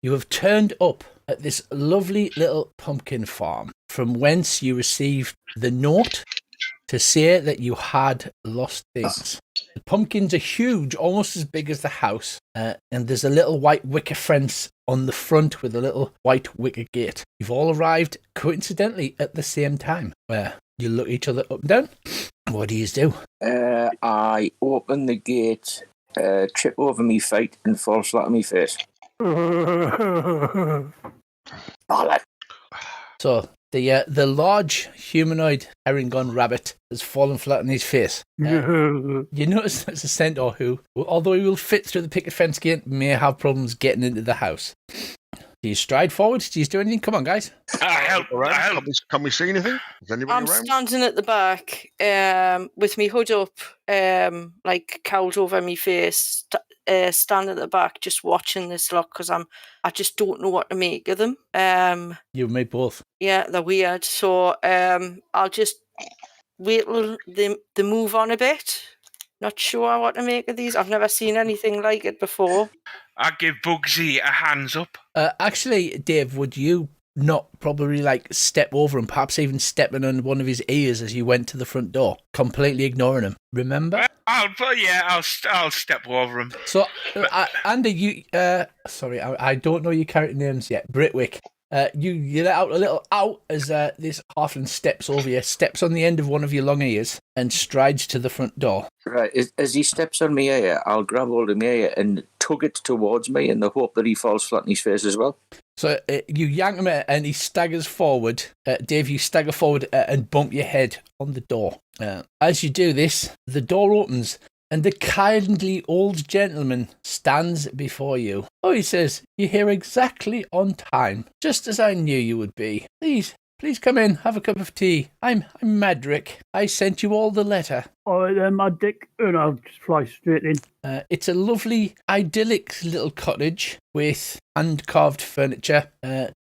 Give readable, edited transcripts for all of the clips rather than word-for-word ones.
You have turned up at this lovely little pumpkin farm, from whence you received the note to say that you had lost things. The pumpkins are huge, almost as big as the house, and there's a little white wicker fence on the front with a little white wicker gate. You've all arrived coincidentally at the same time, where you look each other up and down. What do you do? I open the gate, trip over me feet, and fall flat on my face. So the large humanoid herringon rabbit has fallen flat on his face. You notice there's a centaur who, although he will fit through the picket fence gate, may have problems getting into the house. Do you stride forward? Do you do anything? Come on, guys. Help. Can we see anything? Is anybody I'm around? standing at the back with me hood up, like cowled over me face, standing at the back just watching this lot because I just don't know what to make of them. You and me both. Yeah, they're weird. So I'll just wait till they move on a bit. Not sure what to make of these. I've never seen anything like it before. I give Bugsy a hands up. Actually, Dave, would you not probably step over and perhaps even stepping on one of his ears as you went to the front door, completely ignoring him? Remember? I'll step over him. So, Andy, you sorry, I don't know your character names yet. Britwick. You let out a little out as this halfling steps over you, steps on the end of one of your long ears, and strides to the front door. Right, as he steps on my ear, I'll grab hold of my ear and tug it towards me in the hope that he falls flat on his face as well. So you yank him and he staggers forward. Dave, you stagger forward and bump your head on the door. As you do this, the door opens and the kindly old gentleman stands before you. Oh, he says, "You're here exactly on time, just as I knew you would be. Please come in, have a cup of tea. I'm Madrick. I sent you all the letter." All right then, my dick, and I'll just fly straight in. It's a lovely, idyllic little cottage with hand-carved furniture,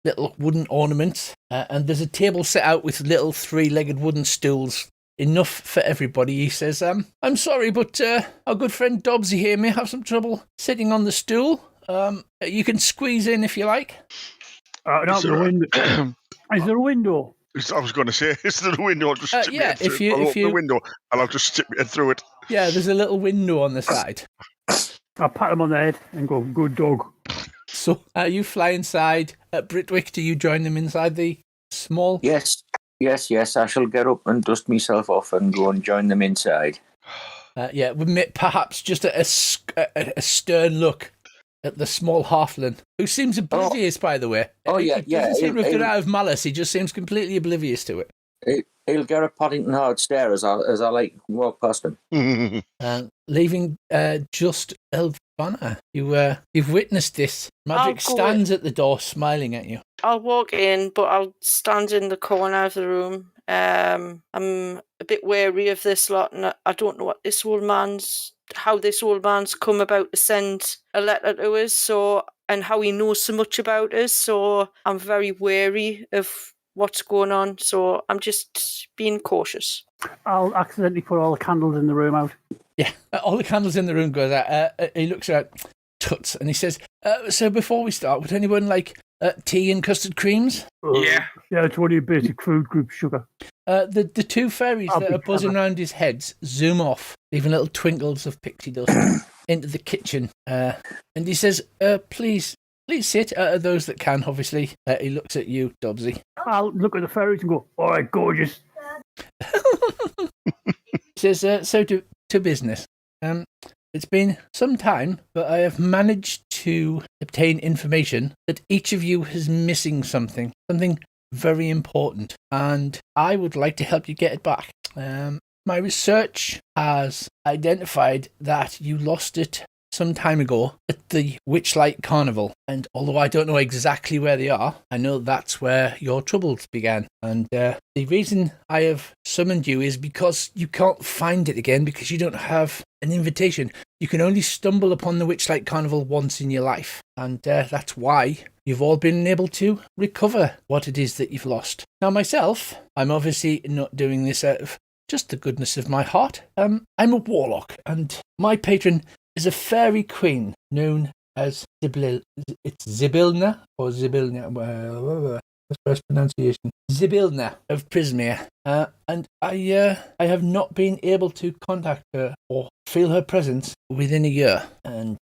little wooden ornaments, and there's a table set out with little three-legged wooden stools. Enough for everybody. He says, "I'm sorry, but our good friend Dobbsy here may have some trouble sitting on the stool. You can squeeze in if you like." Is there a window? I was going to say, is there a window? I'll just stick my head if through. you- I'll if open you- the window and I'll just stick my head through it. Yeah, there's a little window on the side. I'll pat him on the head and go, "Good dog." So you fly inside. Britwick, do you join them inside the small? Yes, I shall get up and dust myself off and go and join them inside. With perhaps just a stern look at the small halfling, who seems oblivious, by the way. He doesn't seem to have done it out of malice. He just seems completely oblivious to it. He'll get a Paddington hard stare as I walk past him. Leaving just Elvana. You've witnessed this. Madrick stands at the door smiling at you. I'll walk in, but I'll stand in the corner of the room. I'm a bit wary of this lot, and I don't know how this old man's come about to send a letter to us, and how he knows so much about us. So I'm very wary of what's going on. So I'm just being cautious. I'll accidentally put all the candles in the room out. Yeah, all the candles in the room goes out. He looks at Tuts and he says, "So before we start, would anyone like tea and custard creams?" Yeah, it's one of your basic food groups, sugar. The two fairies that are buzzing around his heads zoom off, leaving little twinkles of pixie dust into the kitchen. And he says, please sit. Those that can, obviously." He looks at you, Dobbsy. I'll look at the fairies and go, "All right, gorgeous." He says, "So to business. It's been some time, but I have managed to obtain information that each of you is missing something very important, and I would like to help you get it back. My research has identified that you lost it some time ago at the Witchlight Carnival, and although I don't know exactly where they are, I know that's where your troubles began. And the reason I have summoned you is because you can't find it again because you don't have an invitation. You can only stumble upon the Witchlight Carnival once in your life, and that's why you've all been able to recover what it is that you've lost. Now myself, I'm obviously not doing this out of just the goodness of my heart. I'm a warlock, and my patron is a fairy queen known as it's Zybilna or Zybilna. What's the first pronunciation? Zybilna of Prismere. And I have not been able to contact her or feel her presence within a year. And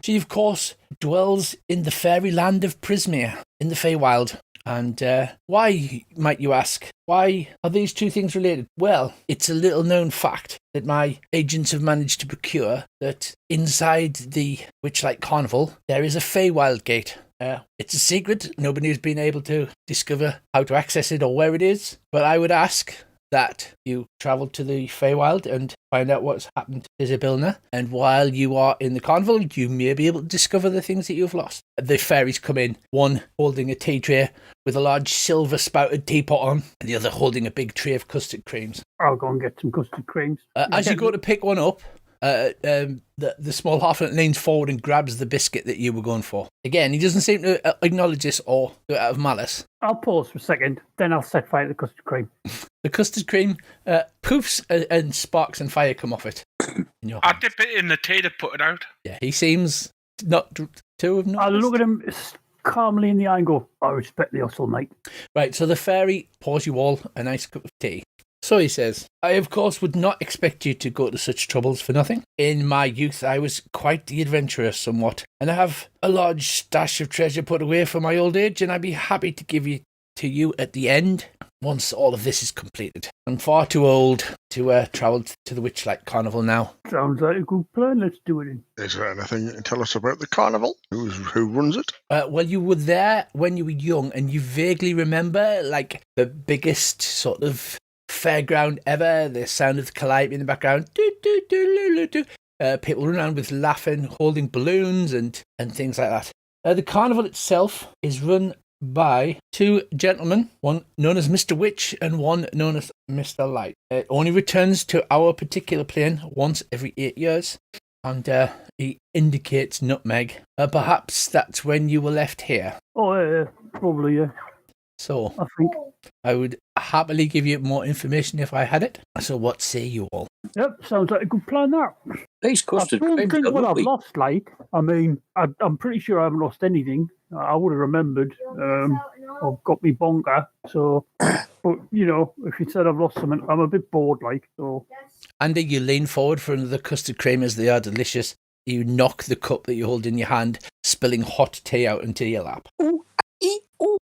she, of course, dwells in the fairy land of Prismere, in the Feywild. And why, might you ask? Why are these two things related? Well, it's a little known fact that my agents have managed to procure that inside the Witchlight Carnival, there is a Feywild gate. It's a secret. Nobody's been able to discover how to access it or where it is. But I would ask that you travel to the Feywild and find out what's happened to Zybilna. And while you are in the carnival, you may be able to discover the things that you've lost. The fairies come in, one holding a tea tray with a large silver spouted teapot on, and the other holding a big tray of custard creams. I'll go and get some custard creams. As you go to pick one up, the small halfling leans forward and grabs the biscuit that you were going for. Again, he doesn't seem to acknowledge this or do it out of malice. I'll pause for a second, then I'll set fire to the custard cream. The custard cream poofs and sparks and fire come off it. I dip it in the tea to put it out. Yeah, he seems not to have noticed. I'll look at him calmly in the eye and go, I respect the hustle, mate. Right, so the fairy pours you all a nice cup of tea. So he says, I of course would not expect you to go to such troubles for nothing. In my youth I was quite the adventurer somewhat, and I have a large stash of treasure put away for my old age, and I'd be happy to give it to you at the end, once all of this is completed. I'm far too old to travel to the Witchlight Carnival now. Sounds like a good plan, let's do it in. Is there anything you can tell us about the carnival? Who runs it? Well, you were there when you were young, and you vaguely remember, like, the biggest sort of fairground ever, the sound of the calliope in the background, people run around with laughing, holding balloons and things like that. The carnival itself is run by two gentlemen, one known as Mr. Witch and one known as Mr. Light. It only returns to our particular plane once every 8 years, and he indicates Nutmeg. Perhaps that's when you were left here. Oh, yeah, probably, yeah. So, I think. I would happily give you more information if I had it. So what say you all? Yep, sounds like a good plan, that. These custard I don't creams think are what I've lovely. lost, like, I mean, I'm pretty sure I haven't lost anything. I would have remembered. I've got me bonker, so, but, you know, if you said I've lost something, I'm a bit bored, like, so. Andy, you lean forward for another custard cream as they are delicious. You knock the cup that you hold in your hand, spilling hot tea out into your lap. Ooh,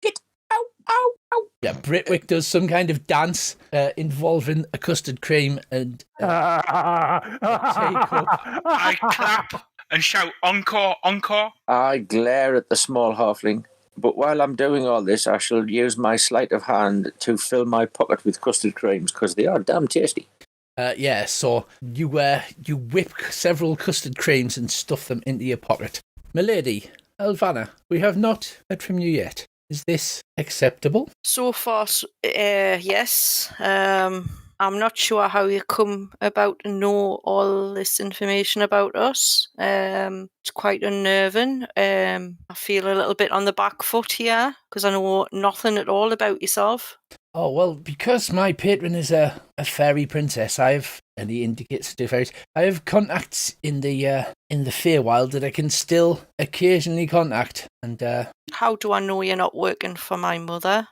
get, ow, ow, ow. Yeah, Britwick does some kind of dance involving a custard cream and I clap and shout, encore, encore. I glare at the small halfling, but while I'm doing all this, I shall use my sleight of hand to fill my pocket with custard creams, because they are damn tasty. Yeah, so you whip several custard creams and stuff them into your pocket. Milady, Elvana, we have not heard from you yet. Is this acceptable? So far, yes. I'm not sure how you come about to know all this information about us. It's quite unnerving. I feel a little bit on the back foot here because I know nothing at all about yourself. Oh, well, because my patron is a fairy princess, and he indicates to fairies, I have contacts in the Feywild that I can still occasionally contact. And how do I know you're not working for my mother?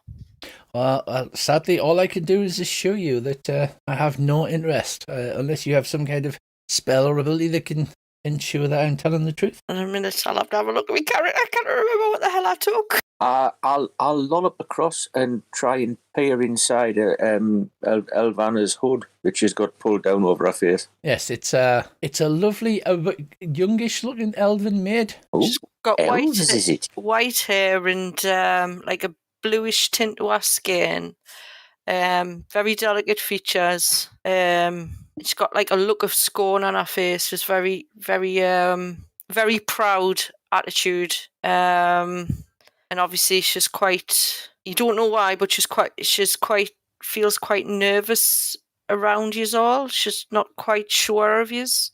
Well, sadly, all I can do is assure you that I have no interest, unless you have some kind of spell or ability that can ensure that I'm telling the truth. In a minute, I'll have to have a look at my character. I can't remember what the hell I took. I'll lollop across and try and peer inside Elvana's hood that she's got pulled down over her face. Yes, it's a lovely, youngish-looking elven maid. Ooh, She's got elves, is it? white hair and like a bluish tint to her skin. Very delicate features. She's got like a look of scorn on her face. Just very, very, very proud attitude. And obviously she's quite, you don't know why, but feels quite nervous around yous all. She's not quite sure of yous.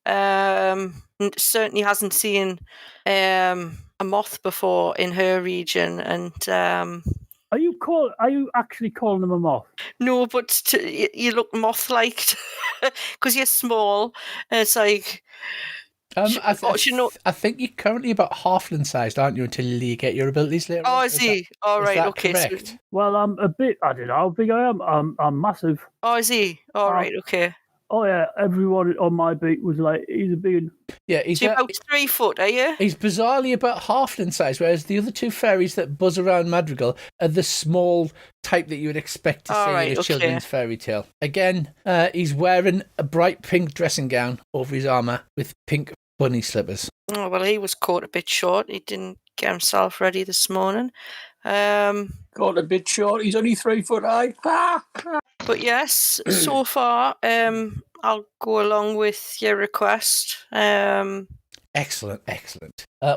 Certainly hasn't seen a moth before in her region, and Are you actually calling them a moth? no, but you look moth-like because you're small. And it's like, I think you're currently about halfling sized, aren't you? Until you get your abilities later. Oh, is he? All right, okay. Correct? So, Well, I'm a bit. I don't know how big I am. I'm massive. oh, is he? All right, okay. Oh yeah, everyone on my beat was like, he's a big. Yeah, he's So you're about 3 foot, are you? He's bizarrely about halfling size, whereas the other two fairies that buzz around Madrigal are the small type that you would expect to see in a children's fairy tale. Again, he's wearing a bright pink dressing gown over his armour with pink bunny slippers. Oh, well, he was caught a bit short. He didn't get himself ready this morning. Caught a bit short. He's only 3 foot high. But yes, so far, I'll go along with your request. Excellent.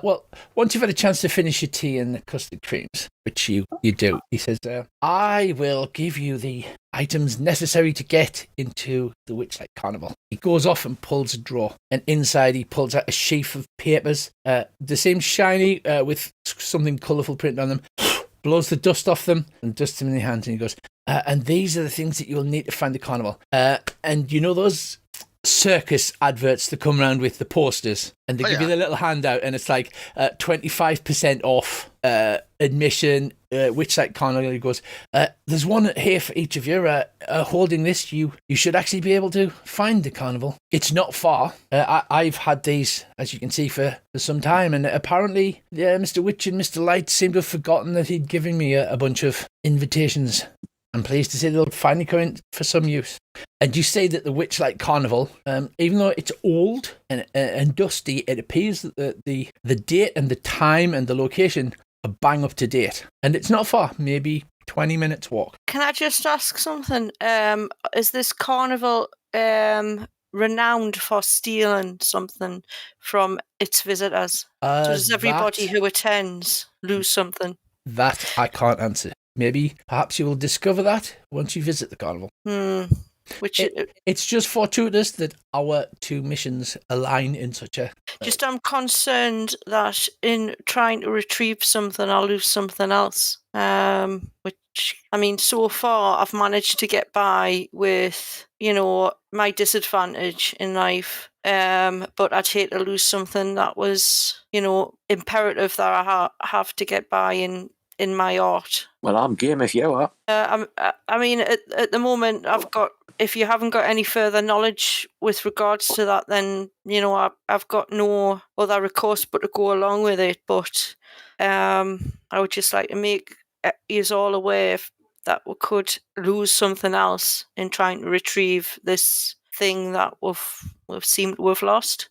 Well, once you've had a chance to finish your tea and the custard creams, which you do, he says, I will give you the items necessary to get into the Witchlight Carnival. He goes off and pulls a drawer, and inside he pulls out a sheaf of papers, the same shiny with something colourful printed on them, blows the dust off them and dusts them in the hands, and he goes, and these are the things that you'll need to find the carnival. And you know those circus adverts that come around with the posters, and they give you the little handout, and it's like 25% off admission, Witchlight Carnival. He goes, there's one here for each of you. Holding this, you should actually be able to find the carnival. It's not far. I've had these, as you can see, for some time, and apparently Mr. Witch and Mr. Light seem to have forgotten that he'd given me a bunch of invitations. I'm pleased to say they'll finally come in for some use. And you say that the Witchlight Carnival, even though it's old and dusty, it appears that the date and the time and the location are bang up to date. And it's not far, maybe 20 minutes walk. Can I just ask something? Is this carnival renowned for stealing something from its visitors? So does everybody who attends lose something? That I can't answer. Maybe, perhaps you will discover that once you visit the carnival. It's just fortuitous that our two missions align in such a... Just I'm concerned that in trying to retrieve something, I'll lose something else. Which, I mean, so far I've managed to get by with, my disadvantage in life. But I'd hate to lose something that was, imperative that I have to get by in my art. Well, I'm game if you are. I mean, at the moment, if you haven't got any further knowledge with regards to that, then, I've got no other recourse but to go along with it. But I would just like to make you all aware that we could lose something else in trying to retrieve this thing that we've seemed to have lost.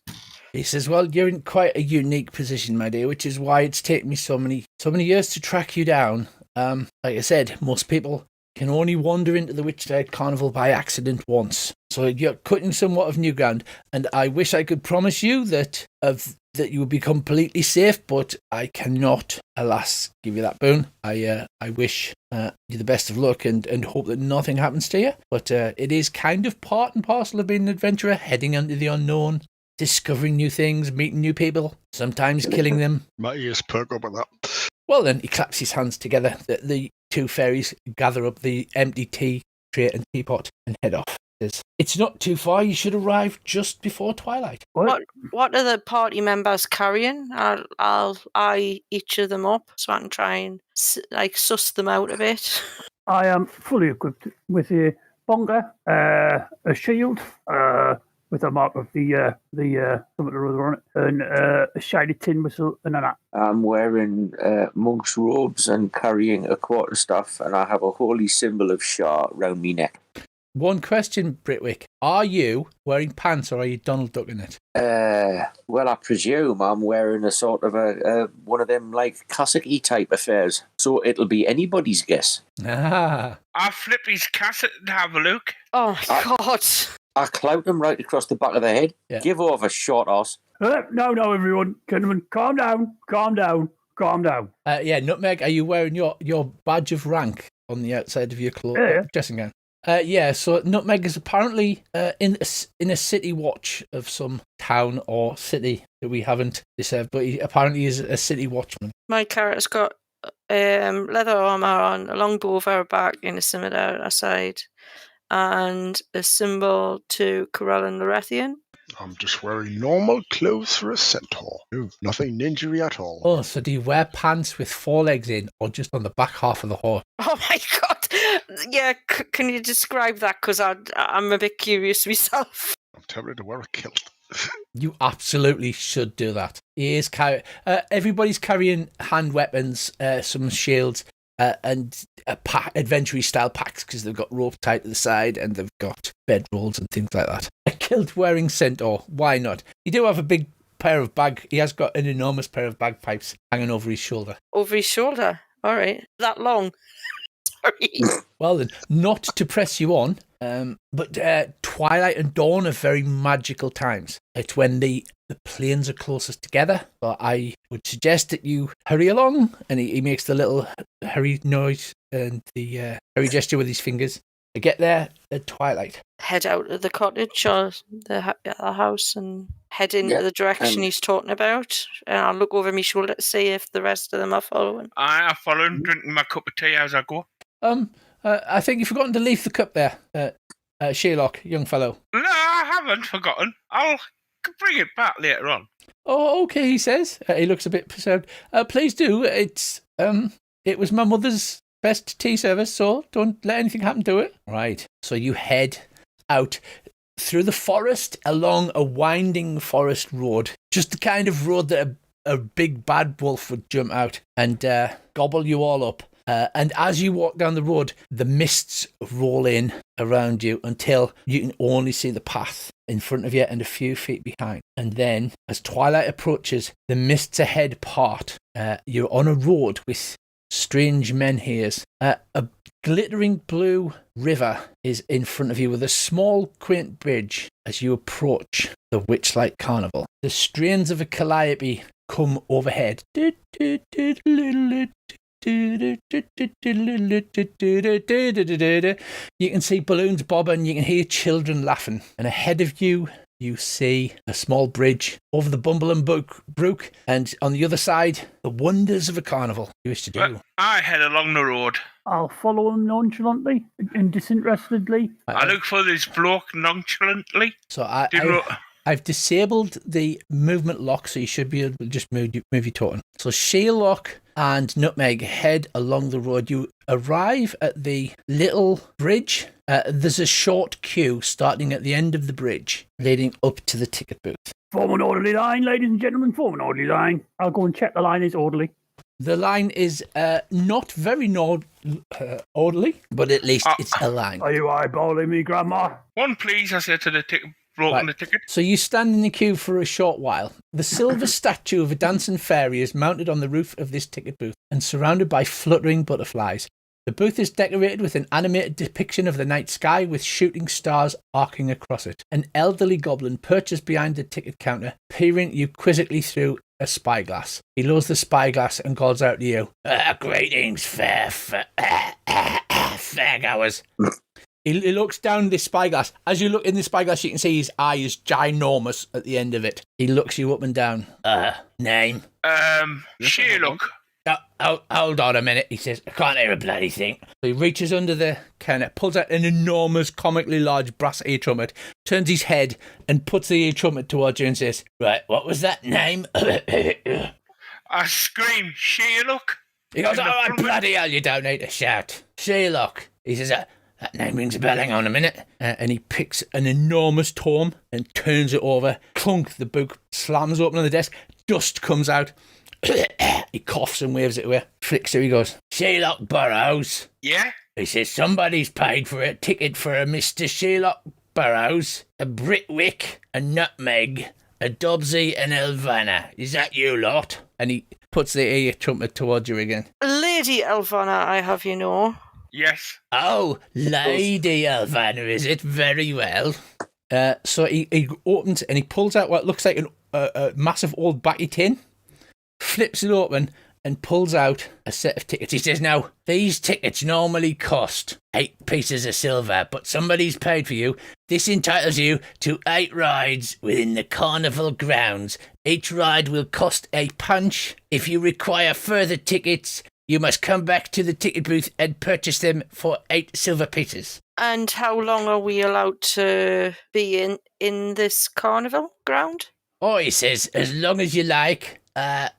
He says, well, you're in quite a unique position, my dear, which is why it's taken me so many years to track you down. Like I said, most people can only wander into the Witchlight Carnival by accident once. So you're cutting somewhat of new ground, and I wish I could promise you that you would be completely safe, but I cannot, alas, give you that boon. I wish you the best of luck and hope that nothing happens to you. But it is kind of part and parcel of being an adventurer, heading into the unknown, discovering new things, meeting new people, sometimes killing them. My ears perk up at that. Well, then he claps his hands together. The two fairies gather up the empty tea tray and teapot and head off. It's not too far. You should arrive just before twilight. What are the party members carrying? I'll eye each of them up so I can try and suss them out a bit. I am fully equipped with a bonga, a shield, with a mark of the something or other on it, and a shiny tin whistle and an axe. I'm wearing monk's robes and carrying a quarterstaff, and I have a holy symbol of Shah round me neck. One question, Britwick. Are you wearing pants or are you Donald Ducking it? Well, I presume I'm wearing a sort of a one of them like classic-y type affairs, so it'll be anybody's guess. Ah. I'll flip his cassette and have a look. Oh, my God. I clout him right across the back of the head. Yeah. Give over, short ass. No, everyone. Gentlemen, calm down. Yeah, Nutmeg, are you wearing your badge of rank on the outside of your dressing gown? So Nutmeg is apparently in a city watch of some town or city that we haven't discovered, but he apparently is a city watchman. My character's got leather armour on, a longbow over her back and a scimitar aside, and a symbol to Corell and Lorethian. I'm just wearing normal clothes for a centaur. No, nothing ninja-y at all. Oh, so do you wear pants with 4 legs in or just on the back half of the horse? Oh my god! Yeah, can you describe that? Because I'm a bit curious myself. I'm tempted to wear a kilt. You absolutely should do that. Everybody's carrying hand weapons, some shields, and adventure style packs because they've got rope tied to the side and they've got bedrolls and things like that. A kilt wearing centaur, why not? You do have a big pair of he has got an enormous pair of bagpipes hanging over his shoulder. Over his shoulder? All right. That long? Sorry. Well then, not to press you on, but twilight and dawn are very magical times. It's when the planes are closest together. So I would suggest that you hurry along, and he makes the little hurry noise and the hurry gesture with his fingers. To get there at twilight. Head out of the cottage or the house and head into the direction he's talking about. And I'll look over my shoulder to see if the rest of them are following. I am following, drinking my cup of tea as I go. I think you've forgotten to leave the cup there, Sherlock, young fellow. No, I haven't forgotten. I'll bring it back later on. Oh, okay, he says. He looks a bit perturbed. Please do. It was my mother's best tea service, so don't let anything happen to it. Right. So you head out through the forest along a winding forest road. Just the kind of road that a big bad wolf would jump out and gobble you all up. And as you walk down the road, the mists roll in around you until you can only see the path in front of you and a few feet behind. And then, as twilight approaches, the mists ahead part. You're on a road with strange menhirs. A glittering blue river is in front of you with a small, quaint bridge as you approach the Witchlight Carnival. The strains of a calliope come overhead. You can see balloons bobbing, you can hear children laughing, and ahead of you you see a small bridge over the Bumbleland Brook, and on the other side, the wonders of a carnival. You wish to do? I head along the road. I'll follow him nonchalantly and disinterestedly. I look for this bloke nonchalantly. So I've disabled the movement lock, so you should be able to just move your totem. So Sherlock and Nutmeg head along the road. You arrive at the little bridge. There's a short queue starting at the end of the bridge, leading up to the ticket booth. Form an orderly line, ladies and gentlemen, form an orderly line. I'll go and check the line is orderly. The line is not very orderly, but at least it's a line. Are you eyeballing me, Grandma? One, please, I said to the bloke on the ticket. So you stand in the queue for a short while. The silver statue of a dancing fairy is mounted on the roof of this ticket booth and surrounded by fluttering butterflies. The booth is decorated with an animated depiction of the night sky with shooting stars arcing across it. An elderly goblin perches behind the ticket counter, peering you quizzically through a spyglass. He lowers the spyglass and calls out to you, "Greetings, fairgoers." He looks down this spyglass. As you look in the spyglass, you can see his eye is ginormous at the end of it. He looks you up and down. Name? Sherlock. Hold on a minute, he says. I can't hear a bloody thing. So he reaches under the counter, pulls out an enormous, comically large brass ear trumpet, turns his head and puts the ear trumpet towards you and says, "Right, what was that name?" I scream, "Sherlock!" He goes, "Oh, bloody hell, you don't need to shout. Sherlock." He says, "That name rings a bell, hang on a minute." And he picks an enormous tome and turns it over. Clunk, the book slams open on the desk. Dust comes out. He coughs and waves it away. Flicks it, he goes, "Sherlock Burrows." Yeah? He says, "Somebody's paid for a ticket for a Mr. Sherlock Burrows, a Britwick, a Nutmeg, a Dobsy, and Elvana. Is that you lot?" And he puts the ear trumpet towards you again. Lady Elvana, I have you know. Yes. "Oh, Lady Elvana, is it? Very well." So he opens and he pulls out what looks like a massive old batty tin, flips it open and pulls out a set of tickets. He says, "Now, these tickets normally cost 8 pieces of silver, but somebody's paid for you. This entitles you to 8 rides within the carnival grounds. Each ride will cost a punch. If you require further tickets, you must come back to the ticket booth and purchase them for 8 silver pieces." And how long are we allowed to be in this carnival ground? Oh, he says, as long as you like.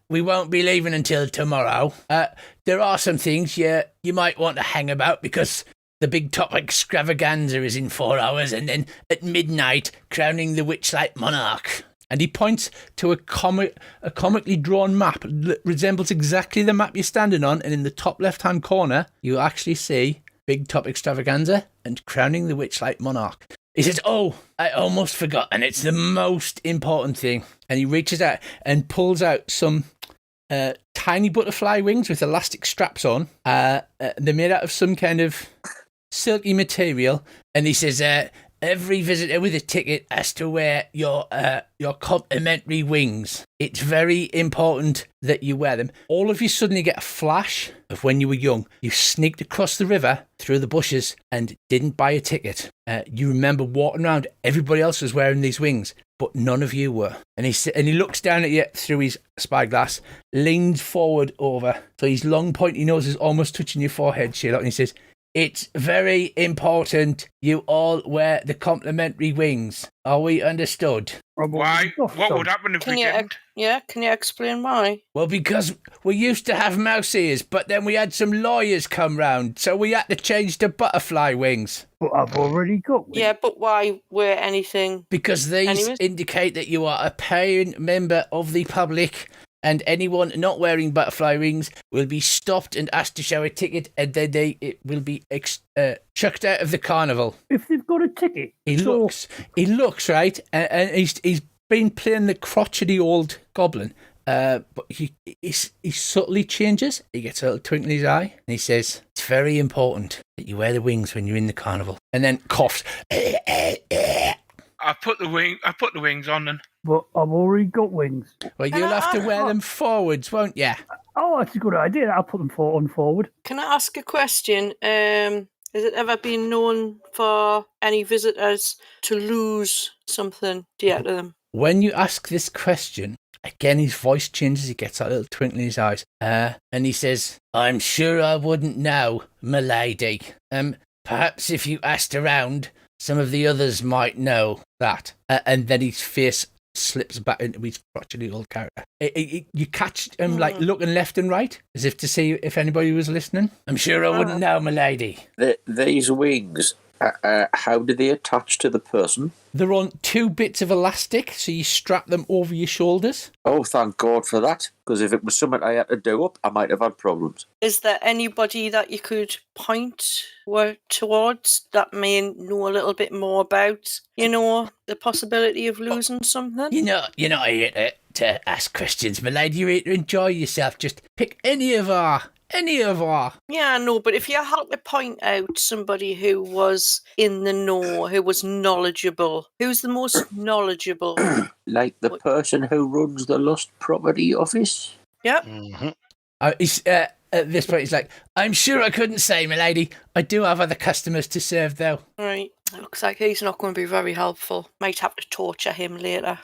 We won't be leaving until tomorrow. There are some things you might want to hang about because the big top extravaganza is in 4 hours, and then at midnight, crowning the Witchlight monarch. And he points to a comically drawn map that resembles exactly the map you're standing on, and in the top left-hand corner, you actually see big top extravaganza and crowning the Witchlight monarch. He says, oh, I almost forgot, and it's the most important thing. And he reaches out and pulls out some tiny butterfly wings with elastic straps on. They're made out of some kind of silky material. And he says, every visitor with a ticket has to wear your complimentary wings. It's very important that you wear them. All of you suddenly get a flash of when you were young. You sneaked across the river through the bushes and didn't buy a ticket. You remember walking around. Everybody else was wearing these wings, but none of you were. And he looks down at you through his spyglass, leans forward over. So his long pointy nose is almost touching your forehead, Sherlock, and he says, it's very important you all wear the complimentary wings. Are we understood? Why? What would happen if we didn't? Can you explain why? Well, because we used to have mouse ears, but then we had some lawyers come round, so we had to change to butterfly wings. But I've already got wings. Yeah, but why wear anything? Because these indicate that you are a paying member of the public, and anyone not wearing butterfly wings will be stopped and asked to show a ticket, and then it will be chucked out of the carnival. If they've got a ticket. He looks, right, and he's been playing the crotchety old goblin, but he subtly changes. He gets a little twinkle in his eye, and he says, it's very important that you wear the wings when you're in the carnival. And then coughs. I put the wings on then. But I've already got wings. Well, you'll have to wear them forwards, won't you? Oh, that's a good idea. I'll put them on forward. Can I ask a question? Has it ever been known for any visitors to lose something dear to them? When you ask this question, again his voice changes. He gets that little twinkle in his eyes. And he says, I'm sure I wouldn't know, m'lady. Perhaps if you asked around, some of the others might know that. And then his face slips back into his crotchety old character. You catch him like looking left and right, as if to see if anybody was listening. I'm sure I wouldn't know, m'lady. These wings, how do they attach to the person? They're on 2 bits of elastic, so you strap them over your shoulders. Oh, thank God for that, because if it was something I had to do up, I might have had problems. Is there anybody that you could point towards that may know a little bit more about, the possibility of losing something? You're not here to ask questions, m'lady. You're here to enjoy yourself. Just pick any of our. Yeah, no, but if you had to point out somebody who was in the know, who was knowledgeable, who's the most knowledgeable? Like the person who runs the Lust Property Office? Yep. Mm-hmm. At this point, he's like, I'm sure I couldn't say, m'lady. I do have other customers to serve, though. Right. Looks like he's not going to be very helpful. Might have to torture him later.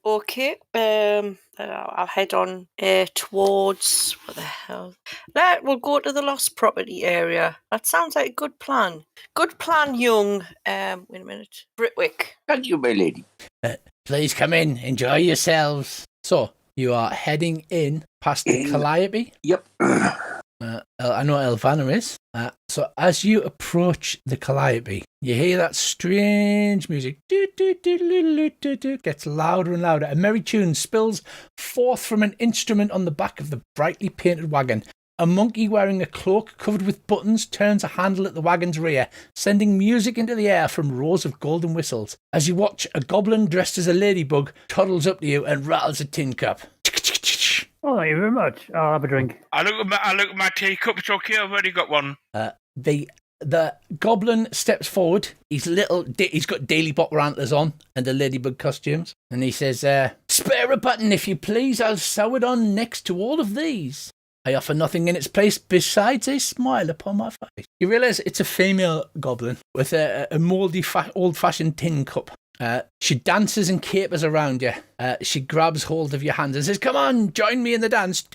Okay, I'll head on towards, what the hell? We'll go to the lost property area. That sounds like a good plan. Good plan, young. Wait a minute. Britwick. Thank you, my lady. Please come in. Enjoy yourselves. So, you are heading in past the Calliope. Yep. I know what Elvana is. So as you approach the Calliope, you hear that strange music. Gets louder and louder. A merry tune spills forth from an instrument on the back of the brightly painted wagon. A monkey wearing a cloak covered with buttons turns a handle at the wagon's rear, sending music into the air from rows of golden whistles. As you watch, a goblin dressed as a ladybug toddles up to you and rattles a tin cup. Oh, thank you very much. I'll have a drink. I look at my teacup. It's okay. I've already got one. The goblin steps forward. He's got daily bottle antlers on and the ladybug costumes. And he says, spare a button, if you please. I'll sew it on next to all of these. I offer nothing in its place besides a smile upon my face. You realise it's a female goblin with a mouldy, old-fashioned tin cup. She dances and capers around you. She grabs hold of your hands and says, come on, join me in the dance.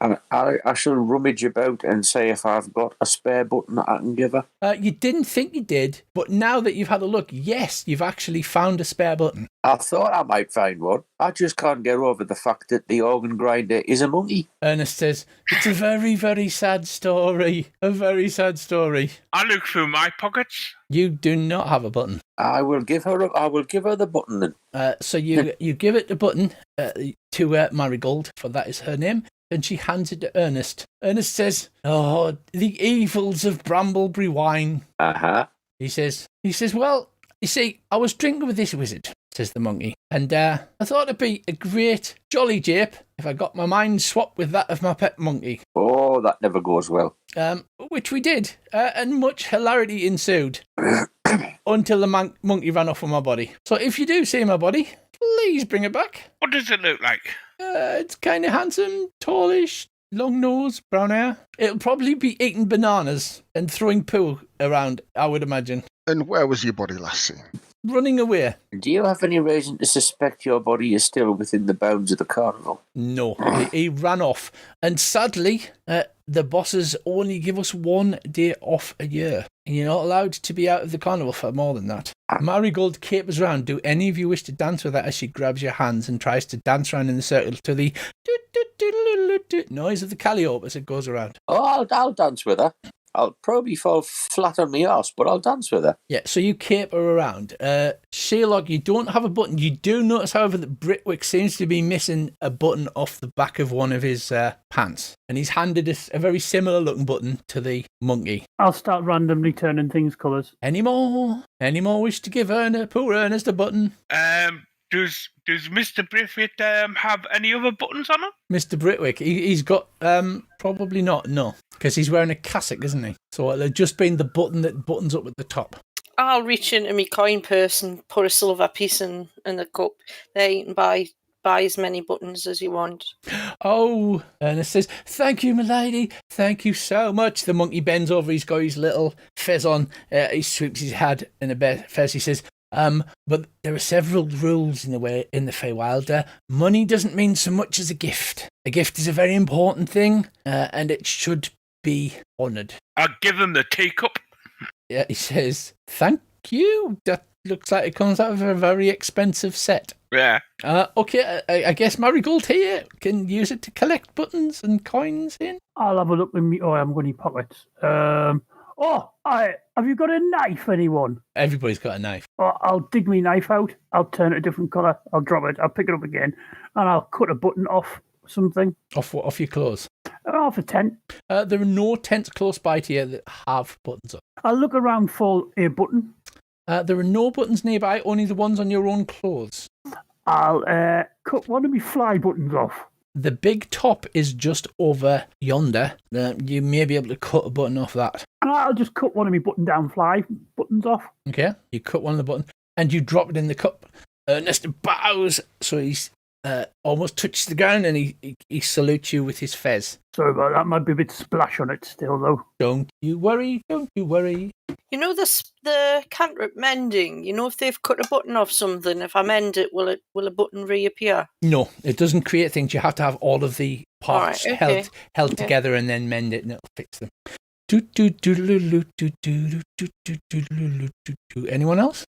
And I shall rummage about and say if I've got a spare button that I can give her. You didn't think you did, but now that you've had a look, yes, you've actually found a spare button. I thought I might find one. I just can't get over the fact that the organ grinder is a monkey. Ernest says, it's a very, very sad story. A very sad story. I look through my pockets. You do not have a button. I will give her the button then. So you give it the button to Marigold, for that is her name, and she hands it to Ernest. Ernest says, oh, the evils of Brambleberry wine. Uh-huh. He says, well, you see, I was drinking with this wizard, says the monkey, and I thought it'd be a great jolly jape if I got my mind swapped with that of my pet monkey. Oh, that never goes well. Which we did, and much hilarity ensued until the monkey ran off with my body. So if you do see my body, please bring it back. What does it look like? It's kind of handsome, tallish, long nose, brown hair. It'll probably be eating bananas and throwing poo around, I would imagine. And where was your body last seen? Running away. Do you have any reason to suspect your body is still within the bounds of the carnival? No, he ran off. And sadly, the bosses only give us 1 day off a year. And you're not allowed to be out of the carnival for more than that. Marigold capers round. Do any of you wish to dance with her as she grabs your hands and tries to dance around in the circle to the noise of the calliope as it goes around? Oh, I'll dance with her. I'll probably fall flat on my arse, but I'll dance with her. Yeah, so you caper around. Sherlock, you don't have a button. You do notice, however, that Britwick seems to be missing a button off the back of one of his pants. And he's handed us a very similar looking button to the monkey. I'll start randomly turning things colours. Any more wish to give poor Ernest a button? Does Mr. Briffett have any other buttons on him? Mr. Britwick, he's got, probably not, no. Because he's wearing a cassock, isn't he? So it'll have just been the button that buttons up at the top. I'll reach into my coin purse and put a silver piece in the cup. There you can buy as many buttons as you want. Oh, Ernest says, thank you, milady. Thank you so much. The monkey bends over. He's got his little fez on. He sweeps his head in a fez. He says, but there are several rules in the Feywild. Money doesn't mean so much as a gift. A gift is a very important thing, and it should be honoured. I'll give him the teacup. Yeah, he says, thank you. That looks like it comes out of a very expensive set. Yeah. Okay, I guess Marigold here can use it to collect buttons and coins in. I'll have a look in I haven't got any pockets. Have you got a knife, anyone? Everybody's got a knife. I'll dig my knife out. I'll turn it a different colour. I'll drop it. I'll pick it up again. And I'll cut a button off something. Off what? Off your clothes? Off a tent. There are no tents close by to you that have buttons on. I'll look around for a button. There are no buttons nearby, only the ones on your own clothes. I'll cut one of my fly buttons off. The big top is just over yonder. You may be able to cut a button off that. I'll just cut one of my button-down fly buttons off. Okay, you cut one of the buttons and you drop it in the cup. Ernest bows, so he's almost touches the ground, and he salutes you with his fez. Sorry about that. Might be a bit splash on it still, though. Don't you worry. Don't you worry. You know the cantrip mending. You know, if they've cut a button off something, if I mend it, will a button reappear? No, it doesn't create things. You have to have all of the parts held together and then mend it, and it'll fix them. Anyone else?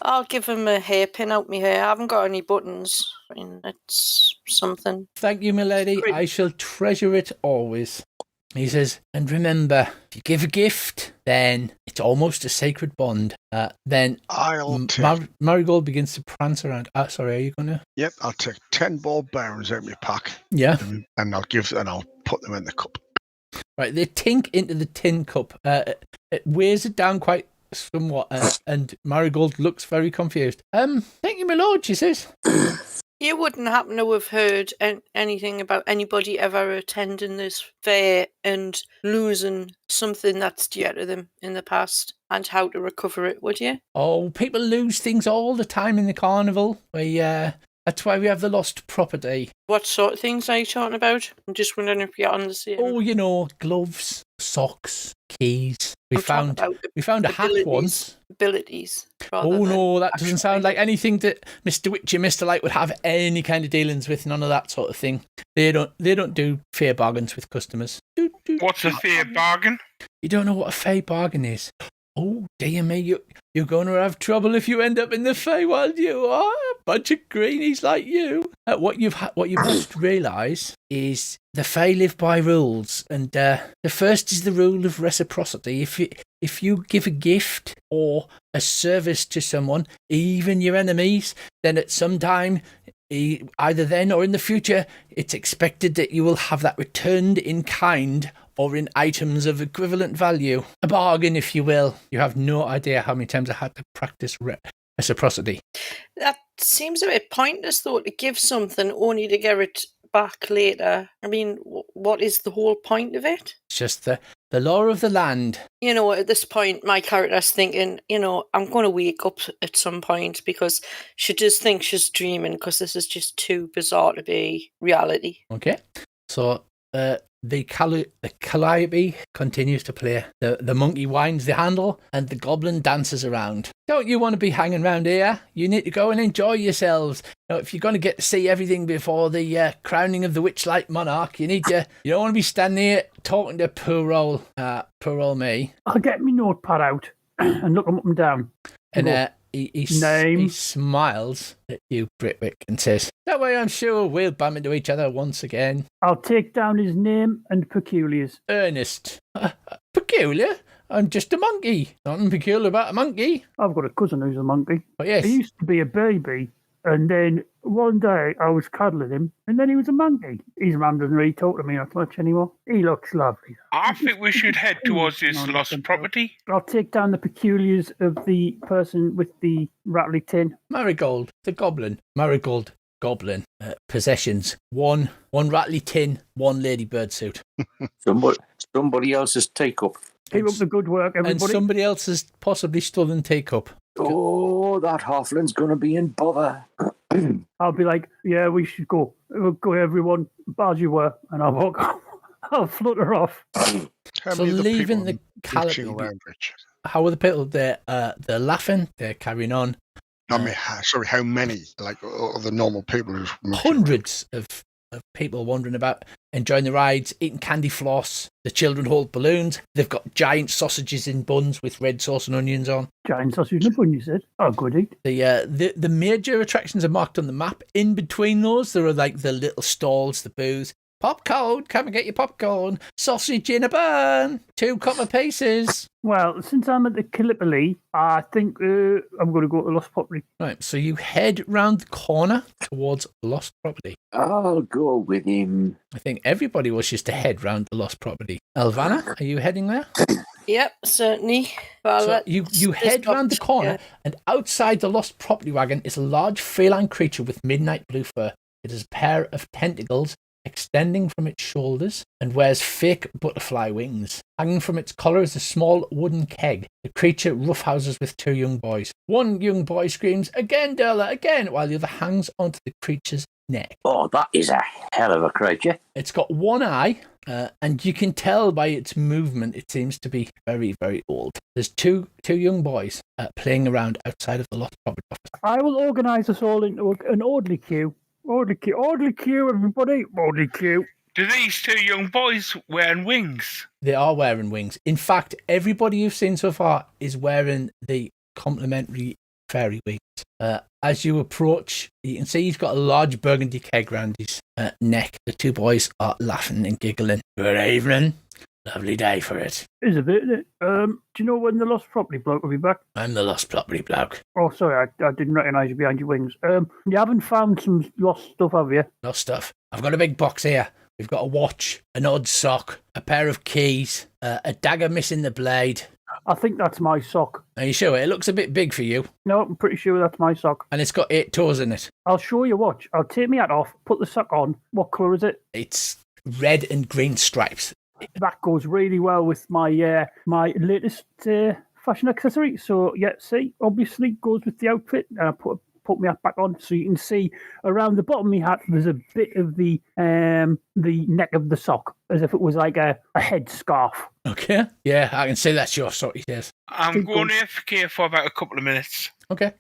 I'll give him a hairpin out my hair. I haven't got any buttons. I mean, it's something. Thank you, milady. I shall treasure it always. He says, and remember, if you give a gift, then it's almost a sacred bond. Then Marigold begins to prance around. Sorry, are you going to? Yep, I'll take 10 ball bearings out of my pack. Yeah. And I'll put them in the cup. Right, they tink into the tin cup. It weighs it down quite somewhat, and Marigold looks very confused. Thank you, my lord, she says. You wouldn't happen to have heard anything about anybody ever attending this fair and losing something that's dear to them in the past and how to recover it, would you? Oh, people lose things all the time in the carnival. That's why we have the lost property. What sort of things are you talking about? I'm just wondering if you're on the same. Oh, gloves, socks, keys. We I'm talking found about a hat once. Abilities. rather Oh than no, that doesn't actual sound like items. anything that Mr. Witchy, Mr. Light would have any kind of dealings with. None of that sort of thing. They don't do fair bargains with customers. What's a fair bargain? You don't know what a fair bargain is. Oh dear me, you're going to have trouble if you end up in the Feywild. You are a bunch of greenies like you. What you must realise is the Fey live by rules, and the first is the rule of reciprocity. If you give a gift or a service to someone, even your enemies, then at some time, either then or in the future, it's expected that you will have that returned in kind or in items of equivalent value. A bargain, if you will. You have no idea how many times I had to practice reciprocity. That seems a bit pointless, though, to give something only to get it back later. I mean, what is the whole point of it? It's just the law of the land. You know, at this point, my character's thinking, I'm going to wake up at some point because she just thinks she's dreaming because this is just too bizarre to be reality. Okay, so the calliope continues to play. The monkey winds the handle and the goblin dances around. Don't you want to be hanging around here? You need to go and enjoy yourselves. If you're going to get to see everything before the crowning of the Witchlight monarch, you don't want to be standing here talking to poor old me. I'll get my notepad out and look them up and down. And he smiles at you, Britwick, and says, "That way I'm sure we'll bump into each other once again." I'll take down his name and peculiars. Ernest. Peculiar? I'm just a monkey. Nothing peculiar about a monkey. I've got a cousin who's a monkey. But yes. He used to be a baby, and then one day I was cuddling him, and then he was a monkey. His mum doesn't really talk to me that much anymore. He looks lovely. I think we should head towards this lost property. I'll take down the peculiars of the person with the rattly tin. Marigold, the goblin. Marigold, goblin. Possessions. One rattly tin, one ladybird suit. Somebody else's take-up. Keep up the good work, everybody. And somebody else's possibly stolen take-up. Oh, that halfling's going to be in bother. I'll be like, yeah, we should go. We'll go, everyone, as you were, and I'll walk off. I'll flutter off. How So many of the leaving people the bitching calliope, around, Richard? how are the people? They're laughing. They're carrying on. I mean, how many? Like all the normal people who've Hundreds of people wandering about, enjoying the rides, eating candy floss. The children hold balloons. They've got giant sausages in buns with red sauce and onions on. Giant sausage and a bun, you said. Oh, good eat. The major attractions are marked on the map. In between those, there are like the little stalls, the booths. Popcorn, come and get your popcorn. Sausage in a bun, 2 copper pieces. Well, since I'm at the Gallipoli, I think I'm going to go to the Lost Property. Right, so you head round the corner towards Lost Property. I'll go with him. I think everybody wishes to head round the Lost Property. Elvana, are you heading there? Yep, certainly. Well, So you head round the corner, and outside the Lost Property wagon is a large feline creature with midnight blue fur. It has a pair of tentacles extending from its shoulders and wears fake butterfly wings. Hanging from its collar is a small wooden keg. The creature roughhouses with 2 young boys. One young boy screams, "Again, Derla, again," while the other hangs onto the creature's neck. Oh, that is a hell of a creature. It's got one eye, and you can tell by its movement it seems to be very, very old. There's two young boys playing around outside of the Lost Property office. I will organise us all into an orderly queue. Orderly queue, everybody. Orderly queue. Do these 2 young boys wearing wings? They are wearing wings. In fact, everybody you've seen so far is wearing the complimentary fairy wings. As you approach, you can see he's got a large burgundy keg round his neck. The 2 boys are laughing and giggling. Good evening. Lovely day for it. Is a bit, isn't it? Do you know when the Lost Property bloke will be back? I'm the Lost Property bloke. Oh, sorry, I didn't recognise you behind your wings. You haven't found some lost stuff, have you? Lost stuff. I've got a big box here. We've got a watch, an odd sock, a pair of keys, a dagger missing the blade. I think that's my sock. Are you sure? It looks a bit big for you. No, I'm pretty sure that's my sock. And it's got 8 toes in it. I'll show you watch. I'll take my hat off, put the sock on. What colour is it? It's red and green stripes. That goes really well with my my latest fashion accessory. So, yeah, see, obviously goes with the outfit. And I put put my hat back on, so you can see around the bottom of my hat there's a bit of the neck of the sock, as if it was like a head scarf. Okay. Yeah, I can see that's your sock, he says. I'm going AFK for about a couple of minutes. Okay.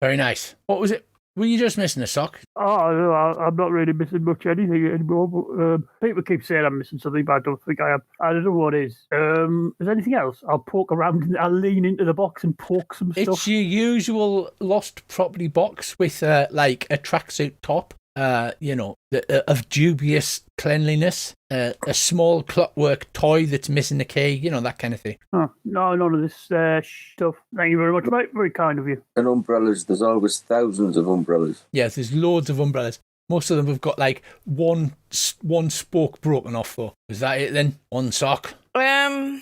Very nice. What was it? Were you just missing a sock? Oh, no, I'm not really missing much anything anymore, but people keep saying I'm missing something, but I don't think I am. I don't know what it is. Is there anything else? I'll poke around, and I'll lean into the box and poke some stuff. It's your usual lost property box with like a tracksuit top, of dubious cleanliness, a small clockwork toy that's missing a key, that kind of thing. Oh, no, none of this stuff. Thank you very much, mate. Very kind of you. And umbrellas, there's always thousands of umbrellas. Yes, there's loads of umbrellas. Most of them have got like one spoke broken off though. Is that it then? One sock? I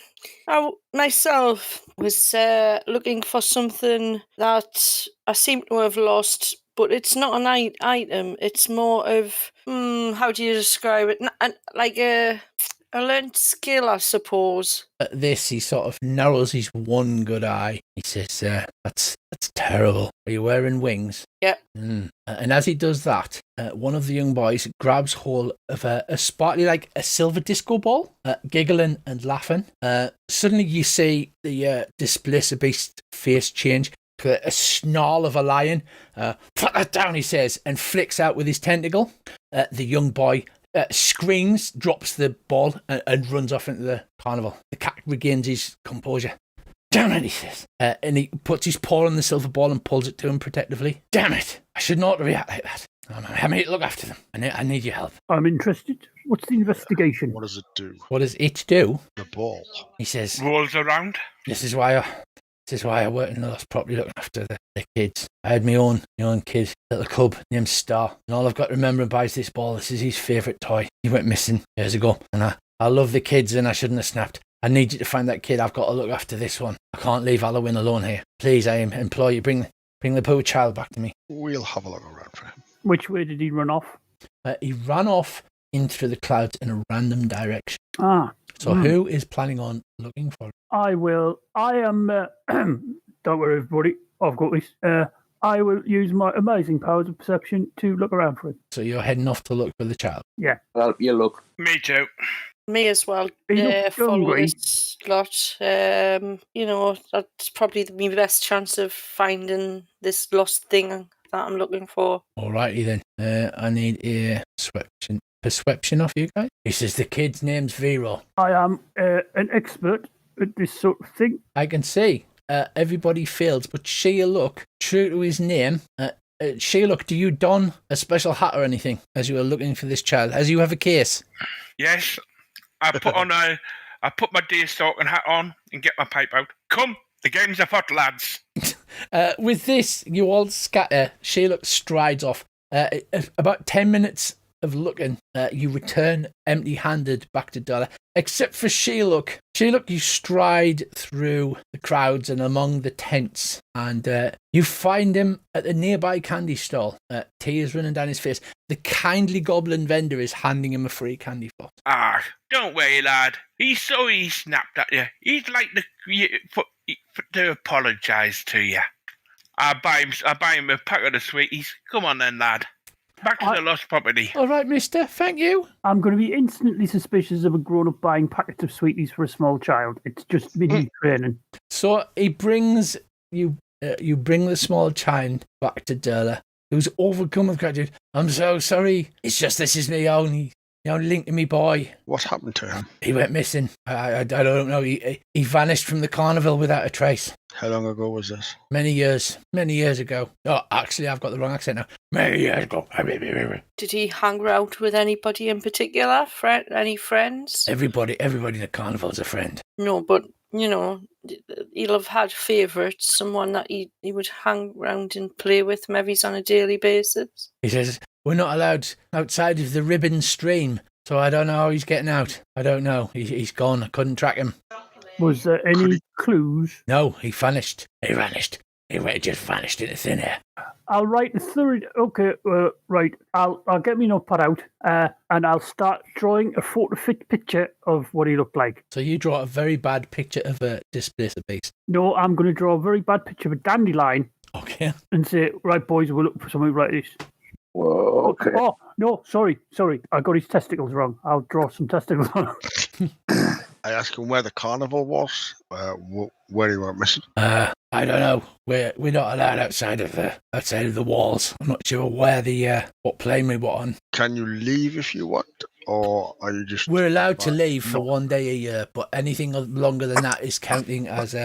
myself was looking for something that I seem to have lost, but it's not an item. It's more of, how do you describe it? Like a learned skill, I suppose. At this, he sort of narrows his one good eye. He says, that's terrible. Are you wearing wings? Yeah. And as he does that, one of the young boys grabs hold of a sparkly, like a silver disco ball, giggling and laughing. Suddenly you see the Displacer Beast face change to a snarl of a lion. Put that down, he says, and flicks out with his tentacle. The young boy screams, drops the ball, and runs off into the carnival. The cat regains his composure. Damn it, he says. And he puts his paw on the silver ball and pulls it to him protectively. Damn it, I should not react like that. I need to look after them. I need your help. I'm interested. What's the investigation? What does it do? What does it do? The ball. He says, Rolls around. This is why I work in the lost property looking after the kids. I had my own kid, little cub named Star, and all I've got to remember about is this ball. This is his favourite toy. He went missing years ago, and I love the kids, and I shouldn't have snapped. I need you to find that kid. I've got to look after this one. I can't leave Halloween alone here. Please, I implore you, bring the poor child back to me. We'll have a look around for him. Which way did he run off? He ran off into the clouds in a random direction. So who is planning on looking for him? I will. I am. Don't worry, everybody. I've got this. I will use my amazing powers of perception to look around for him. So you're heading off to look for the child? Yeah. Well, you look. Me too. Me as well. Follow hungry? this lot. That's probably my best chance of finding this lost thing that I'm looking for. Alrighty then. I need a perception off you guys. He says the kid's name's Vero. I am an expert at this sort of thing. I can see. Everybody fails, but Sheiluk, true to his name, Sheiluk, do you don a special hat or anything as you are looking for this child? As you have a case? Yes. I put my deerstalking hat on and get my pipe out. Come, the game's afoot, lads. With this, you all scatter. Sheiluk strides off. About 10 minutes of looking, you return empty-handed back to Dala. Except for Sheiluk. Sheiluk, you stride through the crowds and among the tents, and you find him at the nearby candy stall. Tears running down his face. The kindly goblin vendor is handing him a free candy floss. Ah, don't worry, lad. He's sorry he snapped at you. He'd like to apologise to you. I buy him a packet of sweeties. Come on then, lad. Back to the lost property. All right, mister. Thank you. I'm going to be instantly suspicious of a grown-up buying packets of sweeties for a small child. It's just mini training. So he brings you. You bring the small child back to Durla, who's overcome with gratitude. I'm so sorry. It's just this is my only link to me boy. What happened to him? He went missing. I don't know. He vanished from the carnival without a trace. How long ago was this? Many years ago. Oh, actually, I've got the wrong accent now. Many years ago. Did he hang out with anybody in particular? Any friends? Everybody in the carnival's a friend. No, but, he'll have had favourites, someone that he would hang around and play with maybe on a daily basis. He says, we're not allowed outside of the ribbon stream, so I don't know how he's getting out. I don't know. He's gone. I couldn't track him. Was there any clues? No, he vanished. He vanished. He just vanished into thin air. I'll write the third. Okay, right. I'll get my notepad out, and I'll start drawing a photo-fit picture of what he looked like. So you draw a very bad picture of a Displacer Beast. No, I'm going to draw a very bad picture of a dandelion Okay. and say, right, boys, we're looking for something like this. Whoa, okay. Oh, no, sorry. I got his testicles wrong. I'll draw some testicles on him. I asked him where the carnival was, where he went missing. I don't know. We're not allowed outside of the walls. I'm not sure where what plane we were on. Can you leave if you want, or are you just... We're allowed to leave for 1 day a year, but anything longer than that is counting as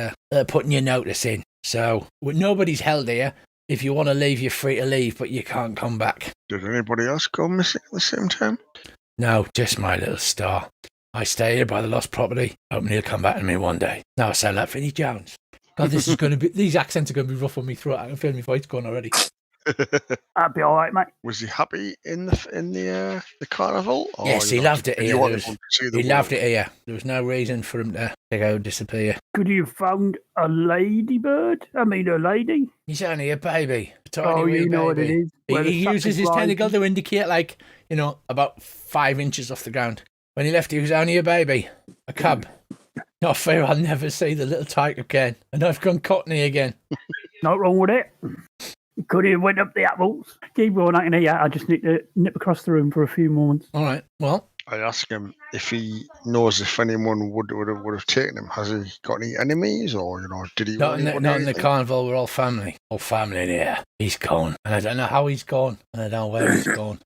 putting your notice in. So nobody's held here. If you want to leave, you're free to leave, but you can't come back. Did anybody else go missing at the same time? No, just my little star. I stay here by the lost property, hoping he'll come back to me one day. Now I sound like Vinnie Jones. God, these accents are going to be rough on me throughout. I can feel my voice going already. That'd be all right, mate. Was he happy in the carnival? Or, Yes, he loved it here. He loved it here. There was no reason for him to go disappear. Could you have found a ladybird? I mean, a lady? He's only a baby. A tiny wee you know what it baby. is. Where He the uses his sacrifice- tentacle to indicate, about 5 inches off the ground. When he left, he was only a baby, a cub. Not fair, I'll never see the little tyke again. And I've gone cockney again. Not wrong with it. Could have went up the apples. Keep going, I can hear. I just need to nip across the room for a few moments. All right, well, I asked him if he knows if anyone would have taken him. Has he got any enemies, or did he? not in the carnival. We're all family in here. He's gone, and I don't know how he's gone, and I don't know where he's gone.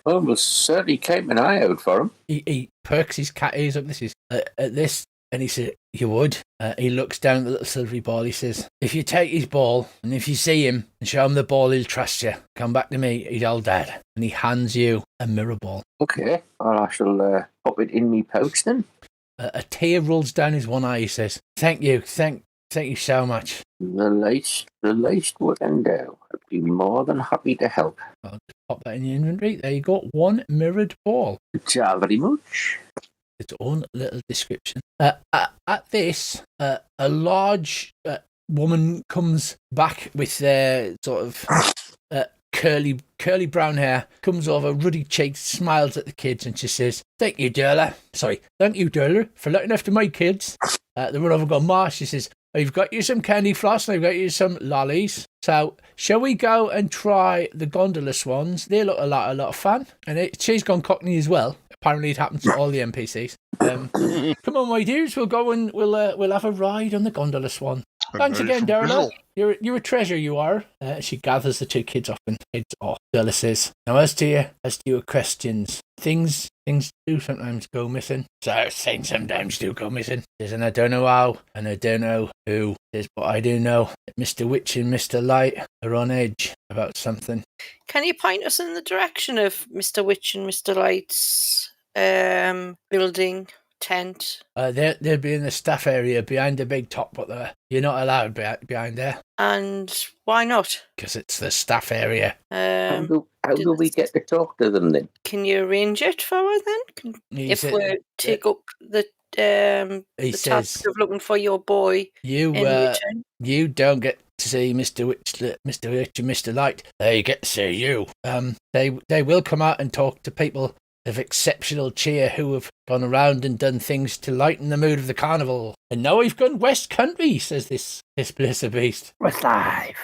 Well, we'll certainly keep an eye out for him. He perks his cat ears up. This is at this, and he said, "You would." He looks down at the little silvery ball. He says, "If you take his ball, and if you see him and show him the ball, he'll trust you. Come back to me, he's old dad." And he hands you a mirror ball. Okay, well, I shall pop it in me pouch then. A tear rolls down his one eye. He says, "Thank you, thank you so much." The least we can do. I'd be more than happy to help. I'll just pop that in your inventory. There you go. One mirrored ball. Thank you very much. Its own little description. At this, a large woman comes back with their sort of curly brown hair, comes over, ruddy cheeks, smiles at the kids, and she says, thank you, Durla, for looking after my kids. The run over go, Ma, she says, I've got you some candy floss and I've got you some lollies. So, shall we go and try the gondola swans? They look a lot of fun. And she's gone cockney as well. Apparently it happens to all the NPCs. Come on, my dears, we'll go and we'll have a ride on the gondola swan. Thanks again, Darla. You're a treasure, you are. She gathers the two kids off and heads off. Darla says, now as to your questions, things do sometimes go missing. So things sometimes do go missing. Says, and I don't know how, and I don't know who. Says, but I do know that Mr. Witch and Mr. Light are on edge about something. Can you point us in the direction of Mr. Witch and Mr. Light's building? Tent. They'll be in the staff area behind the big top, but you're not allowed behind there. And why not? Because it's the staff area. How do we get to talk to them then? Can you arrange it for her then? We take up the task of looking for your boy in return? You don't get to see Mr. Witch and Mr. Light. They get to see you. They will come out and talk to people of exceptional cheer who have gone around and done things to lighten the mood of the carnival. And now we've gone West Country, says this blister beast. West Live.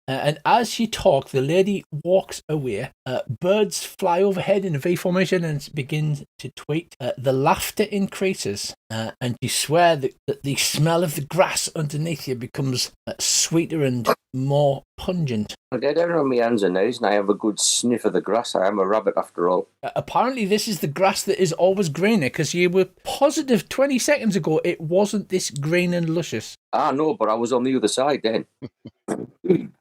And as you talk, the lady walks away. Birds fly overhead in a V formation and begin to tweet. The laughter increases, and you swear that the smell of the grass underneath you becomes sweeter and more pungent. I get down on my hands and knees and I have a good sniff of the grass. I am a rabbit after all. Apparently this is the grass that is always greener, because you were positive 20 seconds ago it wasn't this green and luscious. Ah, no, but I was on the other side then.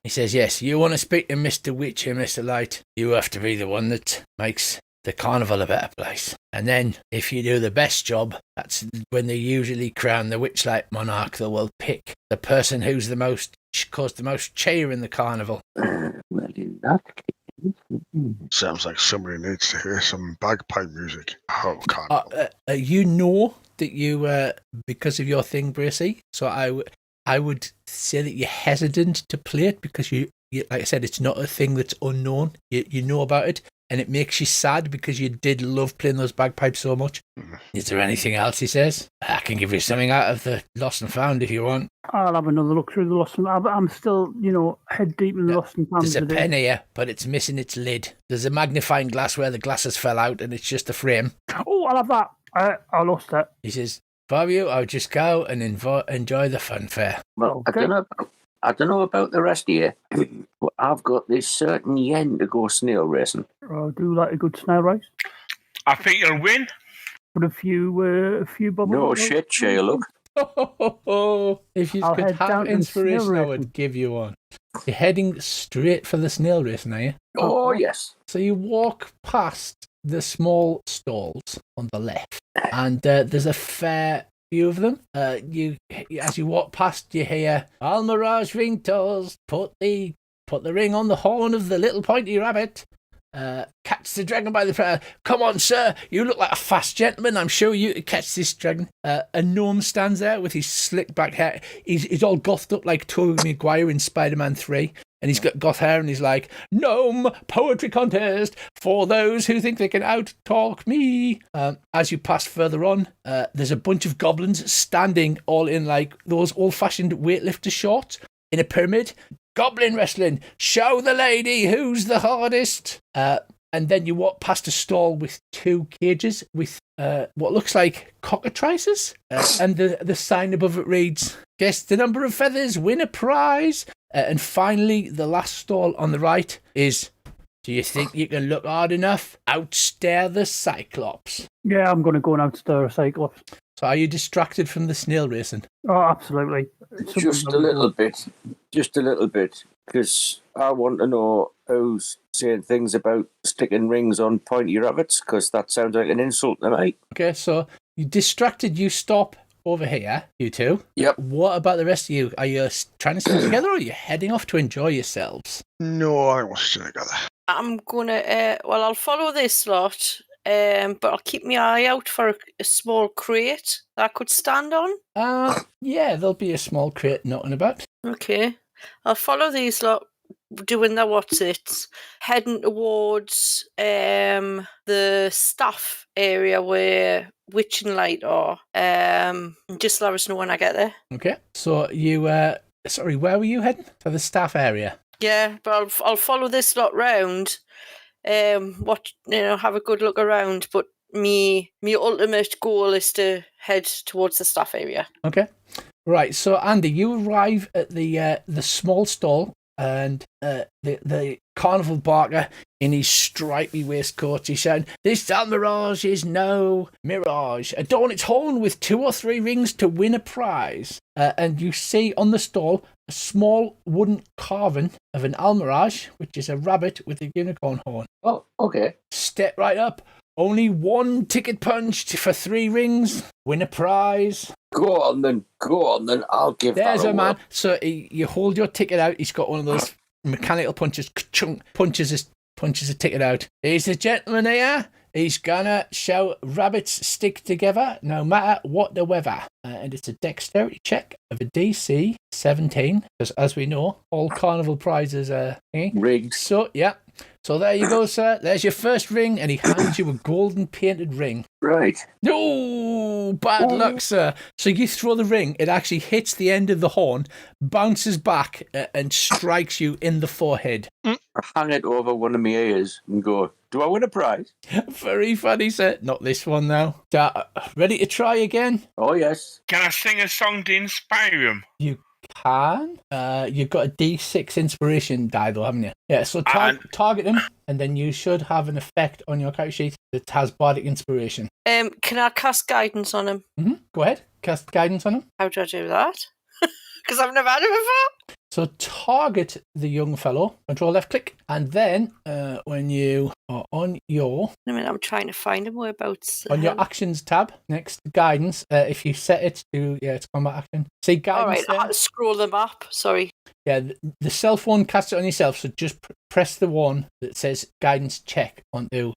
He says, yes, you want to speak to Mr. Witch and Mr. Light, you have to be the one that makes the carnival a better place. And then, if you do the best job, that's when they usually crown the Witchlight monarch. They will pick the person who's caused the most cheer in the carnival. Well, in that case... Sounds like somebody needs to hear some bagpipe music. Oh, carnival. You know that you, because of your thing, Bracy, so I would say that you're hesitant to play it because you, like I said, it's not a thing that's unknown. You know about it, and it makes you sad because you did love playing those bagpipes so much. Is there anything else, he says? I can give you something out of the Lost and Found if you want. I'll have another look through the Lost and I'm still, head deep in the Lost and Found There's a today. pen here, but it's missing its lid. There's a magnifying glass where the glasses fell out, and it's just a frame. Oh, I'll have that. I lost it. He says, if I were you, I would just go and enjoy the fun fair. Well, Okay. I don't know about the rest of you, but I've got this certain yen to go snail racing. I do like a good snail race. I think you'll win. Put a few bubbles. No shit, Sherlock. If you I'll could head down have to the inspiration, snail I racing. would give you one. You're heading straight for the snail racing, are you? Oh, yes. So you walk past the small stalls on the left, and there's a fair few of them. As you walk past, you hear Almirage ring tolls. Put the ring on the horn of the little pointy rabbit. Catch the dragon by the come on, sir. You look like a fast gentleman. I'm sure you could catch this dragon. A gnome stands there with his slick back hair. He's all gothed up like Tobey Maguire in Spider-Man 3. And he's got goth hair, and he's like, Gnome poetry contest for those who think they can out-talk me. As you pass further on, there's a bunch of goblins standing all in like those old-fashioned weightlifter shorts in a pyramid. Goblin wrestling. Show the lady who's the hardest. And then you walk past a stall with two cages with what looks like cockatrices. And the sign above it reads, guess the number of feathers, win a prize. And finally, the last stall on the right is, do you think you can look hard enough? Outstare the Cyclops. Yeah, I'm going to go and outstare a Cyclops. So are you distracted from the snail racing? Oh, absolutely. It's something Just a very little good. bit. Just a little bit. Because I want to know who's saying things about sticking rings on pointy rabbits, because that sounds like an insult to me. Okay, so you distracted, you stop over here, you two. Yep. What about the rest of you? Are you trying to stay together, or are you heading off to enjoy yourselves? No, I want to stay together. I'm gonna. I'll follow this lot. But I'll keep my eye out for a small crate that I could stand on. Yeah, there'll be a small crate knocking about. Okay. I'll follow these lot doing their what's-its, heading towards the staff area where Witchlight are. Just let us know when I get there. Okay, so you, sorry, where were you heading? To the staff area? Yeah, but I'll follow this lot round. Have a good look around, but me ultimate goal is to head towards the staff area. Okay. Right, so Andy, you arrive at the small stall, and the carnival barker in his stripy waistcoat, he's saying, this mirage is no mirage. Adorn its horn with 2 or 3 rings to win a prize. And you see on the stall a small wooden carving of an almirage, which is a rabbit with a unicorn horn. Oh, okay. Step right up. Only 1 ticket punch for 3 rings. Win a prize. Go on then. I'll give There's that a man. whirl. So you hold your ticket out. He's got one of those mechanical punches. Punches a ticket out. He's a gentleman here. He's gonna show rabbits stick together no matter what the weather. And it's a dexterity check of a DC 17. Because as we know, all carnival prizes are Rigged. So, yeah. So there you go, sir. There's your first ring, and he hands you a golden painted ring. Right. No, bad luck, sir. So you throw the ring, it actually hits the end of the horn, bounces back, and strikes you in the forehead. I hang it over one of my ears and go, do I win a prize? Very funny, sir. Not this one now. Ready to try again? Oh, yes. Can I sing a song to inspire him? You can. You've got a D6 inspiration die, though, haven't you? Yeah, so target him, and then you should have an effect on your character sheet that has bardic inspiration. Can I cast guidance on him? Mm-hmm. Go ahead. Cast guidance on him. How do I do that? Because I've never had it before. So target the young fellow, control left click, and then when you are on your... I mean, I'm trying to find him whereabouts. On your actions tab, next to guidance, if you set it to, it's combat action. See guidance all right, there? I'll scroll them up. Sorry. Yeah, the self one casts it on yourself, so just press the one that says guidance check onto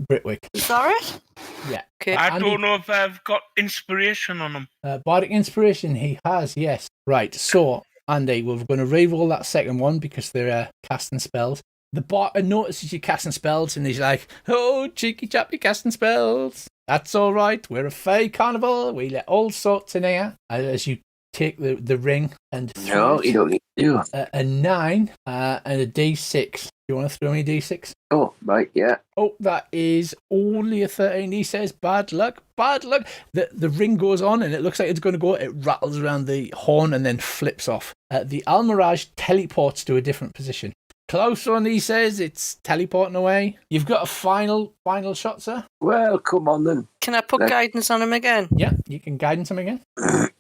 Britwick. Is that it? Yeah. Okay. I Andy- don't know if I've got inspiration on him. Bardic inspiration, he has, yes. Right, so Andy, we're going to re-roll that second one because they're casting spells. The bot notices you casting spells, and he's like, "Oh, cheeky chap, you casting spells. That's all right. We're a fey carnival. We let all sorts in here." As you take the ring and No, you don't need to. a 9 and a D6. You want to throw me D6? Oh, right, yeah. Oh, that is only a 13. He says, "Bad luck, bad luck." The ring goes on, and it looks like it's going to go. It rattles around the horn and then flips off. The Almirage teleports to a different position. Close one, he says. It's teleporting away. You've got a final shot, sir. Well, come on then. Can I put guidance on him again? Yeah, you can guidance him again.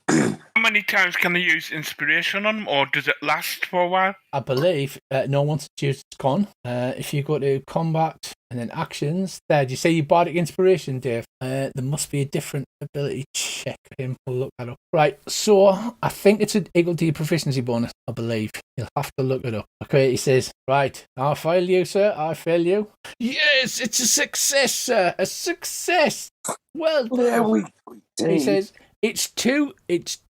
How many times can I use inspiration on them, or does it last for a while? I believe no one's used con. If you go to combat and then actions, there. Do you say you bardic inspiration, Dave? There must be a different ability check for him. We'll look that up. Right, so I think it's equal to your proficiency bonus, I believe. You'll have to look it up. Okay, he says, "Right, I fail you, sir. I fail you." "Yes, it's a success, sir. A success. Well done." Yeah, we He says, It's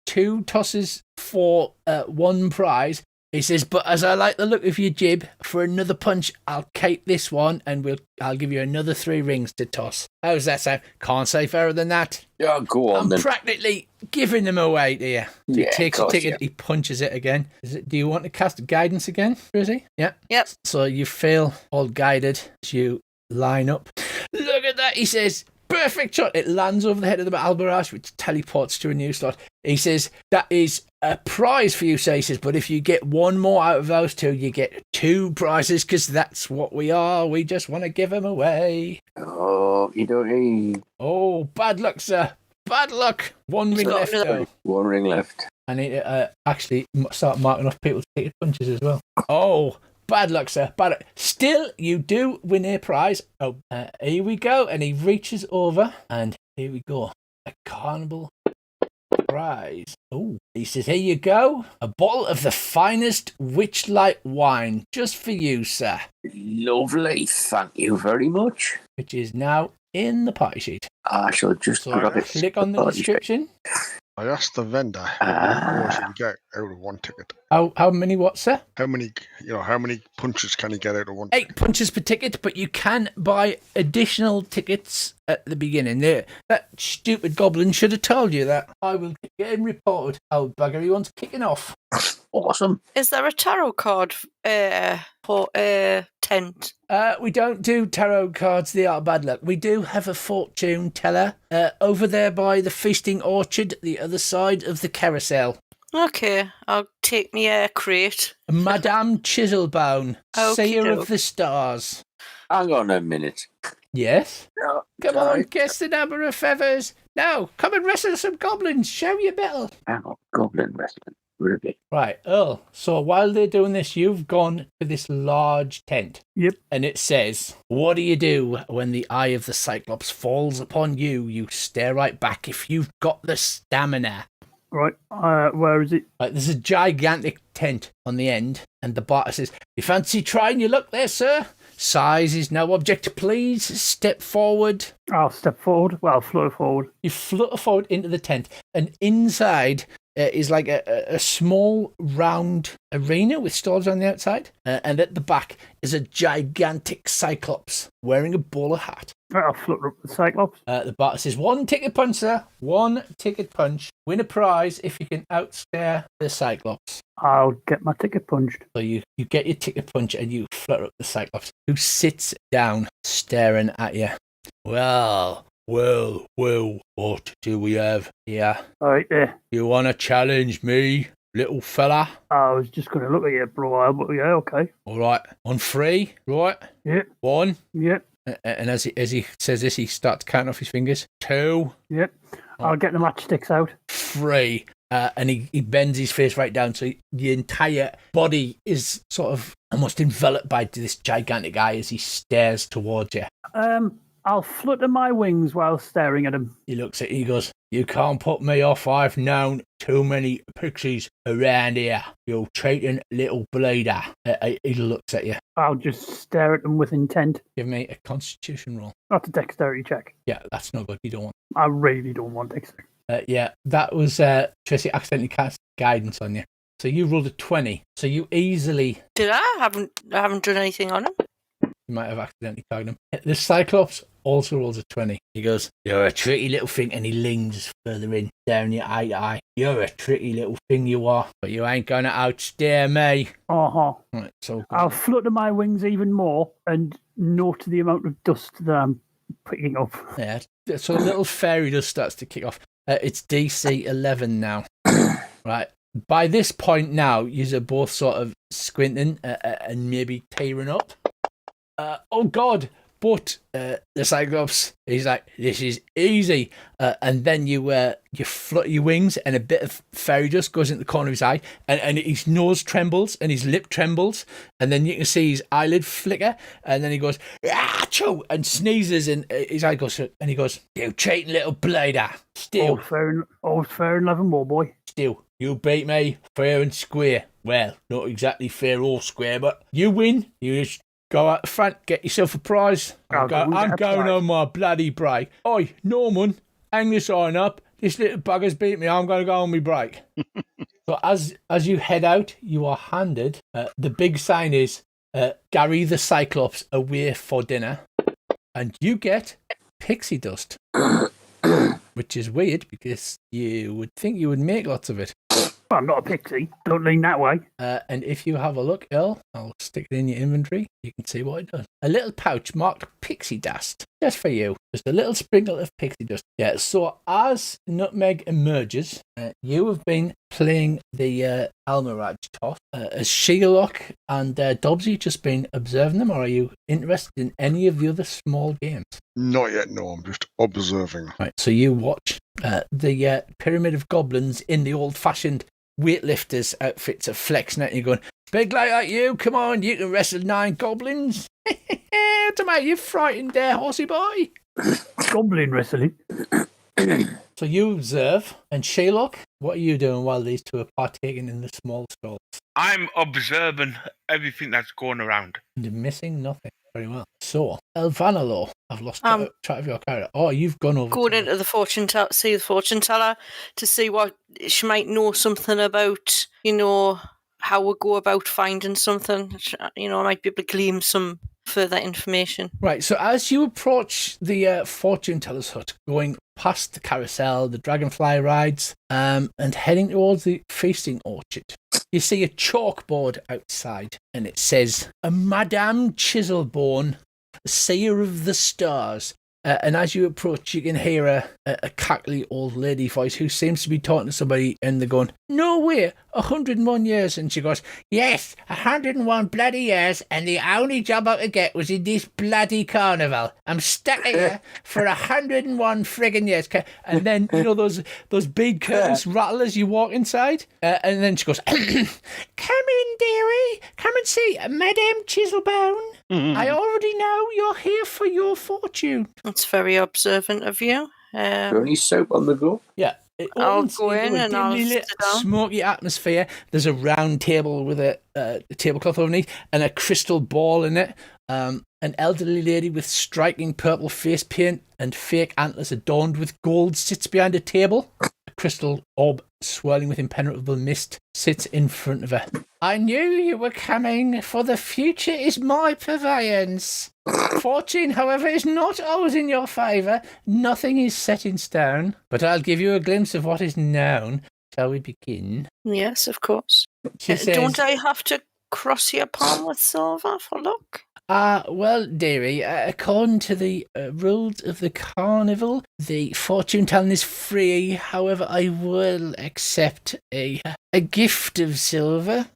two tosses for one prize. He says, "But as I like the look of your jib, for another punch, I'll keep this one, and I'll give you another 3 rings to toss." How's that sound? Can't say fairer than that. Yeah, go on I'm then. practically giving them away to you. Yeah, He takes of a course, ticket, yeah. he punches it again. Do you want to cast guidance again, Frizzy? Yeah. Yep. So you feel all guided as you line up. "Look at that," he says. "Perfect shot." It lands over the head of the Almirage, which teleports to a new slot. He says, "That is a prize for you," sir. He says, "but if you get one more out of those 2, you get 2 prizes, because that's what we are. We just want to give them away." Oh, you don't need "Oh, bad luck, sir. Bad luck. 1 ring got left, another- though." one ring left. I need to actually start marking off people to take the punches as well. "Oh, bad luck, sir. Bad luck. Still, you do win a prize." Oh, here we go. And he reaches over, and here we go. A Carnival prize. Oh, he says, "Here you go. A bottle of the finest Witchlight wine, just for you, sir." Lovely. Thank you very much. Which is now in the party sheet. I shall just So grab it. click on the description. I asked the vendor how much he can get out of one ticket. How many what, sir? How many punches can he get out of one 8 ticket? punches per ticket, but you can buy additional tickets at the beginning. There, that stupid goblin should have told you that. I will get him reported. Oh, bugger, he wants kicking off. Awesome. Is there a tarot card for tent? We don't do tarot cards, they are bad luck. We do have a fortune teller over there by the feasting orchard, the other side of the carousel. Okay, I'll take me crate. Madame Chiselbone, seer Okey-doke. of the stars. Hang on a minute. Yes? No, Come on, sorry. guess the number of feathers. Now, come and wrestle some goblins. Show your mettle. Hang on. Goblin wrestling. Really? Right, Earl. So while they're doing this, you've gone to this large tent. Yep. And it says, "What do you do when the eye of the Cyclops falls upon you? You stare right back if you've got the stamina." Right. Where is it? Right, there's a gigantic tent on the end, and the barter says, "You fancy trying your luck there, sir? Size is no object. Please step forward." I'll step forward. Well, I'll flutter forward. You flutter forward into the tent, and inside is like a small round arena with stalls on the outside, and at the back is a gigantic Cyclops wearing a bowler hat. Right, I'll flutter up the Cyclops. The barter says, "1 ticket punch, sir. 1 ticket punch. Win a prize if you can outstare the Cyclops." I'll get my ticket punched. So you get your ticket punch and you flutter up the Cyclops, who sits down staring at you. Well, what do we have here? All right, there. You want to challenge me, little fella? I was just going to look at you for a while, but yeah, okay. All right, on 3, right? Yep, 1, yep, and as he says this, he starts counting off his fingers. 2, yep. I'll get the matchsticks out. 3. And he bends his face right down, so the entire body is sort of almost enveloped by this gigantic eye as he stares towards you. I'll flutter my wings while staring at him. He looks at you, he goes, "You can't put me off. I've known too many pixies around here. You cheating little bleeder." He looks at you. I'll just stare at them with intent. Give me a constitution roll. That's a dexterity check. Yeah, that's not good. You don't want. I really don't want dexterity. Yeah, that was Tracy accidentally cast guidance on you. So you rolled a 20. So you easily... Did I? I haven't done anything on him. You might have accidentally tagged him. The Cyclops also rolls a 20. He goes, "You're a tricky little thing," and he leans further in, down your eye to eye. "You're a tricky little thing, you are, but you ain't going to outstare me." Uh-huh. Right, so I'll flutter my wings even more and note the amount of dust that I'm picking up. yeah, so a little fairy dust starts to kick off. It's DC 11 now. Right. By this point now, you're both sort of squinting and maybe tearing up. Oh God! But the Cyclops, he's like, "This is easy," and then you flutter your wings, and a bit of fairy dust goes into the corner of his eye, and his nose trembles, and his lip trembles, and then you can see his eyelid flicker, and then he goes, "Achoo!" and sneezes, and his eye goes, and he goes, "You cheating little blader! Still, All's fair and loving, more boy. Still, you beat me fair and square. Well, not exactly fair or square, but you win. You just go out the front, get yourself a prize. I'm going on my bloody break. Oi, Norman, hang this iron up. This little bugger's beat me. I'm going to go on my break. So as you head out, you are handed, the big sign is, Gary the Cyclops away for dinner. And you get pixie dust. Which is weird because you would think you would make lots of it. Well, I'm not a pixie. Don't lean that way. And if you have a look, Earl, I'll stick it in your inventory. You can see what it does. A little pouch marked pixie dust. Just for you. Just a little sprinkle of pixie dust. Yeah, so as Nutmeg emerges, you have been playing the Almirage toss. Has Sherlock and Dobbsy just been observing them, or are you interested in any of the other small games? Not yet, no. I'm just observing. Right, so you watch the pyramid of goblins in the old-fashioned weightlifters outfits are flexing at you, going, "Big like you, come on, you can wrestle 9 goblins." To make you frightened there, horsey boy. Goblin wrestling. So you observe, and Sherlock, what are you doing while these two are partaking in the small stalls? I'm observing everything that's going around. You're missing nothing. Very well. So, Elvanalo, I've lost track of your character. Oh, you've gone over. Going into the fortune teller, see the fortune teller to see what she might know something about, how we go about finding something. I might be able to glean some further information. Right, so as you approach the fortune teller's hut, going past the carousel, the dragonfly rides, and heading towards the feasting orchard, you see a chalkboard outside, and it says, "A Madame Chiselborn, seer of the stars." And as you approach, you can hear a cackly old lady voice who seems to be talking to somebody, and they're going, "No way, 101 years." And she goes, "Yes, 101 bloody years, and the only job I could get was in this bloody carnival. I'm stuck here for 101 friggin' years." And then, those big curtains rattle as you walk inside. And then she goes, "Come in, dearie. Come and see Madame Chiselbone. I already know you're here for your fortune." That's very observant of you. Only soap on the go. Yeah. I'll go in and I'll sit down. Smoky atmosphere. There's a round table with a tablecloth underneath and a crystal ball in it. An elderly lady with striking purple face paint and fake antlers adorned with gold sits behind a table. A crystal orb swirling with impenetrable mist sits in front of her. "I knew you were coming, for the future is my purveyance. Fortune, however, is not always in your favour. Nothing is set in stone, but I'll give you a glimpse of what is known. Shall we begin?" Yes, of course. She says, "Don't I have to cross your palm with silver for luck?" Well, dearie, according to the rules of the carnival, the fortune telling is free. However, I will accept a gift of silver.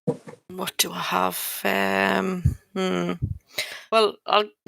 What do I have? Well,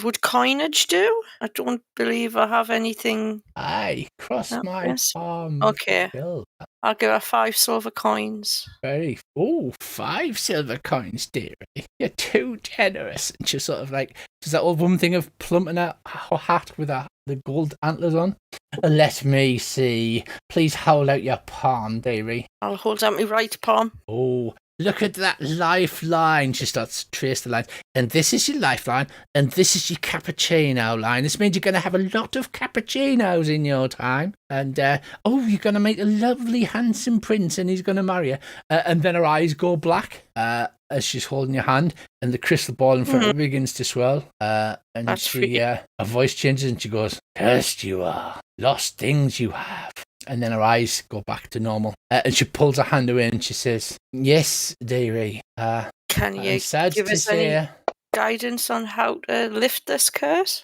would coinage do? I don't believe I have anything. Aye, cross my palm. Okay. Silver. I'll give her 5 silver coins. 5 silver coins, dearie. You're too generous. And she's sort of like, does that old woman thing of plumping her hat with the gold antlers on? Let me see. Please hold out your palm, dearie. I'll hold out my right palm. Oh, look at that lifeline. She starts to trace the lines. And this is your lifeline, and this is your cappuccino line. This means you're going to have a lot of cappuccinos in your time. And, you're going to make a lovely, handsome prince, and he's going to marry you. And then her eyes go black as she's holding your hand, and the crystal ball in front of her begins to swirl. And That's she, her voice changes, and she goes, "Cursed you are, lost things you have." And then her eyes go back to normal. And she pulls her hand away and she says, "Yes, dearie. Can you I'm sad give to us any say, guidance on how to lift this curse?"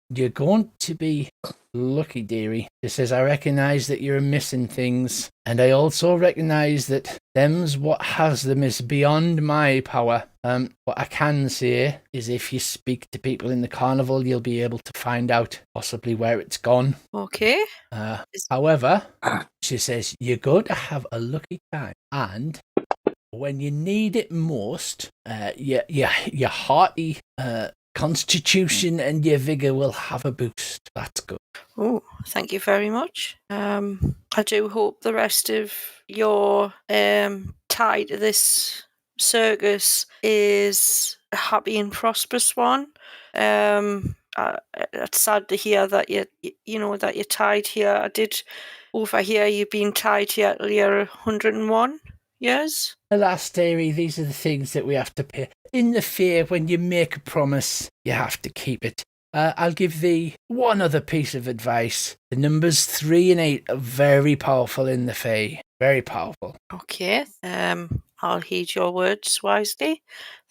you're going to be lucky, dearie." She says, "I recognise that you're missing things, and I also recognise that them's what has them is beyond my power. What I can say is if you speak to people in the carnival, you'll be able to find out possibly where it's gone. Okay. However," she says, "you're going to have a lucky time, and when you need it most, your hearty constitution and your vigour will have a boost." That's good. Oh, thank you very much. I do hope the rest of your tie to this circus is a happy and prosperous one. It's sad to hear that that you're tied here. I did overhear you being tied here till you're 101 years. Alas, dearie, these are the things that we have to pay. In the fair, when you make a promise, you have to keep it. I'll give thee one other piece of advice. The numbers 3 and 8 are very powerful in the Fae. Very powerful. Okay. I'll heed your words wisely.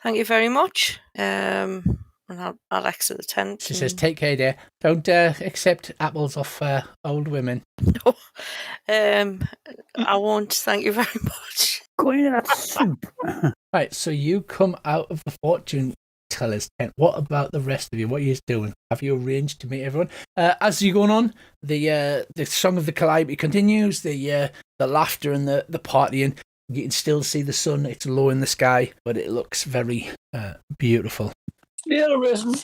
Thank you very much. And I'll exit the tent. She says, "Take care, dear. Don't accept apples off old women." No. I won't. Thank you very much. Go into that soup. Right, so you come out of the fortune teller's tent. What about the rest of you? What are you doing? Have you arranged to meet everyone? As you're going on, the song of the Calliope continues, the laughter and the partying. You can still see the sun. It's low in the sky, but it looks very beautiful. Snail racing.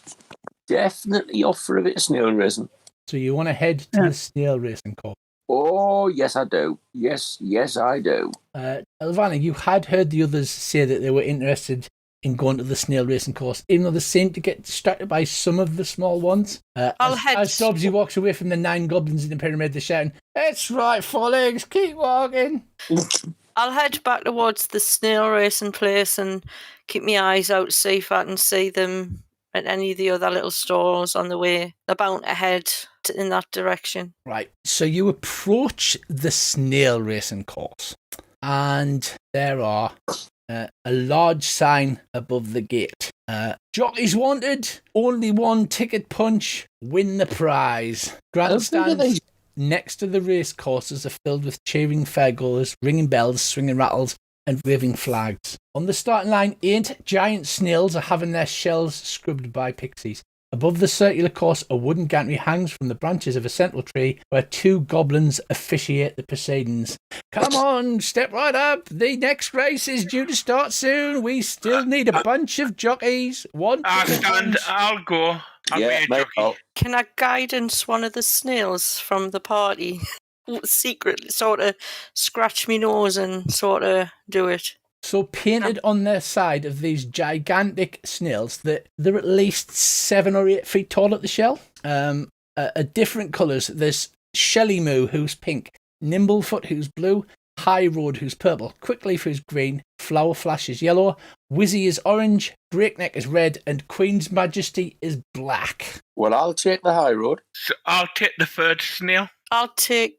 Definitely off for a bit of snail racing. So you want to head to the snail racing course? Oh, yes, I do. Yes, I do. Elvana, you had heard the others say that they were interested in going to the snail racing course, even though they seem to get distracted by some of the small ones. As Dobbsy walks away from the 9 goblins in the pyramid, they're shouting, "It's right, 4 legs, keep walking." I'll head back towards the snail racing place and keep my eyes out, see if I can see them at any of the other little stores on the way. They're bound to head in that direction. Right, so you approach the snail racing course, and there are a large sign above the gate. "Jockeys wanted, only 1 ticket punch, win the prize." Grandstands next to the race courses are filled with cheering fairgoers, ringing bells, swinging rattles, and waving flags. On the starting line, 8 giant snails are having their shells scrubbed by pixies. Above the circular course, a wooden gantry hangs from the branches of a central tree where 2 goblins officiate the proceedings. "Come on, step right up. The next race is due to start soon. We still need a bunch of jockeys. I'll go. I'll be a jockey. Can I guidance one of the snails from the party? Secretly sort of scratch me nose and sort of do it. So painted on their side of these gigantic snails, that they're at least 7 or 8 feet tall at the shell. Different colours. There's Shelly Moo, who's pink, Nimblefoot, who's blue, High Road, who's purple, Quickleaf, who's green, Flower Flash is yellow, Wizzy is orange, Breakneck is red, and Queen's Majesty is black. Well, I'll take the High Road. So I'll take the 3rd snail. I'll take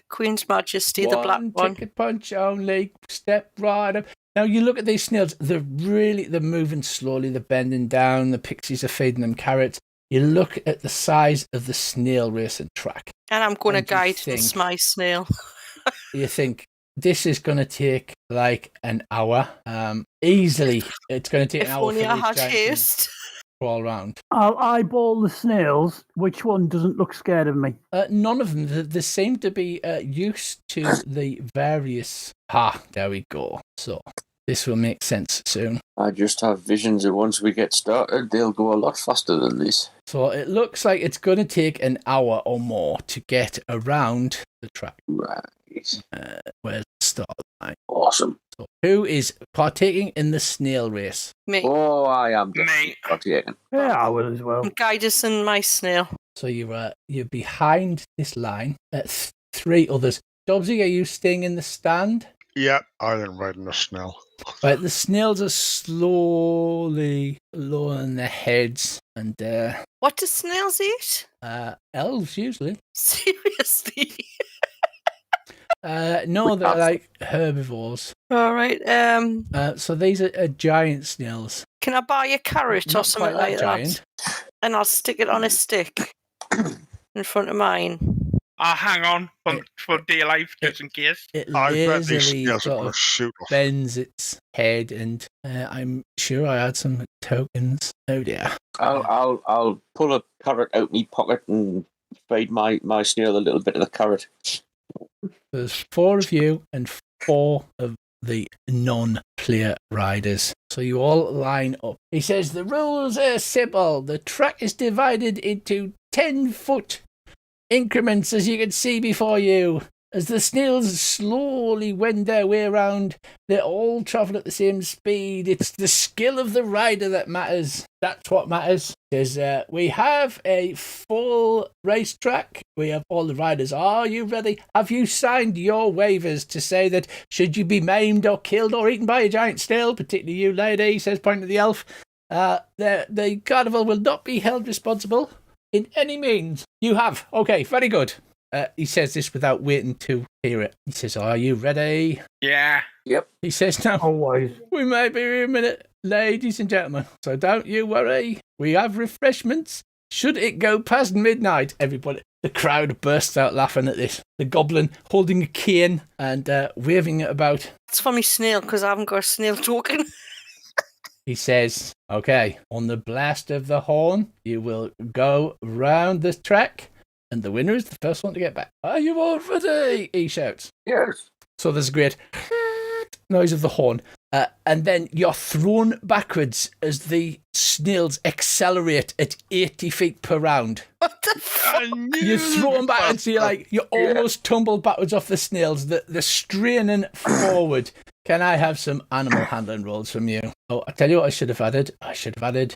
Queen's Majesty, the black one. 1 ticket punch only. Step right up. Now you look at these snails. They're moving slowly. They're bending down. The pixies are feeding them carrots. You look at the size of the snail racing track, and I'm going to guide this my snail. You think this is going to take like an hour? Easily, it's going to take an hour. If only I had haste. Crawl around. I'll eyeball the snails. Which one doesn't look scared of me? None of them. They seem to be used to the various... there we go. So this will make sense soon. I just have visions that once we get started, they'll go a lot faster than this. So it looks like it's going to take an hour or more to get around the track. Right. Where's the start line? Awesome. So who is partaking in the snail race? Me. Oh, I am Mate. partaking. Yeah, I will as well. Guide us and my snail. So you're behind this line at 3 others. Dobbsy, are you staying in the stand? Yeah, I didn't ride in the snail. Right, the snails are slowly lowering their heads, and What do snails eat? elves usually. Seriously? No, they're like herbivores. All right. So these are giant snails. Can I buy a carrot or Not something quite like that giant. that? And I'll stick it on a stick in front of mine. I'll hang on for dear life, just in case. It I bet these lazily snails are sort going of to shoot us. bends its head, and I'm sure I had some tokens. Oh dear. I'll pull a carrot out my pocket and feed my snail a little bit of the carrot. There's 4 of you and 4 of the non-player riders. So you all line up. He says the rules are simple. The track is divided into 10-foot increments, as you can see before you. As the snails slowly wend their way around, they all travel at the same speed. It's the skill of the rider that matters. That's what matters. Because we have a full racetrack. We have all the riders. Are you ready? Have you signed your waivers to say that should you be maimed or killed or eaten by a giant snail, particularly you, lady, says pointing to the elf, the carnival will not be held responsible in any means. You have. Okay, very good. He says this without waiting to hear it. He says, are you ready? Yeah. Yep. He says, now, Always. we may be here in a minute, ladies and gentlemen, so don't you worry. We have refreshments. Should it go past midnight, everybody, the crowd bursts out laughing at this. The goblin holding a cane and waving it about. It's for me snail, because I haven't got a snail token. He says, okay, on the blast of the horn, you will go round the track, and the winner is the first one to get back. Are you all ready? He shouts. Yes. So there's a great noise of the horn. And then you're thrown backwards as the snails accelerate at 80 feet per round. What the fuck? You're thrown backwards, so you almost tumble backwards off the snails. They're straining forward. Can I have some animal handling rolls from you? Oh, I tell you what I should have added. I should have added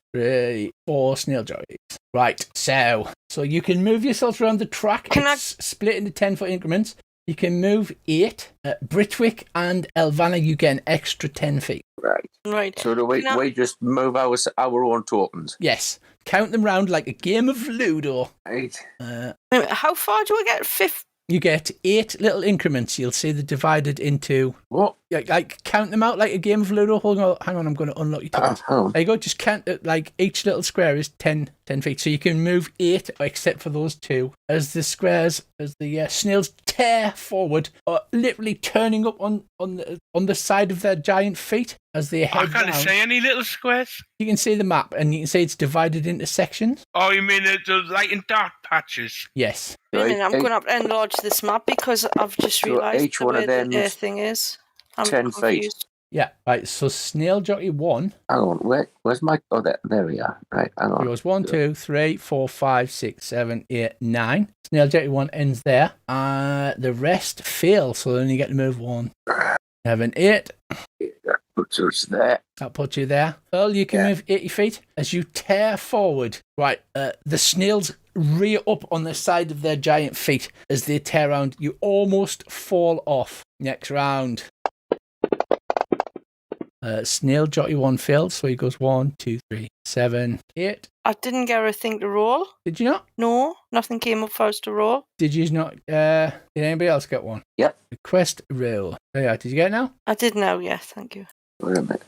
4 snail jockeys. Right, so you can move yourself around the track. It's split into 10-foot increments. You can move 8. Britwick and Elvana, you get an extra 10 feet. Right. Right. So do we just move our own tokens? Yes. Count them round like a game of Ludo. Right. How far do I get? 5? You get 8 little increments. You'll see they're divided into... What? Like count them out like a game of Ludo. Hang on, I'm going to unlock your tokens. There you go. Just count it. Like each little square is 10 feet. So you can move 8, except for those 2. As the snails tear forward, literally turning up on the side of their giant feet as they head I can't down. see any little squares. You can see the map, and you can see it's divided into sections. Oh, you mean the light and dark patches? Yes. I'm going to have to enlarge this map because I've just realised each the one way of them the is thing is. I'm 10 feet. confused. Yeah. Right. So Snail Jockey 1. Hang on. Where's my... Oh, there we are. Right, hang on. It goes 1, 2, 3, 4, 5, 6, 7, 8, 9. Snail Jockey 1 ends there. The rest fail, so then you get to move 1. 7, 8. That puts us there. That puts you there. Earl, you can move 80 feet as you tear forward. Right. The snails rear up on the side of their giant feet as they tear around. You almost fall off. Next round. Snail Jockey 1 failed, so he goes 1, 2, 3, 7, 8. I didn't get a thing to roll. Did you not? No, nothing came up for us to roll. Did you not? Did anybody else get one? Yep. Request roll. There you are. Did you get it now? I did now, yeah, thank you. Wait a minute.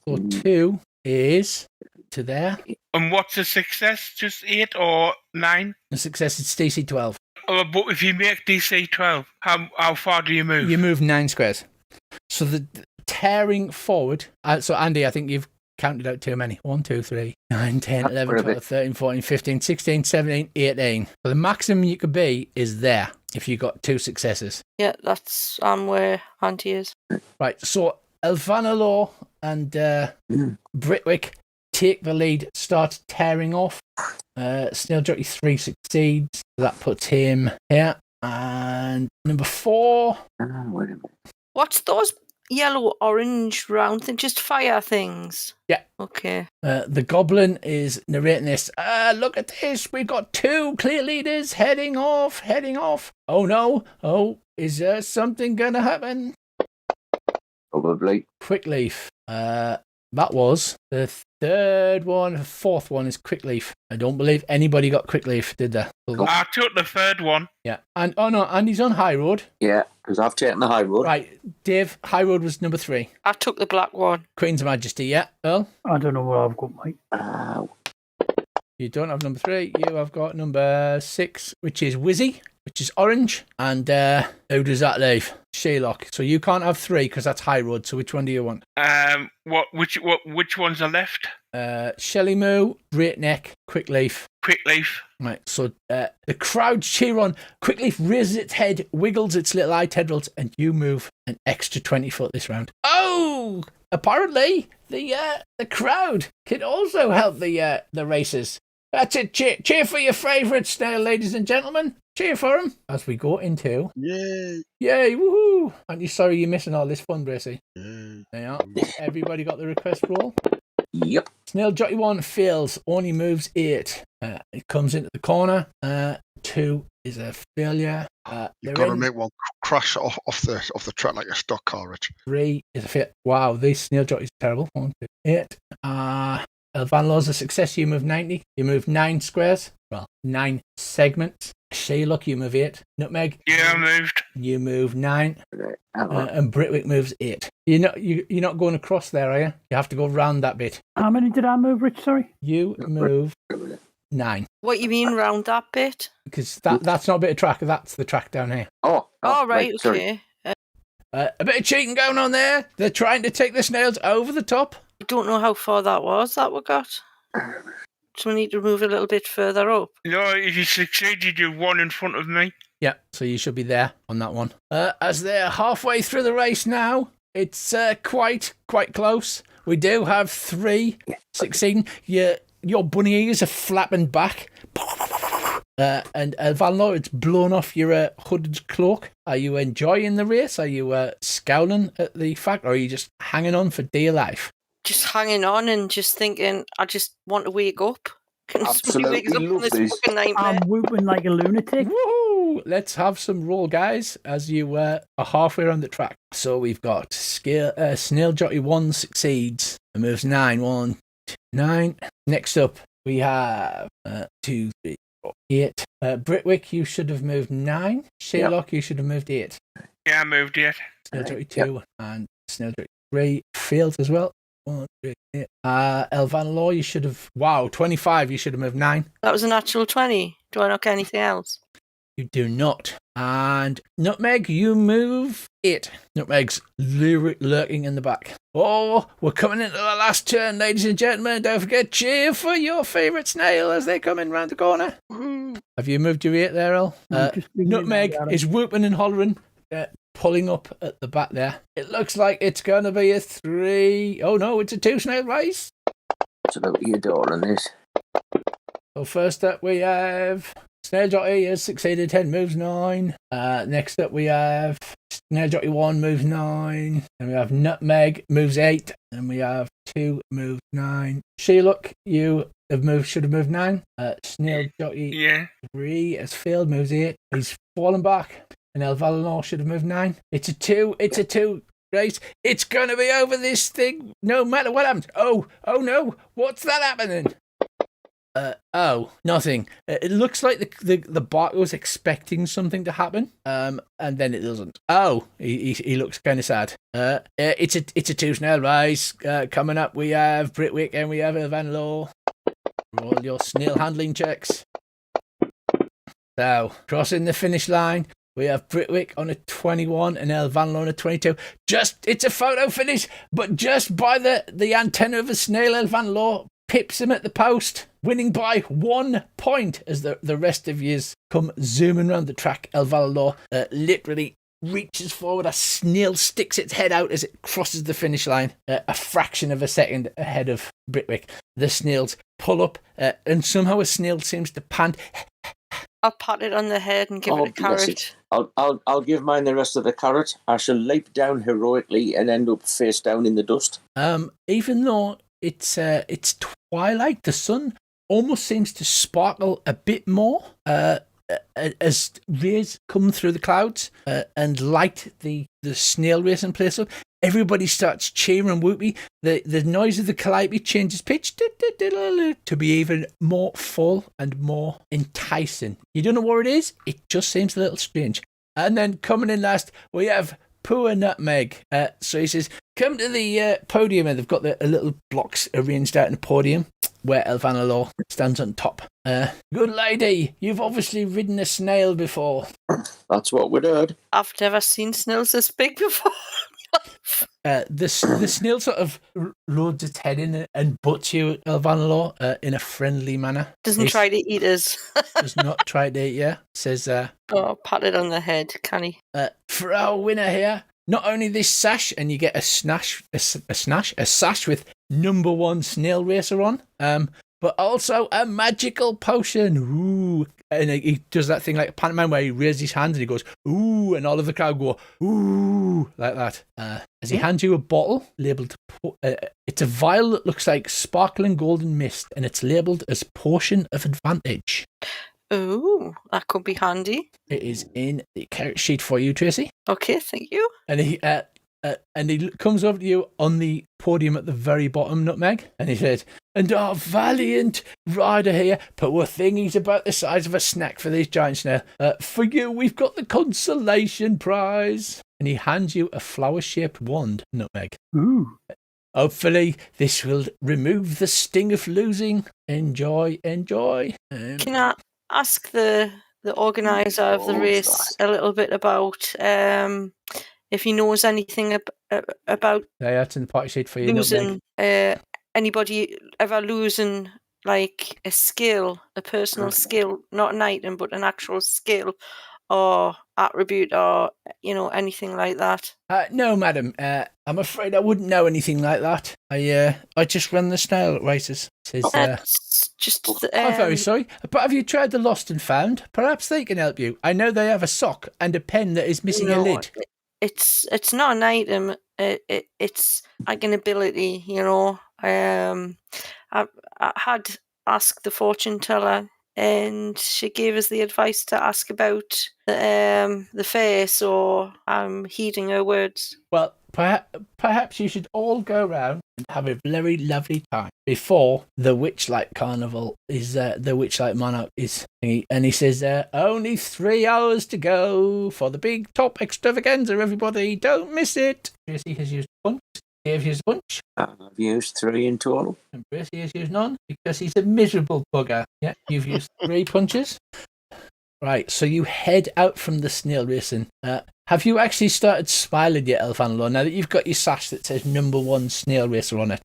So 2 is to there. And what's a success? Just 8 or 9? The success is DC 12. But if you make DC 12, how far do you move? You move 9 squares. So the tearing forward. So Andy, I think you've counted out too many. 1, 2, 3, 9, 10, 11, 12, 13, 14, 15, 16, 17, 18. So the maximum you could be is there if you got 2 successes. Yeah, that's where Auntie is. Right. So Elvana Law and Britwick take the lead, start tearing off. Snail Jockey 3 succeeds. So that puts him here. And number 4. Wait a minute. What's those yellow, orange, round things? Just fire things? Yeah. Okay. The goblin is narrating this. Look at this. We've got 2 clear leaders heading off. Oh no. Oh, is there something going to happen? Probably. Quickleaf. That was the 3rd one. The 4th one is Quickleaf. I don't believe anybody got Quickleaf, did they? I took the 3rd one. Yeah. And oh no, Andy's on High Road. Yeah, because I've taken the high road. Right, Dave, High Road was number 3. I took the black one. Queen's Majesty, yeah. Earl? I don't know what I've got, mate. You don't have number 3. You have got number 6, which is Wizzy, which is orange. And who does that leave? Sherlock. So you can't have 3 because that's High Road. So which one do you want? Which ones are left? Shelly Moo, Breakneck, Quickleaf. Quickleaf. Right, so the crowd cheer on. Quickleaf raises its head, wiggles its little eye tendrils, and you move an extra 20 foot this round. Oh! Apparently, the crowd can also help the racers. That's it. Cheer for your favourite snail, ladies and gentlemen. Cheer for him as we go into. Yay! Yay! Woohoo! Aren't you sorry you're missing all this fun, Bracey? Yay. There you are. Everybody got the request roll? Yep. Snail Jockey 1 fails, only moves 8. It comes into the corner. 2 is a failure. You've got to make one crash off the track like a stock car, Rich. 3 is a failure. Wow, these Snail Jockeys are terrible. 1, 2, 8. Elvanlaw's a success. You move 90. You move 9 squares. Well, 9 segments. Sherlock, you move 8. Nutmeg. Yeah, I moved. You move 9. Right. And Britwick moves 8. You're not going across there, are you? You have to go round that bit. How many did I move, Rich? Sorry. You move 9. What you mean round that bit? Because that's not a bit of track. That's the track down here. Oh, Right, sorry. okay. A bit of cheating going on there. They're trying to take the snails over the top. I don't know how far that was that we got. So we need to move a little bit further up. No, if you succeeded, you're 1 in front of me. Yeah, so you should be there on that one. As they're halfway through the race now, it's quite close. We do have 3 succeeding. Your bunny ears are flapping back. And Elvanlaw, it's blown off your hooded cloak. Are you enjoying the race? Are you scowling at the fact, or are you just hanging on for dear life? Just hanging on and just thinking, I just want to wake up. Can somebody wake us up from this fucking nightmare? I'm whooping like a lunatic. Woohoo! Let's have some roll, guys, as you are halfway around the track. So we've got Snail Jockey 1 succeeds and moves 9. 1, 2, 9. Next up, we have 2, 3, 4, 8. Britwick, you should have moved 9. Sherlock, you should have moved 8. Yeah, I moved it. Snail Jockey 2 and Snail Jockey 3 failed as well. 1, 3, 8. Elvanlaw, you should have 25. You should have moved 9. That was a natural 20. Do I not get anything else? You do not. And Nutmeg, you move 8. Nutmeg's lurking in the back. Oh, we're coming into the last turn, ladies and gentlemen. Don't forget, cheer for your favourite snail as they come in round the corner. Have you moved your 8 there, El? Nutmeg is whooping and hollering, pulling up at the back there. It looks like it's going to be a 3. Oh no, it's a 2 snail race. Absolutely adoring this. So first up we have Snail Jockey has succeeded, 10 moves 9. Next up we have Snail Jockey 1 moves 9. Then we have Nutmeg moves 8. Then we have 2 moves 9. Sherlock, you should have moved 9. Snail Jockey 3 has failed, moves 8. He's fallen back. And Elvanlaw should have moved 9. It's a 2. It's a 2 race. It's going to be over this thing no matter what happens. Oh no. What's that happening? Nothing. It looks like the bot was expecting something to happen, and then it doesn't. Oh, he looks kind of sad. It's a 2 snail race. Coming up, we have Britwick and we have Elvanlaw. Roll your snail handling checks. So, crossing the finish line, we have Britwick on a 21 and Elvanlaw on a 22. It's a photo finish, but just by the antenna of a snail, Elvanlaw pips him at the post, winning by 1 point as the rest of yous come zooming around the track. Elvanlaw literally reaches forward. A snail sticks its head out as it crosses the finish line, a fraction of a second ahead of Britwick. The snails pull up, and somehow a snail seems to pant. I'll pat it on the head and give it a bless carrot. it. I'll give mine the rest of the carrot. I shall leap down heroically and end up face down in the dust. Even though it's twilight, the sun almost seems to sparkle a bit more as rays come through the clouds and light the snail racing place up. Everybody starts cheering whoopee. The noise of the calliope changes pitch to be even more full and more enticing. You don't know what it is. It just seems a little strange. And then coming in last, we have poor Nutmeg. So he says, come to the podium, and they've got the little blocks arranged out in the podium where Elvanna Law stands on top. Good lady, you've obviously ridden a snail before. That's what we'd heard. I've never seen snails this big before. The snail sort of loads its head in and butts you at Elvanna Law in a friendly manner. Doesn't try to eat us. Does not try to eat you. Says, pat it on the head, can he? for our winner here, not only this sash, and you get a sash with number 1 Snail Racer on, but also a magical potion. Ooh. And he does that thing like a pantomime where he raises his hands and he goes, ooh, and all of the crowd go, ooh, like that. As he hands you a bottle labelled, it's a vial that looks like sparkling golden mist, and it's labelled as Potion of Advantage. Oh, that could be handy. It is in the character sheet for you, Tracy. Okay, thank you. And he comes over to you on the podium at the very bottom, Nutmeg, and he says, and our valiant rider here, poor thing, he's about the size of a snack for this giant snail. For you, we've got the consolation prize. And he hands you a flower-shaped wand, Nutmeg. Ooh. Hopefully, this will remove the sting of losing. Enjoy. Can I ask the organizer of the race a little bit about if he knows anything about That's in the party sheet for you, losing, Nutmeg. Anybody ever losing like a skill, a personal skill, not an item, but an actual skill or attribute or, anything like that? No, madam. I'm afraid I wouldn't know anything like that. I just run the snail races. Says, I'm very sorry, but have you tried the Lost and Found? Perhaps they can help you. I know they have a sock and a pen that is missing a lid. It's not an item. It's like an ability, I had asked the fortune teller, and she gave us the advice to ask about the fair, so I'm heeding her words. Well, perhaps you should all go round and have a very lovely time before the Witchlight Carnival is the Witchlight Monarch is, and he says only 3 hours to go for the big top extravaganza. Everybody, don't miss it. Tracy has used punch. Dave used a bunch. I've used 3 in total. And Tracy has used none because he's a miserable bugger. Yeah, you've used 3 punches. Right, so you head out from the snail racing. Have you actually started smiling yet, Elvanna Law, now that you've got your sash that says number 1 Snail Racer on it?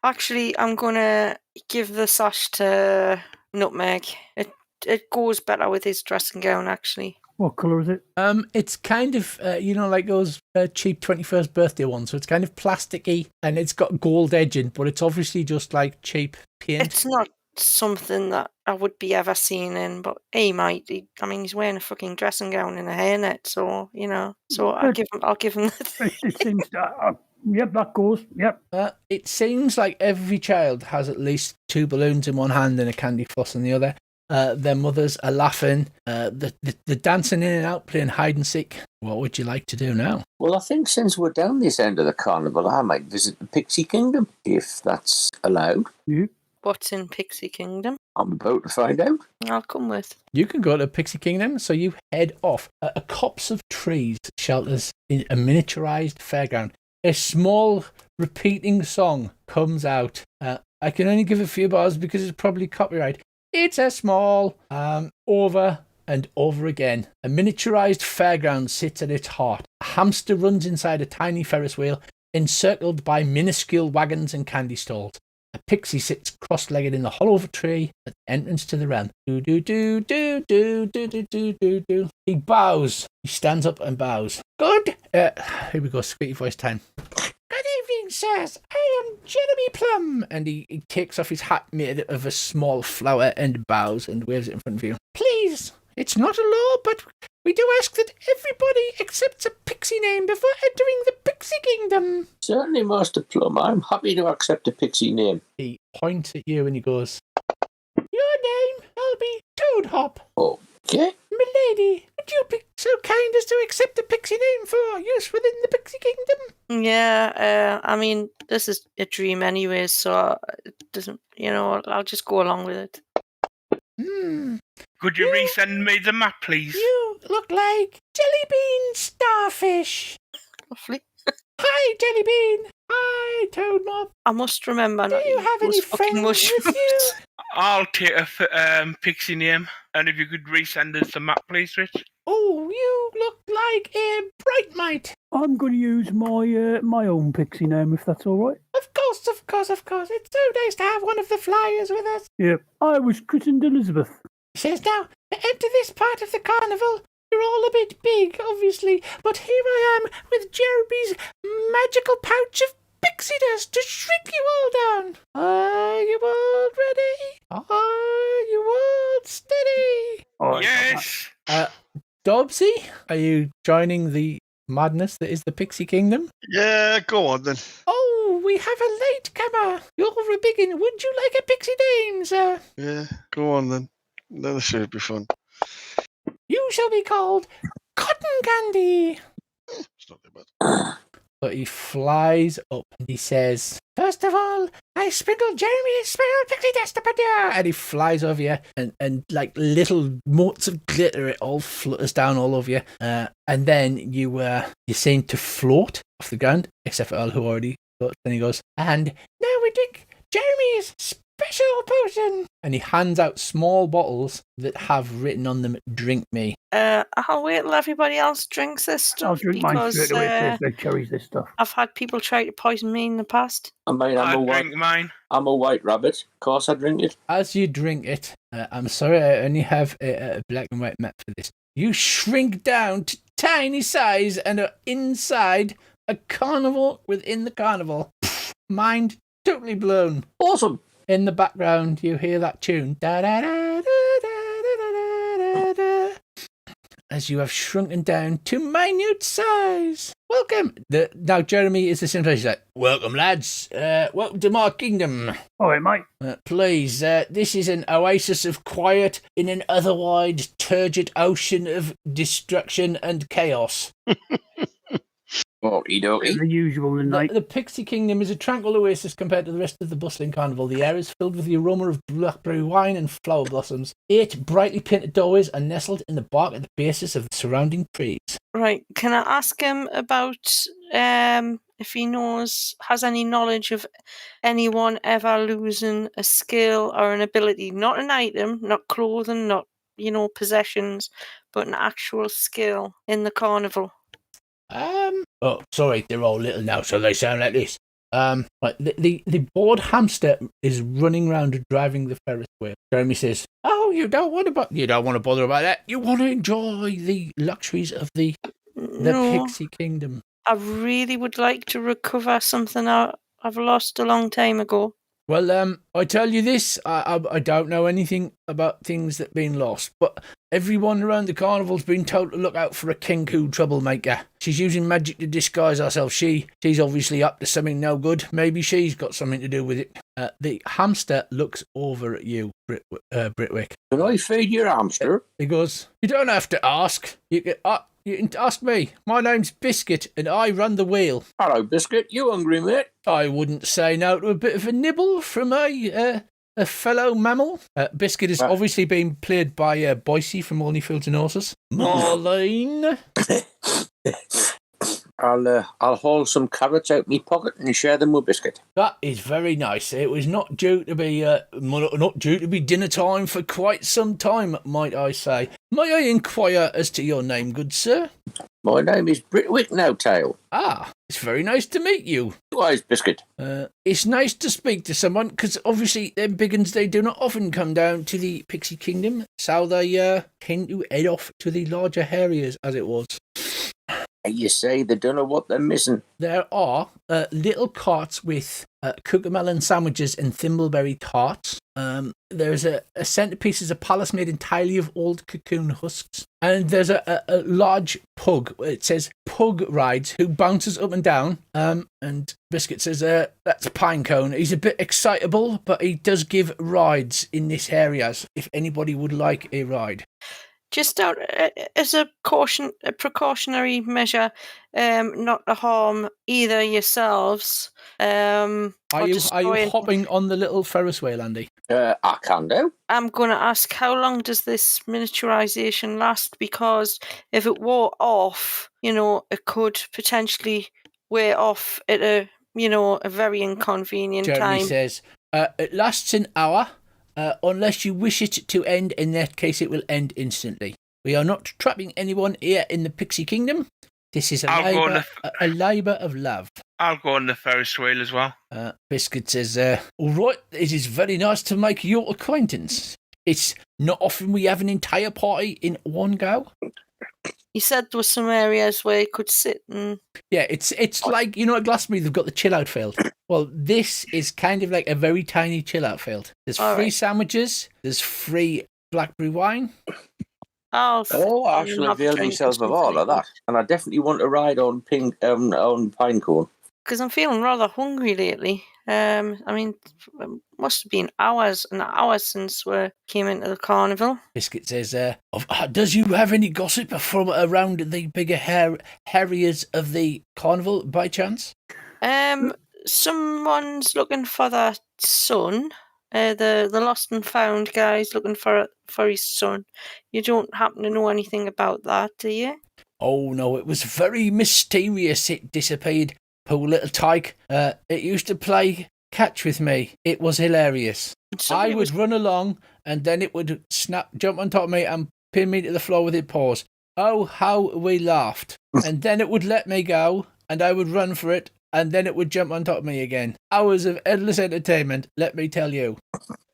Actually, I'm going to give the sash to Nutmeg. It goes better with his dressing gown, actually. What colour is it? It's kind of, like those cheap 21st birthday ones. So it's kind of plasticky and it's got gold edging, but it's obviously just like cheap paint. It's not something that I would be ever seen in, but he might. He's wearing a fucking dressing gown and a hairnet, so So I'll give him that. It seems. Yep, that goes. Yep. It seems like every child has at least 2 balloons in one hand and a candy floss in the other. Their mothers are laughing. They're dancing in and out, playing hide and seek. What would you like to do now? Well, I think since we're down this end of the carnival, I might visit the Pixie Kingdom, if that's allowed. Yep. What's in Pixie Kingdom? I'm about to find out. I'll come with. You can go to Pixie Kingdom, so you head off. A copse of trees shelters in a miniaturized fairground. A small repeating song comes out. I can only give a few bars because it's probably copyright. It's a small, over and over again. A miniaturized fairground sits at its heart. A hamster runs inside a tiny Ferris wheel, encircled by minuscule wagons and candy stalls. A pixie sits cross-legged in the hollow of a tree at the entrance to the realm. Do do do do do do do do do do. He bows. He stands up and bows. Good. Here we go. Squeaky voice time. Good evening, sirs. I am Jeremy Plum. And he takes off his hat made of a small flower and bows and waves it in front of you. Please, it's not a law, but we do ask that everybody accepts a pixie name before entering the Pixie Kingdom. Certainly, Master Plum. I'm happy to accept a pixie name. He points at you and he goes, your name will be Toadhop. Okay. Milady, would you be so kind as to accept a pixie name for use within the Pixie Kingdom? Yeah, I mean, this is a dream anyway, so it doesn't, I'll just go along with it. Could you resend me the map, please? You look like Jellybean Starfish. Lovely. Hi, Jellybean. Hi, Toadmop. I must remember. Do you have any friends with you? I'll take a pixie name, and if you could resend us the map, please, Rich. Oh, you look like a Bright Mite. I'm going to use my own pixie name, if that's all right. Of course. It's so nice to have one of the flyers with us. Yep. I was christened Elizabeth. He says, now, to enter this part of the carnival, you're all a bit big, obviously, but here I am with Jeremy's magical pouch of pixie dust to shrink you all down. Are you all ready? Are you all steady? All right, Yes! Dobsy, are you joining the madness that is the Pixie Kingdom? Yeah, go on then. Oh, we have a latecomer. You're a biggin. Would you like a pixie name, sir? Yeah, go on then. That should be fun. You shall be called Cotton Candy. It's not that bad. But he flies up and he says, first of all, I sprinkled Jeremy's spiral pixie dust upon you. And he flies over you and like little motes of glitter, it all flutters down all over you. And then you seem to float off the ground, except for Al, who already floats. Then he goes, and now we drink Jeremy's special potion. And he hands out small bottles that have written on them, drink me. I'll wait till everybody else drinks this stuff. I'll drink mine straight away. They cherries this stuff. I've had people try to poison me in the past. I mean, I'll drink mine. I'm a white rabbit. Of course I drink it. As you drink it, I'm sorry I only have a black and white map for this. You shrink down to tiny size and are inside a carnival within the carnival. Mind totally blown. Awesome. In the background, you hear that tune. Da, da, da, da, da, da, da, as you have shrunken down to minute size. Welcome. Now, Jeremy is the same place. He's like, welcome, lads. Welcome to my kingdom. All right, mate. Please, this is an oasis of quiet in an otherwise turgid ocean of destruction and chaos. Okie-dokie. The usual night. The Pixie Kingdom is a tranquil oasis compared to the rest of the bustling carnival. The air is filled with the aroma of blackberry wine and flower blossoms. 8 brightly painted doorways are nestled in the bark at the bases of the surrounding trees. Right, can I ask him about if he has any knowledge of anyone ever losing a skill or an ability? Not an item, not clothing, not, possessions, but an actual skill in the carnival. Oh, sorry, they're all little now, so they sound like this. Right, the bored hamster is running round driving the Ferris wheel. Jeremy says, "Oh, you don't want to bother about that. You want to enjoy the luxuries of the Pixie Kingdom." I really would like to recover something I've lost a long time ago. Well, I tell you this, I don't know anything about things that have been lost, but everyone around the carnival's been told to look out for a Kenku troublemaker. She's using magic to disguise herself. She's obviously up to something no good. Maybe she's got something to do with it. The hamster looks over at you, Britwick. Can I feed your hamster? He goes, you don't have to ask. You can ask me. My name's Biscuit, and I run the wheel. Hello, Biscuit. You hungry, mate? I wouldn't say no to a bit of a nibble from a fellow mammal. Biscuit has obviously been played by Boise from Only Fields and Horses. Marlene. I'll haul some carrots out my pocket and share them with Biscuit. That is very nice. It was not due to be dinner time for quite some time, might I say. May I inquire as to your name, good sir? My name is Britwick Nowtail. Ah, it's very nice to meet you. Likewise, Biscuit. It's nice to speak to someone, because obviously them biggins, they do not often come down to the Pixie Kingdom, so they tend to head off to the larger areas, as it was. You say they don't know what they're missing. There are little carts with cocomelon sandwiches and thimbleberry tarts. There's a centerpiece is a palace made entirely of old cocoon husks. And there's a large pug. It says Pug Rides, who bounces up and down. And Biscuit says, that's Pinecone. He's a bit excitable, but he does give rides in this area, if anybody would like a ride. Just out as a precautionary measure, not to harm either yourselves. Are you hopping on the little Ferris wheel, Andy? I can do. I'm going to ask, how long does this miniaturization last? Because if it wore off, it could potentially wear off at a very inconvenient Jeremy time. says, it lasts an hour. Unless you wish it to end, in that case it will end instantly. We are not trapping anyone here in the Pixie Kingdom. This is a labour of love. I'll go on the Ferris wheel as well. Biscuit says, all right, it is very nice to make your acquaintance. It's not often we have an entire party in one go. You said there were some areas where you could sit and... Yeah, it's like, at Glastonbury, they've got the chill-out field. Well, this is kind of like a very tiny chill-out field. There's free sandwiches. There's free blackberry wine. I shall avail myself of all of that. And I definitely want to ride on Pinecone. Because I'm feeling rather hungry lately. It must have been hours and hours since we came into the carnival. Biscuit says, does you have any gossip from around the bigger areas of the carnival by chance? Someone's looking for their son. The lost and found guy's looking for his son. You don't happen to know anything about that, do you? Oh, no, it was very mysterious. It disappeared. Poor little tyke. It used to play catch with me. It was hilarious. I would run along, and then it would jump on top of me and pin me to the floor with its paws. Oh, how we laughed. And then it would let me go, and I would run for it, and then it would jump on top of me again. Hours of endless entertainment, let me tell you.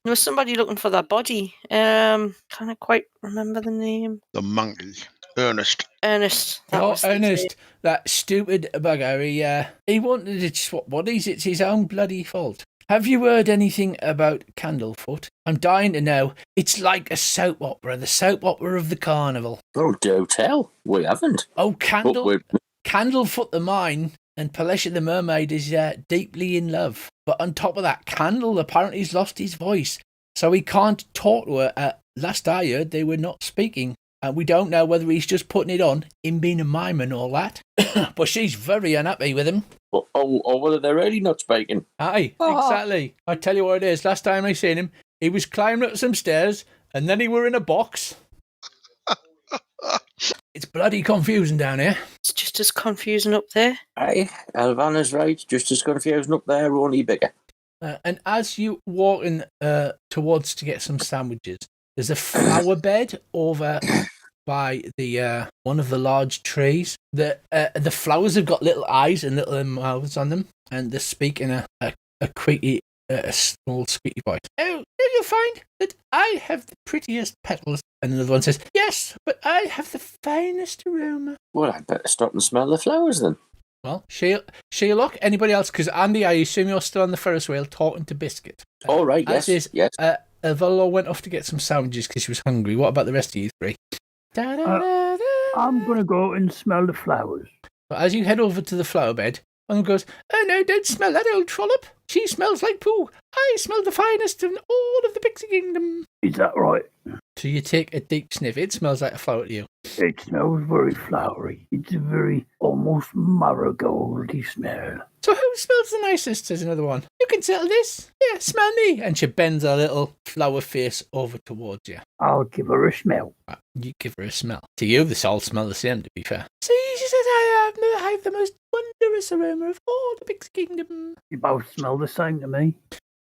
There was somebody looking for their body. Can't quite remember the name. The monkey. Ernest. Ernest. Ernest, that stupid bugger. He wanted to swap bodies. It's his own bloody fault. Have you heard anything about Candlefoot? I'm dying to know. It's like a soap opera, the soap opera of the carnival. Oh, do tell. We haven't. Oh, Candlefoot the mime and Palesha the mermaid is deeply in love. But on top of that, Candle apparently has lost his voice, so he can't talk to her. Last I heard, they were not speaking. And we don't know whether he's just putting it on, him being a mime and all that. But she's very unhappy with him. Or whether they're really not speaking. Aye, exactly. I tell you what it is. Last time I seen him, he was climbing up some stairs, and then he were in a box. It's bloody confusing down here. It's just as confusing up there. Aye, Elvana's right. Just as confusing up there, only bigger. And as you walk in towards to get some sandwiches, there's a flower bed over by the one of the large trees. The flowers have got little eyes and little mouths on them, and they speak in a creaky, small squeaky voice. Oh, do you find that I have the prettiest petals? And another one says, yes, but I have the finest aroma. Well, I'd better stop and smell the flowers then. Well, Sherlock, anybody else? Because Andy, I assume you're still on the Ferris wheel talking to Biscuit. All right, yes. Elvalo went off to get some sandwiches because she was hungry. What about the rest of you three? I'm going to go and smell the flowers. But as you head over to the flower bed, one goes, oh no, don't smell that old trollop. She smells like poo. I smell the finest in all of the Pixie Kingdom. Is that right? So you take a deep sniff. It smells like a flower to you. It smells very flowery. It's a very almost marigoldy smell. So who smells the nicest, says another one. You can smell this. Yeah, smell me. And she bends her little flower face over towards you. I'll give her a smell. You give her a smell. To you, this all smell the same, to be fair. See, she says, I have the most wondrous aroma of all the Pixie Kingdom. You both smell the same to me.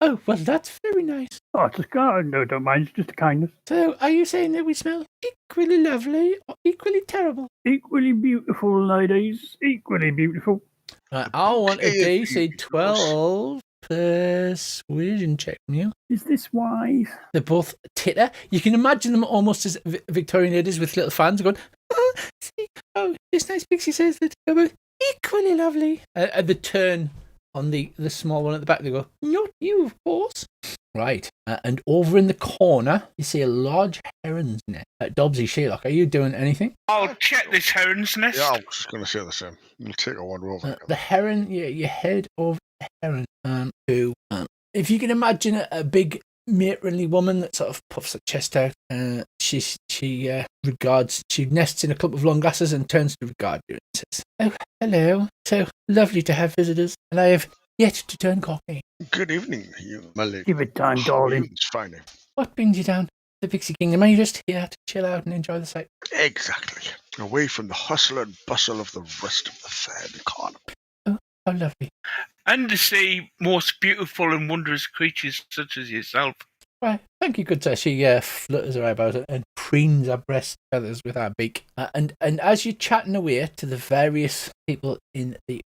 Oh, well, that's very nice. Oh, it's just, no, don't mind. It's just a kindness. So, are you saying that we smell equally lovely or equally terrible? Equally beautiful, ladies. Equally beautiful. I want a bouquet of DC beauties. 12 persuasion check from you. Is this wise? They're both titter. You can imagine them almost as Victorian ladies with little fans going, oh, see, oh, this nice pixie says that you're both equally lovely. And the turn on the small one at the back, they go, not you, of course. Right. And over in the corner, you see a large heron's nest. Dobbsy, Sherlock, are you doing anything? I'll check this heron's nest. Yeah, I was just going to say the same. We'll take a wander over. The heron, you head over the heron who, if you can imagine a big matronly woman that sort of puffs her chest out, she nests in a clump of long grasses and turns to regard you and says, oh, hello, so lovely to have visitors, and I have yet to turn cockney. Good evening, you, my lady. Give it time, darling. It's fine. What brings you down to the Pixie Kingdom? Are you just here to chill out and enjoy the sight? Exactly. Away from the hustle and bustle of the rest of the fair and carnival. Oh, how lovely. And to see most beautiful and wondrous creatures such as yourself. Right, thank you, good sir. She flutters her about it and preens her breast feathers with her beak. And as you're chatting away to the various people in the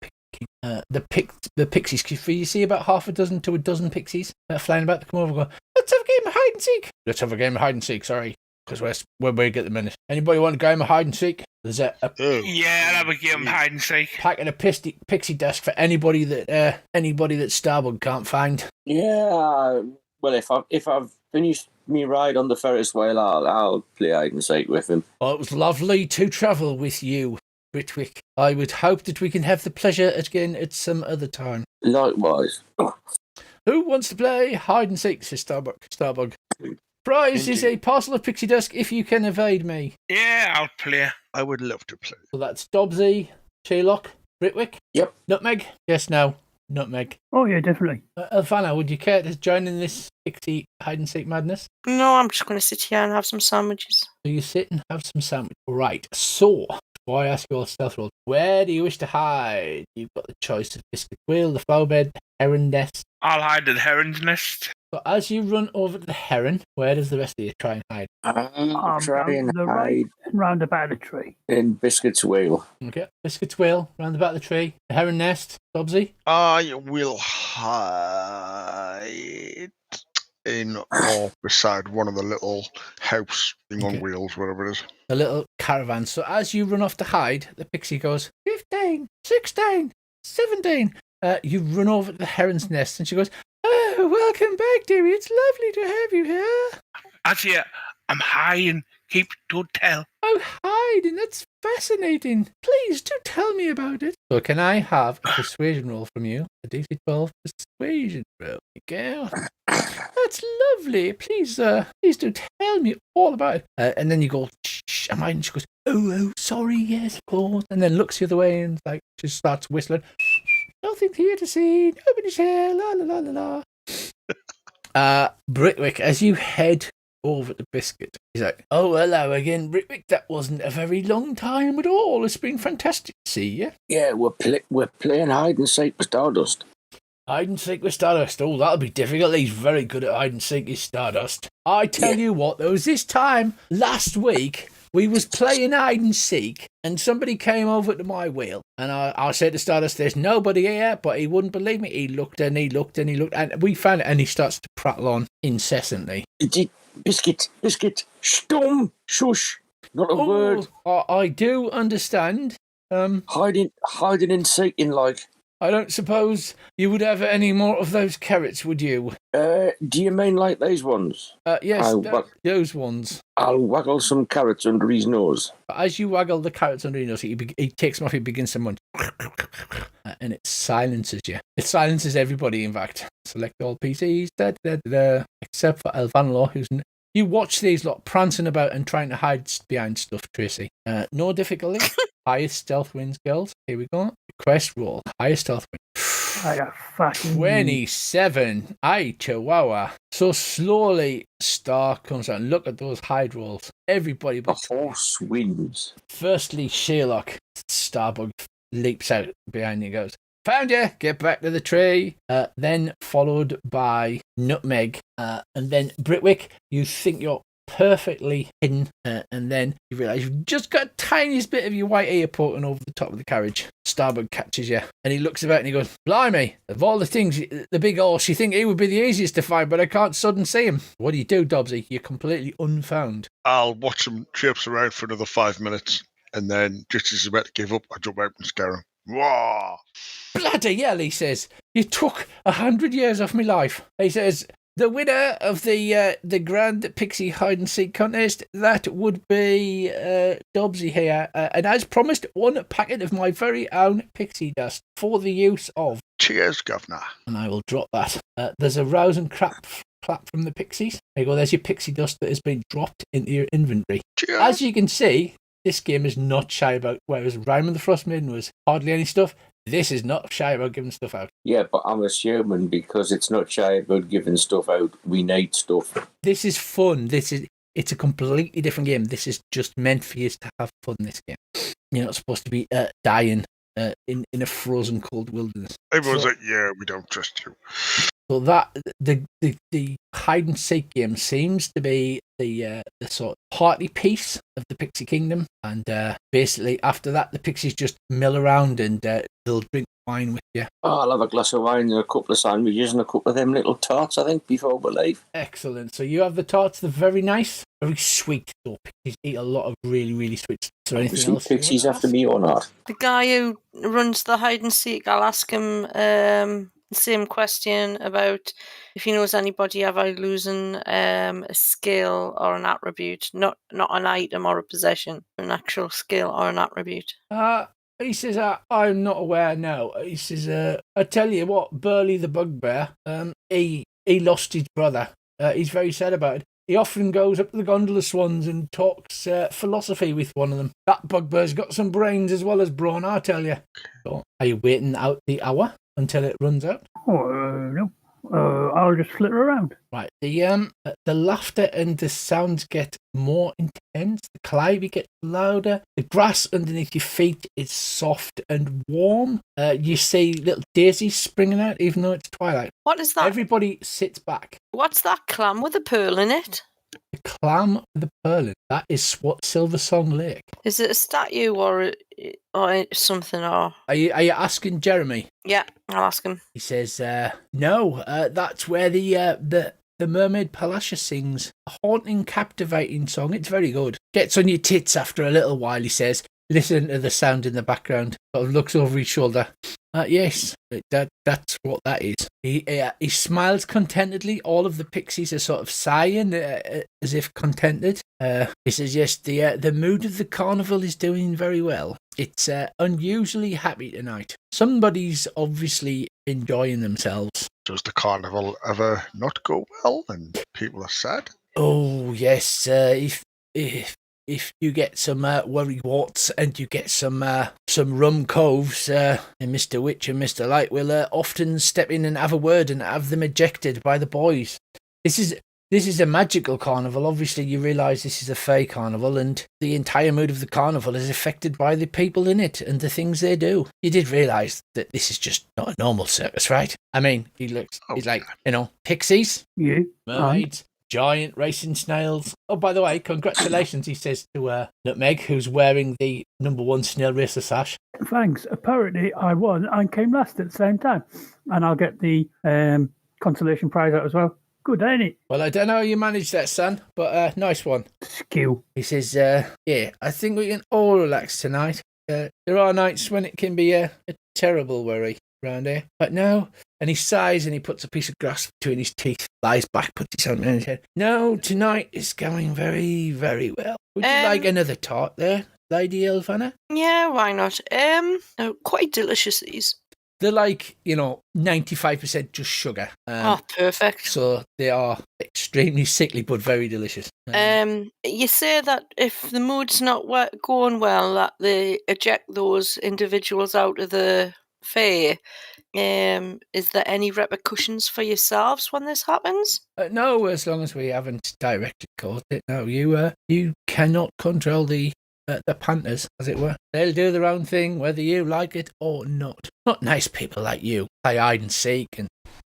the pixies, you see about half a dozen to a dozen pixies flying about to come over and go, let's have a game of hide and seek. Let's have a game of hide and seek, sorry, because we're big at the minute. Anybody want a game of hide and seek? There's a Yeah, I'll have a game of hide and seek. packet of pixie dust for anybody that Starbug can't find. Yeah, well, if I've finished me ride on the Ferris wheel, I'll play hide and seek with him. Oh, it was lovely to travel with you, Britwick. I would hope that we can have the pleasure again at some other time. Likewise. Who wants to play hide and seek, says Starbug. Prize is a parcel of pixie dust if you can evade me. Yeah, I'll play. I would love to play. So that's Dobbsy, Sherlock, Britwick. Yep. Nutmeg? Yes, no. Nutmeg. Oh, yeah, definitely. Elvana, would you care to join in this pixie hide and seek madness? No, I'm just going to sit here and have some sandwiches. So you sit and have some sandwich. Right, so, before I ask you all stealth roll, where do you wish to hide? You've got the choice of Biscuit Wheel, the Foul Bed, the Heron Nest. I'll hide at the heron's nest. So as you run over to the Heron, where does the rest of you try and hide? I'll try and the hide right and round about the tree. in Biscuit's wheel. Okay, Biscuit's Wheel, round the back of the tree, the Heron Nest, Dobbsy. I will hide in or beside one of the little house thing on Okay. wheels, whatever it is. The little caravan. So as you run off to hide, the pixie goes, 15, 16, 17. You run over to the Heron's Nest and she goes, oh, welcome back, dearie. It's lovely to have you here. As you, I'm hiding. Don't tell. Oh, hiding. That's fascinating. Please do tell me about it. So can I have a persuasion roll from you? A DC 12 persuasion roll. There you go. That's lovely. Please do tell me all about it. And then you go, shh, am I? And she goes, oh, sorry, yes, of course. And then looks the other way and like she starts whistling. Nothing here to see. Nobody's here. La la la la la. Britwick, as you head over to Biscuit, he's like, oh, hello again, Britwick. That wasn't a very long time at all. It's been fantastic to see you. Yeah, we're playing hide and seek with Stardust. Hide and seek with Stardust. Oh, that'll be difficult. He's very good at hide and seek with Stardust. I tell you what, there was this time last week we was playing hide and seek and somebody came over to my wheel and I said to Stardust, there's nobody here, but he wouldn't believe me. He looked and he looked and he looked and we found it and he starts to prattle on incessantly. Biscuit, stum, shush, not a word. I do understand. Hiding and seeking, like. I don't suppose you would have any more of those carrots, would you? Do you mean like these ones? Yes, those ones. I'll waggle some carrots under his nose. But as you waggle the carrots under your nose, he takes them off, he begins to munch. And it silences you. It silences everybody, in fact. Select all PCs, except for Elvanlaw, who's... You watch these lot prancing about and trying to hide behind stuff, Tracy. No difficulty. Highest stealth wins, girls. Here we go. Quest roll. Highest stealth wins. I got fucking 27. Aye, Chihuahua. So slowly, Star comes out. Look at those hide rolls. Everybody The but horse wins. firstly, Sherlock. Starbug leaps out behind you and goes, found you, get back to the tree. Then followed by Nutmeg, and then Britwick, you think you're perfectly hidden, and then you realise you've just got a tiniest bit of your white ear poking over the top of the carriage. Starbug catches you, and he looks about and he goes, "Blimey, of all the things, the big horse, you think he would be the easiest to find, but I can't sudden see him." What do you do, Dobbsy? You're completely unfound. I'll watch him traipse around for another 5 minutes, and then just as he's about to give up, I jump out and scare him. Wah! Bloody hell, he says, "You took 100 years off my life." He says, "The winner of the Grand Pixie Hide and Seek contest, that would be Dobbsy here. And as promised, 1 packet of my very own pixie dust for the use of." Cheers, Governor. And I will drop that. There's a rouse and clap from the pixies. There you go, there's your pixie dust that has been dropped into your inventory. Cheers. As you can see, this game is not shy about, whereas Rhyme and the Frost Maiden was hardly any stuff, this is not shy about giving stuff out. Yeah, but I'm assuming because it's not shy about giving stuff out, we need stuff. This is fun. It's a completely different game. This is just meant for you to have fun, this game. You're not supposed to be dying in a frozen cold wilderness. Everyone's like, yeah, we don't trust you. So that the hide and seek game seems to be the sort of party piece of the Pixie Kingdom, and basically after that the pixies just mill around and they'll drink wine with you. Oh, I'll have a glass of wine and a couple of sandwiches and a couple of them little tarts, I think, before we leave. Excellent. So you have the tarts. They're very nice, very sweet. So pixies eat a lot of really, really sweet stuff. So anything else? Pixies after me or not? The guy who runs the hide and seek, I'll ask him the same question about if he knows anybody ever losing a skill or an attribute, not an item or a possession, an actual skill or an attribute. He says, "I'm not aware now." He says, "I tell you what, Burley the Bugbear, he lost his brother. He's very sad about it. He often goes up to the gondola swans and talks philosophy with one of them. That bugbear's got some brains as well as brawn, I tell you." So, are you waiting out the hour until it runs out? Oh, no. I'll just flitter around. Right. The laughter and the sounds get more intense. The calliope gets louder. The grass underneath your feet is soft and warm. You see little daisies springing out, even though it's twilight. What is that? Everybody sits back. What's that clam with a pearl in it? The clam with the pearl. That is Silver Song Lake. Is it a statue or something? Or Are you asking Jeremy? yeah, I'll ask him. He says, "No. That's where the Mermaid Palasha sings a haunting, captivating song. It's very good. Gets on your tits after a little while." He says, "Listen to the sound in the background." Sort of looks over his shoulder. Yes, that's what that is. He smiles contentedly. All of the pixies are sort of sighing as if contented. He says, "Yes, the mood of the carnival is doing very well. It's unusually happy tonight. Somebody's obviously enjoying themselves." Does the carnival ever not go well and people are sad? "Oh yes, if you get some worry warts and you get some rum coves, and Mr. Witch and Mr. Light will often step in and have a word and have them ejected by the boys. This is a magical carnival. Obviously, you realise this is a fey carnival, and the entire mood of the carnival is affected by the people in it and the things they do. You did realise that this is just not a normal circus, right? I mean, he's like, pixies, Yeah. mermaids, giant racing snails. Oh, by the way, congratulations," he says to Nutmeg, who's wearing the #1 Snail Racer sash. Thanks. Apparently, I won and came last at the same time. And I'll get the consolation prize out as well. Good, ain't it? "Well, I don't know how you managed that, son, but nice one." Skill. He says, "Yeah, I think we can all relax tonight. There are nights when it can be a terrible worry around here. But no," and he sighs and he puts a piece of grass between his teeth, lies back, puts his hand on his head. "No, tonight is going very, very well. Would you like another tart there, Lady Elvana?" Yeah, why not? Quite delicious, these. They're like, 95% just sugar. Perfect. So they are extremely sickly, but very delicious. You say that if the mood's not going well, that they eject those individuals out of the fair. Is there any repercussions for yourselves when this happens? No, as long as we haven't directly caused it. No, you cannot control the the Panthers, as it were. They'll do their own thing, whether you like it or not. Not nice people like you. Play hide and seek and...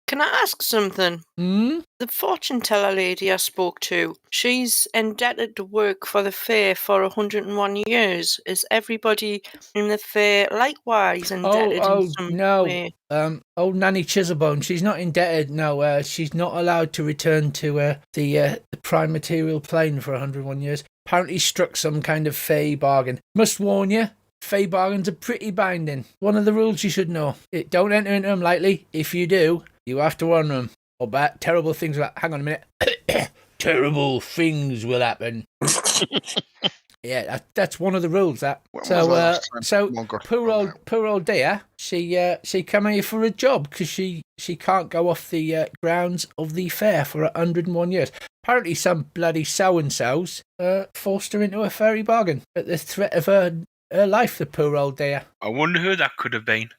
Can I ask something? The fortune teller lady I spoke to, she's indebted to work for the fair for 101 years. Is everybody in the fair likewise indebted in some way? Old Nanny Chiselbone, she's not indebted. No, she's not allowed to return to the prime material plane for 101 years. Apparently struck some kind of fey bargain. Must warn you, fey bargains are pretty binding. One of the rules you should know. Don't enter into them lightly. If you do, you have to honor them. Or bad, terrible things will happen. Hang on a minute. Terrible things will happen. Yeah, that's one of the rules. That poor old dear. She come here for a job because she can't go off the grounds of the fair for 101 years. Apparently, some bloody so-and-sos forced her into a fairy bargain at the threat of her life. The poor old dear. I wonder who that could have been.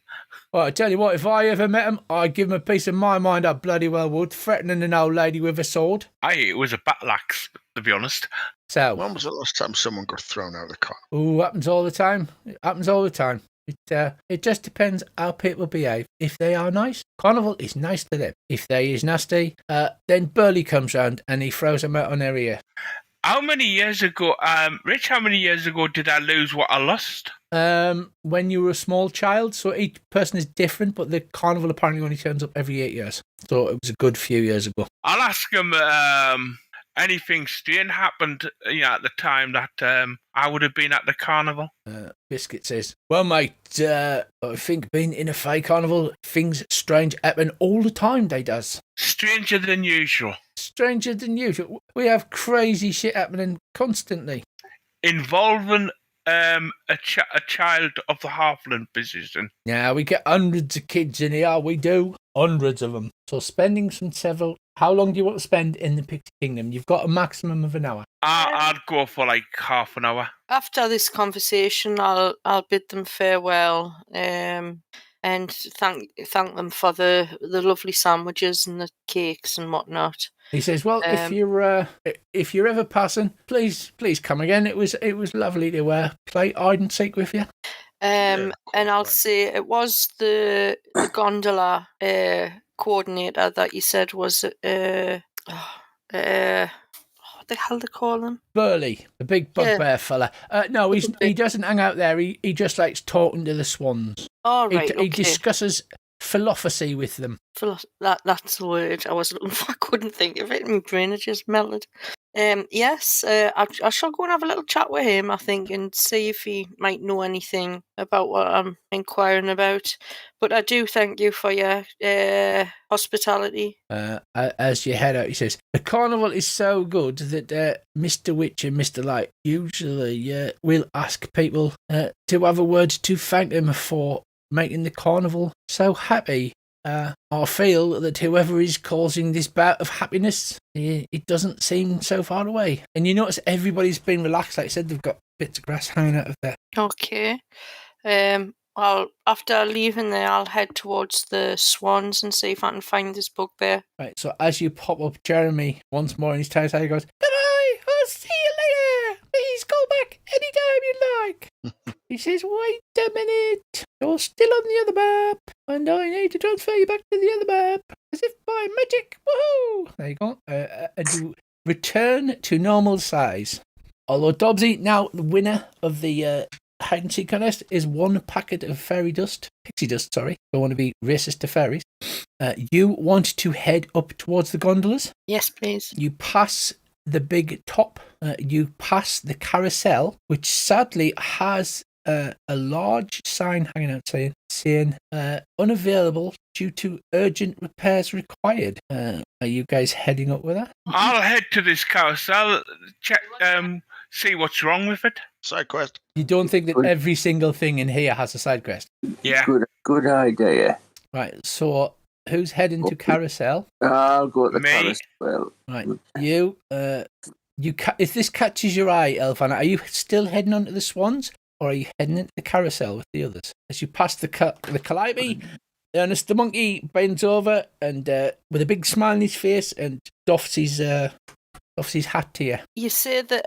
Well, I tell you what, if I ever met him, I'd give him a piece of my mind. I bloody well would. Threatening an old lady with a sword. It was a battle axe, to be honest. So, when was the last time someone got thrown out of the car? Oh, happens all the time. It happens all the time. It just depends how people behave. If they are nice, Carnival is nice to them. If they is nasty, then Burley comes round and he throws them out on their ear. How many years ago, Rich, how many years ago did I lose what I lost? When you were a small child, so each person is different, but the Carnival apparently only turns up every 8 years. So it was a good few years ago. I'll ask him anything strange happened at the time that I would have been at the Carnival. Biscuit says, well, mate, I think being in a fake Carnival, things strange happen all the time, they does. Stranger than usual. Stranger than usual. We have crazy shit happening constantly. Involving a child of the halfling position. Yeah, we get hundreds of kids in here, we do. Hundreds of them. So spending how long do you want to spend in the Pixie Kingdom? You've got a maximum of an hour. I'd go for like half an hour. After this conversation, I'll bid them farewell and thank them for the lovely sandwiches and the cakes and whatnot. He says, "Well, if you're ever passing, please come again. It was lovely to play hide and seek with you." And I'll say it was the gondola coordinator that you said was what the hell they call him? Burley, the big bugbear fella. No, he doesn't hang out there. He just likes talking to the swans. Oh, right. He discusses philosophy with them. That's the word I was looking for. I couldn't think of it. My brain had just melted. Yes, I shall go and have a little chat with him, I think, and see if he might know anything about what I'm inquiring about. But I do thank you for your hospitality. As you head out, he says, the Carnival is so good that Mr. Witch and Mr. Light usually will ask people to have a word to thank them for making the Carnival so happy. I feel that whoever is causing this bout of happiness, it doesn't seem so far away. And you notice everybody's been relaxed. Like I said, they've got bits of grass hanging out of there. Okay. After leaving there, I'll head towards the swans and see if I can find this bugbear. Right, so as you pop up Jeremy once more in his town, he goes, "Goodbye, I'll see you later. Please call back anytime you like." He says, "Wait a minute. You're still on the other map, and I need to transfer you back to the other map, as if by magic. Woohoo!" There you go. And you return to normal size. Although Dobbsy, now the winner of the hide and seek contest, is one packet of pixie dust. Don't want to be racist to fairies. You want to head up towards the gondolas? Yes, please. You pass the big top. You pass the carousel, which sadly has a large sign hanging out saying unavailable due to urgent repairs required. Are you guys heading up with that? I'll head to this carousel, check, see what's wrong with it. Side quest. You don't think that every single thing in here has a side quest? Yeah. Good idea. Right, so who's heading to carousel? I'll go to the Me. carousel. Right, you if this catches your eye, Elfana, are you still heading on to the swans, or are you heading into the carousel with the others? As you pass the calliope, Ernest the monkey bends over and with a big smile on his face and doffs his offs his hat to you. You say that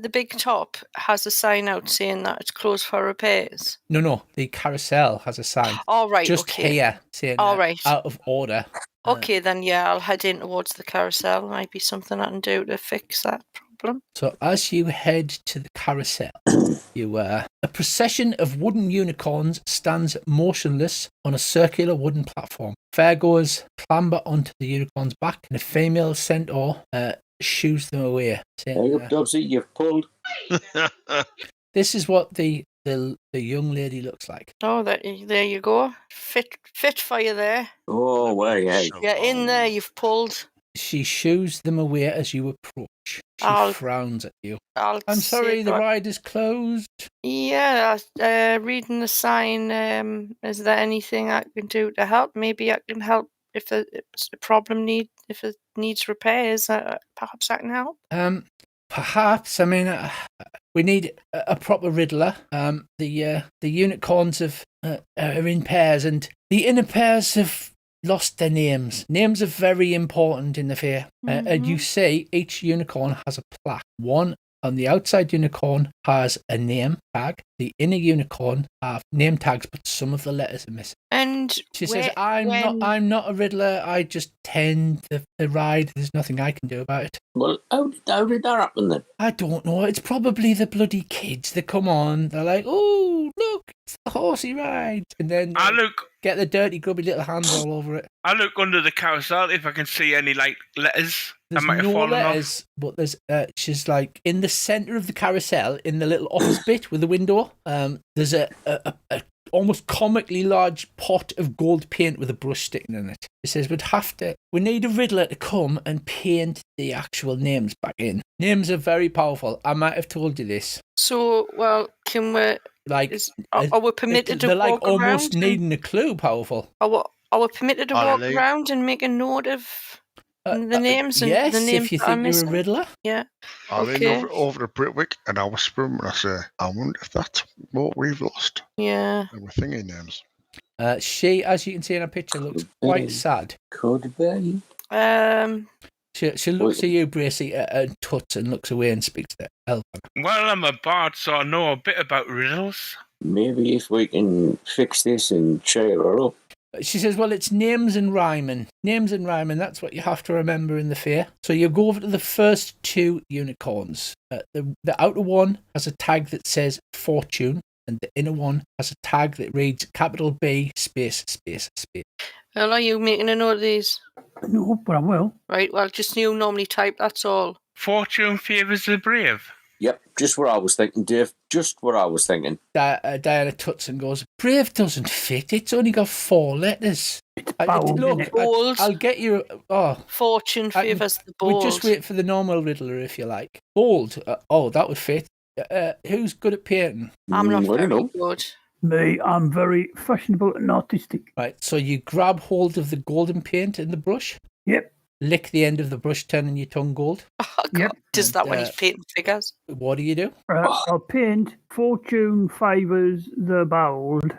the big top has a sign out saying that it's closed for repairs. No, the carousel has a sign. All right, Just okay. here saying All right. out of order. Okay, then, yeah, I'll head in towards the carousel. Might be something I can do to fix that problem. So as you head to the carousel, a procession of wooden unicorns stands motionless on a circular wooden platform. Fairgoers clamber onto the unicorn's back, and a female centaur shoos them away. Hey up, Dubsy, you've pulled. This is what the young lady looks like. Oh, there you go. Fit for you there. Oh, way, hey. You're in there, you've pulled. She shoos them away as you approach. She frowns at you. I'm sorry, the ride is closed. Yeah, reading the sign, is there anything I can do to help? Maybe I can help if it's a problem if it needs repairs. Perhaps I can help. Perhaps. I mean, we need a proper riddler. The unicorns are in pairs, and the inner pairs have lost their names. Names are very important in the fair. And you see each unicorn has a plaque. One on the outside unicorn has a name tag. The inner unicorn have name tags, but some of the letters are missing. And she says, I'm not a riddler. I just tend the ride. There's nothing I can do about it. Well, how did that happen then? I don't know. It's probably the bloody kids that come on. They're like, oh, look, it's the horsey ride. And then get the dirty, grubby little hands all over it. I look under the carousel if I can see any letters. There's no letters, but there's she's like in the centre of the carousel, in the little office bit with the window. There's a almost comically large pot of gold paint with a brush sticking in it. It says we need a riddler to come and paint the actual names back in. Names are very powerful. I might have told you this. So, well, can we are we permitted to walk around? They're like almost needing a clue powerful. Are we permitted to walk around and make a note of the names? Yes, the names if you think you're a riddler. Yeah. I lean over the Britwick and I whisper and I say, I wonder if that's what we've lost. Yeah. And we're thinking names. She, as you can see in her picture, looks quite sad. Could be. She looks at you, Bracy, and tuts and looks away and speaks to Elvan. Well, I'm a bard, so I know a bit about riddles. Maybe if we can fix this and cheer her up. She says, well, it's names and rhyming. Names and rhyming, that's what you have to remember in the fair. So you go over to the first two unicorns. The outer one has a tag that says fortune, and the inner one has a tag that reads capital B space space space. Well, are you making a note of these? No, but I will. Right, well, just you normally type, that's all. Fortune favours the brave. Yep, just what I was thinking, Dave. Just what I was thinking. Diana tuts and goes, brave doesn't fit. It's only got 4 letters. It's bold, bold. I'll get you... Fortune favours the bold. We'll just wait for the normal riddler, if you like. Bold. That would fit. Who's good at painting? I'm not very good. Me, I'm very fashionable and artistic. Right, so you grab hold of the golden paint in the brush. Yep. Lick the end of the brush, turning your tongue gold. Oh, God. Yep. Does that when he's painting figures? What do you do? I'll paint fortune favours the bold.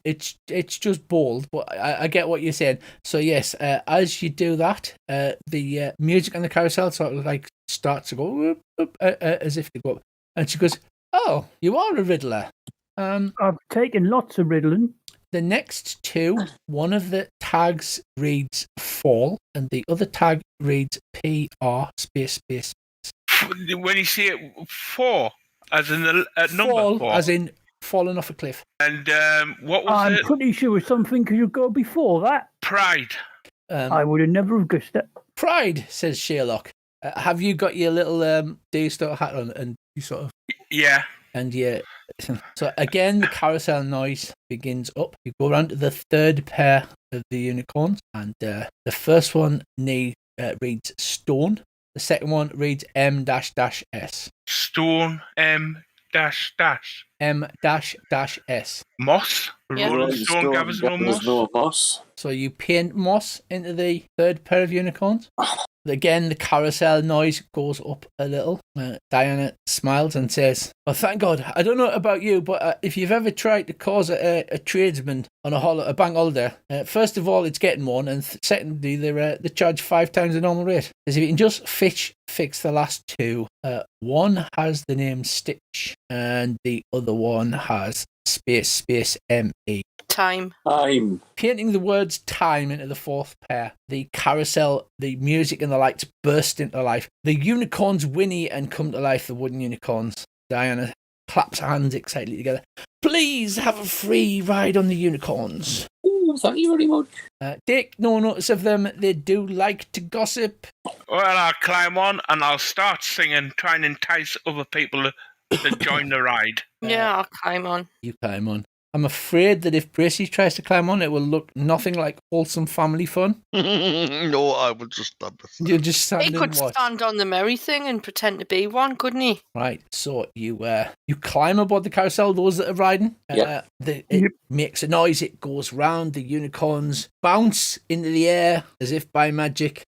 It's just bold, but I get what you're saying. So yes, as you do that, the music on the carousel sort of like starts to go whoop, whoop, as if they go up. And she goes, oh, you are a riddler. I've taken lots of riddling. The next two, one of the tags reads fall, and the other tag reads PR space space. When you see it 4, as in the number fall, 4. as in falling off a cliff. And what was I'm it? pretty sure something could go before that. Pride. I would have never have guessed it. Pride, says Sherlock. Have you got your little D-Star hat on, and you sort of... Yeah. And yeah, so again, the carousel noise begins up. You go around to the third pair of the unicorns, and the first one reads stone. The second one reads M-S. Stone M-S. M-S. Moss. Yeah. Rolling stone gathers no moss. So you paint moss into the third pair of unicorns. Again, the carousel noise goes up a little. Diana smiles and says, well, thank God. I don't know about you, but if you've ever tried to cause a tradesman on a bank holiday. First of all, it's getting one, and secondly, they charge 5 times the normal rate. Because if you can just fix the last two, one has the name Stitch, and the other one has space ME. Time. Painting the words time into the fourth pair. The carousel, the music and the lights burst into life. The unicorns whinny and come to life, the wooden unicorns. Diana claps her hands excitedly together. Please have a free ride on the unicorns. Ooh, thank you very much. Take no notice of them. They do like to gossip. Well, I'll climb on and I'll start singing, try and entice other people to join the ride. Yeah, I'll climb on. You climb on. I'm afraid that if Bracey tries to climb on, it will look nothing like wholesome family fun. No, I will just stand with that. You'll just stand He and could watch. stand on the merry thing and pretend to be one, couldn't he? Right, so you climb aboard the carousel, those that are riding. Yep. It makes a noise, it goes round, the unicorns bounce into the air as if by magic,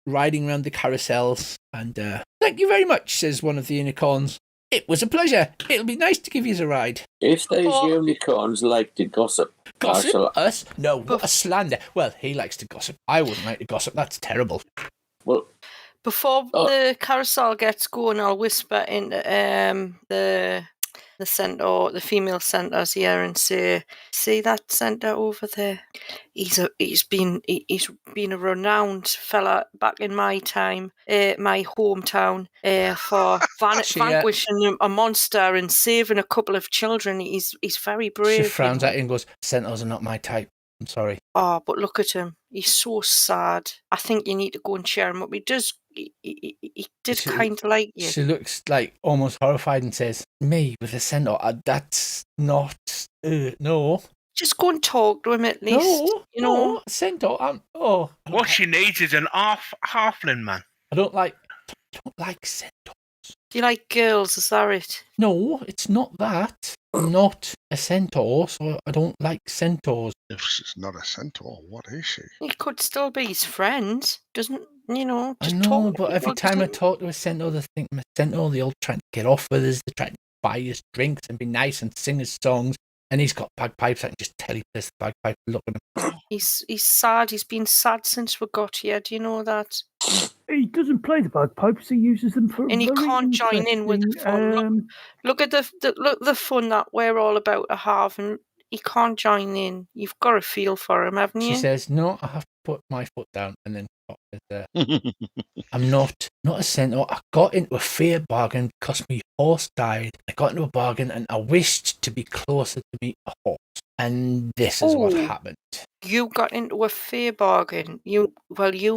riding around the carousels. And thank you very much, says one of the unicorns. It was a pleasure. It'll be nice to give you a ride. If those unicorns like to gossip, Gossip? Us? No, what a slander. Well, he likes to gossip. I wouldn't like to gossip. That's terrible. Well, Before the carousel gets going, I'll whisper into the centaur, the female centaurs here, and say, "See that centaur over there? He's been a renowned fella back in my time, my hometown, for vanquishing a monster and saving a couple of children. He's very brave." She frowns at you and goes, "Centaurs are not my type. I'm sorry." Oh, but look at him. He's so sad. I think you need to go and cheer him up. He did kind of like you. She looks like almost horrified and says, "Me with a centaur? That's not... no. Just go and talk to him at least. No, centaur. What she needs is an halfling man. I don't like centaurs. Do you like girls? Is that it? No, it's not that. I'm not a centaur, so I don't like centaurs. If she's not a centaur, what is she? He could still be his friend. Doesn't, just I know, talk. but every time I talk to a centaur, they think I'm a centaur. They're all trying to get off with us. They're trying to buy us drinks and be nice and sing us songs. And he's got bagpipes. I can just tell he plays the bagpipe. Look at him. He's sad. He's been sad since we got here. Do you know that? He doesn't play the bagpipes. He uses them for. And he can't join in with the fun. Look at the fun that we're all about to have, and he can't join in. You've got a feel for him, haven't you? She says, "No, I have to put my foot down," and then I'm not a centaur. I got into a fair bargain because my horse died. I got into a bargain and I wished to be closer to meet a horse. And this is what happened. You got into a fair bargain. You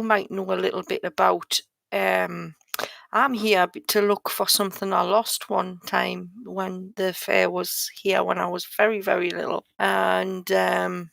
might know a little bit about. I'm here to look for something I lost one time when the fair was here when I was very, very little. And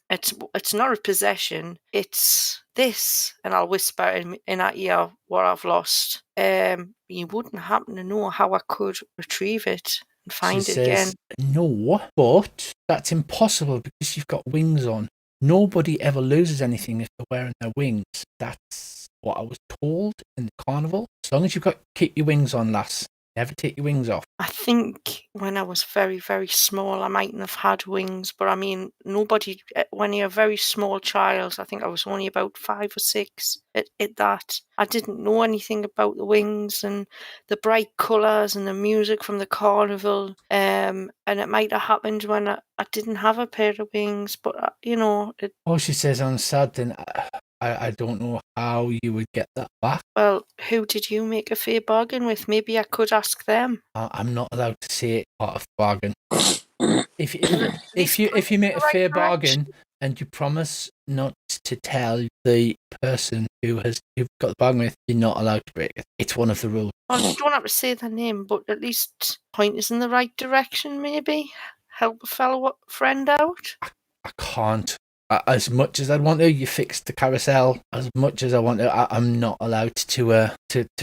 it's not a possession. It's this. And I'll whisper in that ear what I've lost. You wouldn't happen to know how I could retrieve it and find it again. No, but that's impossible because you've got wings on. Nobody ever loses anything if they're wearing their wings. That's what I was told in the carnival. As long as keep your wings on, lass. Never take your wings off. I think when I was very, very small, I mightn't have had wings. But I mean, nobody, when you're a very small child, I think I was only about 5 or 6 at that. I didn't know anything about the wings and the bright colours and the music from the carnival. And it might have happened when I didn't have a pair of wings. But, She says, "I'm sad then." I don't know how you would get that back. Well, who did you make a fair bargain with? Maybe I could ask them. I'm not allowed to say it part of the bargain. If you make a fair bargain and you promise not to tell the person you've got the bargain with, you're not allowed to break it. It's one of the rules. Well, you don't have to say their name, but at least point us in the right direction, maybe. Help a fellow friend out. I can't. As much as I'd want to, you fixed the carousel. As much as I want to, I'm not allowed to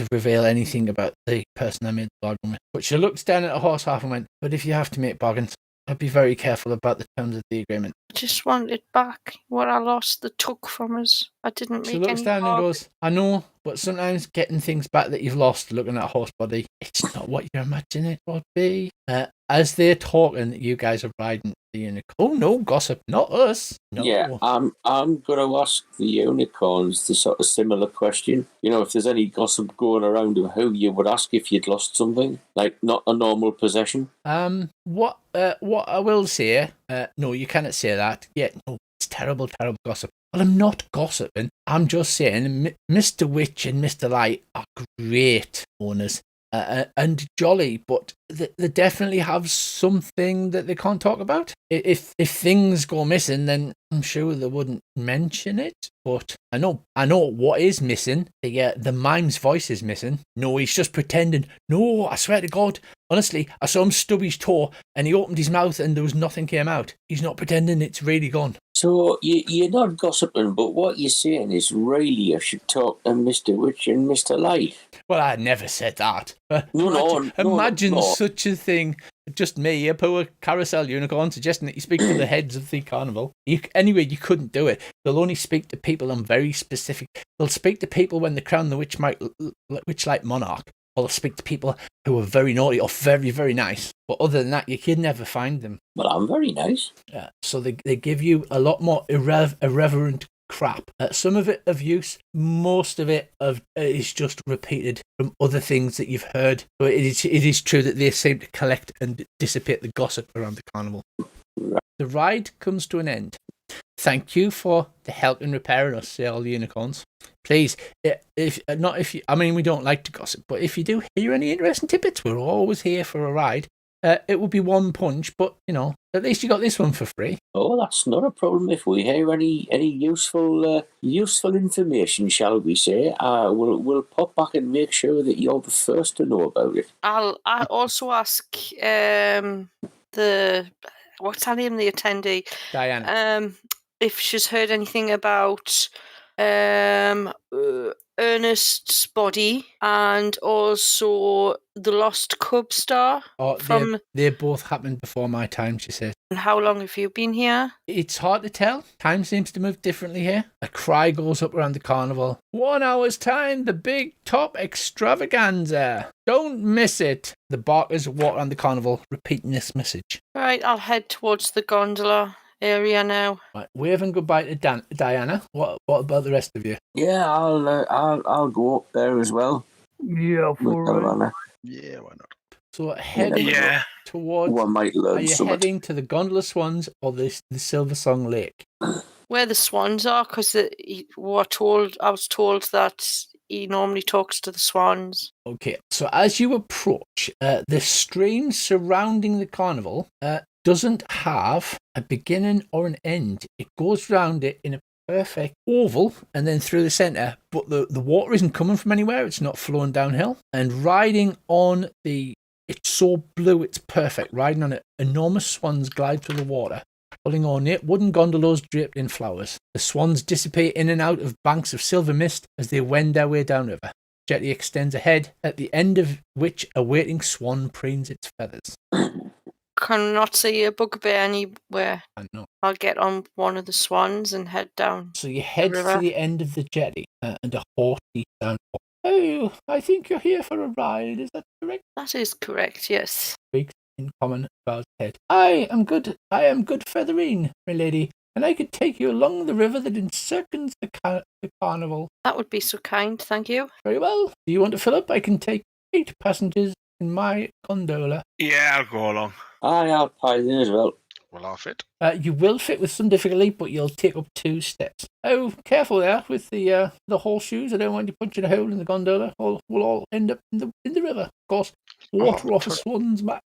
reveal anything about the person I made the bargain with. But she looks down at a horse half and went, "But if you have to make bargains, I'd be very careful about the terms of the agreement." I just want it back. What I lost, they took from us. I didn't make any. She looks down and goes, "I know, but sometimes getting things back that you've lost, looking at a horse body, it's not what you imagine it would be. as they're talking, you guys are riding the unicorn. Oh no, gossip, not us. No. Yeah, I'm going to ask the unicorns the sort of similar question. If there's any gossip going around of who you would ask if you'd lost something, like not a normal possession. What I will say, no, you cannot say that. Yeah, no, it's terrible gossip. Well, I'm not gossiping. I'm just saying Mr. Witch and Mr. Light are great owners. And jolly, but they definitely have something that they can't talk about. If things go missing, then I'm sure they wouldn't mention it. But I know what is missing. The mime's voice is missing. No, he's just pretending. No, I swear to God, honestly, I saw him stub his toe and he opened his mouth and there was nothing came out. He's not pretending, it's really gone. So you're not gossiping, but what you're saying is really you should talk to Mr. Witch and Mr. Light. Well, I never said that. Imagine such a thing. Just me, a poor carousel unicorn, suggesting that you speak to the heads of the carnival. Anyway, you couldn't do it. They'll only speak to people on very specific. They'll speak to people when they crown the Witchlight monarch. Or they'll speak to people who are very naughty or very, very nice. But other than that, you could never find them. Well, I'm very nice. So they give you a lot more irreverent crap. Some of it of use, most of it is just repeated from other things that you've heard. So it is true that they seem to collect and dissipate the gossip around the carnival. Right. The ride comes to an end. Thank you for the help in repairing us, say all the unicorns. Please, we don't like to gossip, but if you do hear any interesting tidbits, we're always here for a ride. It would be one punch, but at least you got this one for free. Oh, that's not a problem. If we hear any useful information, shall we say, we'll pop back and make sure that you're the first to know about it. I'll also ask what's her name, the attendee, Diana. if she's heard anything about Ernest's body and also the lost cub star. They both happened before my time, she said. And how long have you been here? It's hard to tell. Time seems to move differently here. A cry goes up around the carnival. 1 hour's time, the big top extravaganza. Don't miss it. The barkers walk around the carnival, repeating this message. Right, I'll head towards the gondola area now. Right, waving goodbye to Diana. What about the rest of you? Yeah, I'll go up there as well. Yeah, for Yeah, why not? So heading towards. I might learn are you something. heading to the gondola swans or the Silver Song Lake? Where the swans are, because I was told that he normally talks to the swans. Okay, so as you approach, the stream surrounding the carnival doesn't have a beginning or an end. It goes round it in a perfect oval and then through the centre, but the water isn't coming from anywhere. It's not flowing downhill. And riding on it's so blue, it's perfect. Riding on it, enormous swans glide through the water, pulling on it wooden gondolas draped in flowers. The swans dissipate in and out of banks of silver mist as they wend their way downriver. Jetty extends ahead, at the end of which a waiting swan preens its feathers. Cannot see a bugbear anywhere. I know. I'll get on one of the swans and head down. So you head river. to the end of the jetty and a horse leaps down. Oh, I think you're here for a ride. Is that correct? That is correct, yes. Speaks in common about his head. I am good featherine, my lady, and I could take you along the river that encircles the carnival. That would be so kind, thank you. Very well. Do you want to fill up? I can take 8 passengers in my gondola. Yeah, I'll go along. I'll pile in as well. Will I fit? You will fit with some difficulty, but you'll take up 2 steps. Oh, careful there with the horseshoes. I don't want you punching a hole in the gondola. We'll all end up in the river. Of course, water off a swan's back.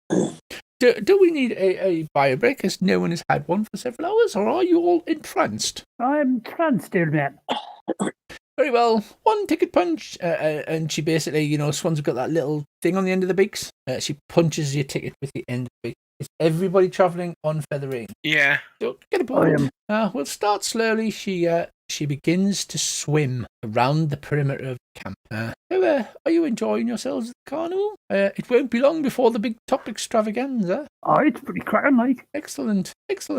Do we need a bio break, as no one has had one for several hours, or are you all entranced? I'm tranced, dear man. Very well. 1 ticket punch. And she basically, swans have got that little thing on the end of the beaks. She punches your ticket with the end of the beak. Is everybody travelling on featherine? Yeah. Don't get aboard. We'll start slowly. She begins to swim around the perimeter of the camp. Are you enjoying yourselves at the carnival? It won't be long before the big top extravaganza. Oh, it's pretty cracking, like. Excellent. It's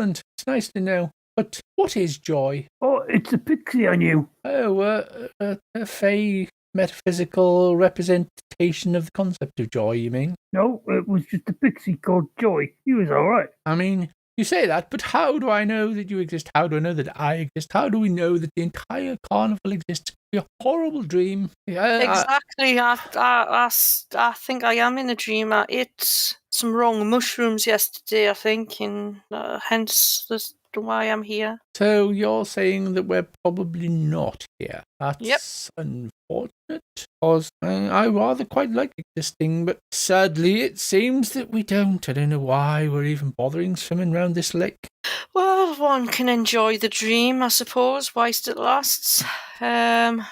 nice to know. But what is joy? Oh, it's a pixie I knew. Oh, a fey metaphysical representation of the concept of joy, you mean? No, it was just a pixie called Joy. He was all right. I mean, you say that, but how do I know that you exist? How do I know that I exist? How do we know that the entire carnival exists? It could be a horrible dream. Exactly. I think I am in a dream. I ate some wrong mushrooms yesterday, I think, and hence that's why I'm here. So you're saying that we're probably not here. Yep. That's unfortunate, because I rather quite like existing, but sadly it seems that we don't. I don't know why we're even bothering swimming around this lake. Well, one can enjoy the dream, I suppose, whilst it lasts. Well,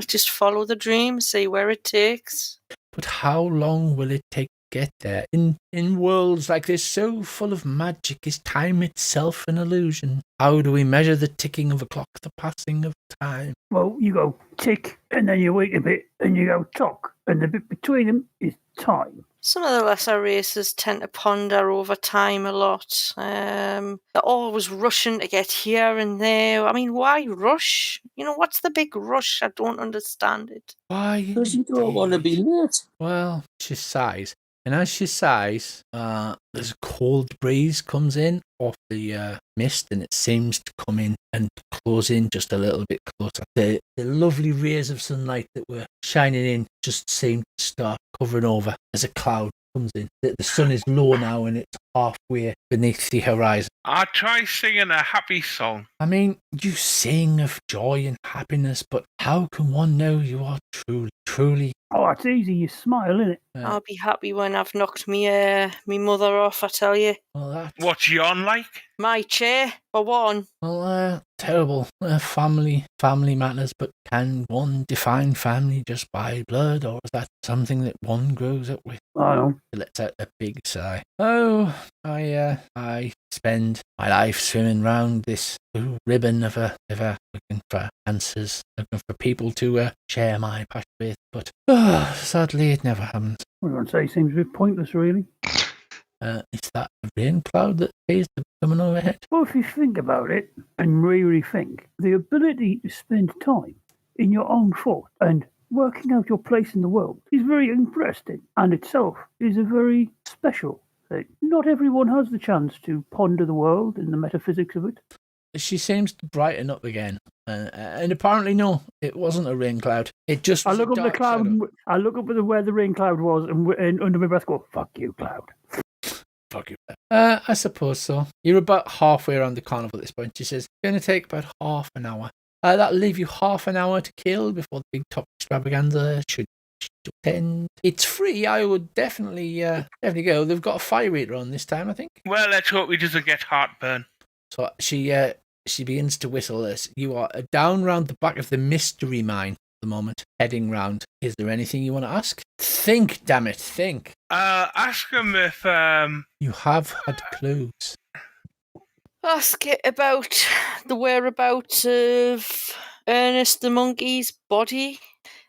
just follow the dream, see where it takes. But how long will it take to get there? In worlds like this, so full of magic, is time itself an illusion? How do we measure the ticking of a clock, the passing of time? Well, you go tick, and then you wait a bit, and you go tock, and the bit between them is time. Some of the lesser races tend to ponder over time a lot. They're always rushing to get here and there. I mean, why rush? What's the big rush? I don't understand it. Why? Because you don't want to be late. Well, she sighs. And as she sighs, there's a cold breeze comes in off the mist, and it seems to come in and close in just a little bit closer. The lovely rays of sunlight that were shining in just seem to start covering over as a cloud comes in. The sun is low now, and it's halfway beneath the horizon. I'll try singing a happy song. I mean, you sing of joy and happiness, but how can one know you are truly? Oh, it's easy. You smile, innit? I'll be happy when I've knocked me mother off, I tell you. Well, What's yon like? My chair, for one. Well, terrible. Family matters, but can one define family just by blood, or is that something that one grows up with? I know. She lets out a big sigh. Oh, I spend my life swimming round this blue ribbon of a looking for answers, looking for people to share my passion with, but sadly it never happens. What do you want to say? Seems a bit pointless, really. Is that a rain cloud that appears to be coming overhead? Well, if you think about it, and really think, the ability to spend time in your own thought and working out your place in the world is very interesting, and itself is a very special thing. Not everyone has the chance to ponder the world and the metaphysics of it. She seems to brighten up again, and apparently no, it wasn't a rain cloud. It just I was look a up the dark cloud. shadow. I look up at where the rain cloud was, and under my breath go, "Fuck you, cloud." Fuck you. I suppose so. You're about halfway around the carnival at this point. She says, it's going to take about half an hour. That'll leave you half an hour to kill before the big top extravaganza should end. It's free. I would definitely go. They've got a fire eater on this time, I think. Well, let's hope he doesn't get heartburn. So she begins to whistle as you are down round the back of the mystery mine at the moment, heading round. Is there anything you want to ask? Think, damn it, think. Ask him if You have had clues. Ask it about the whereabouts of Ernest the monkey's body,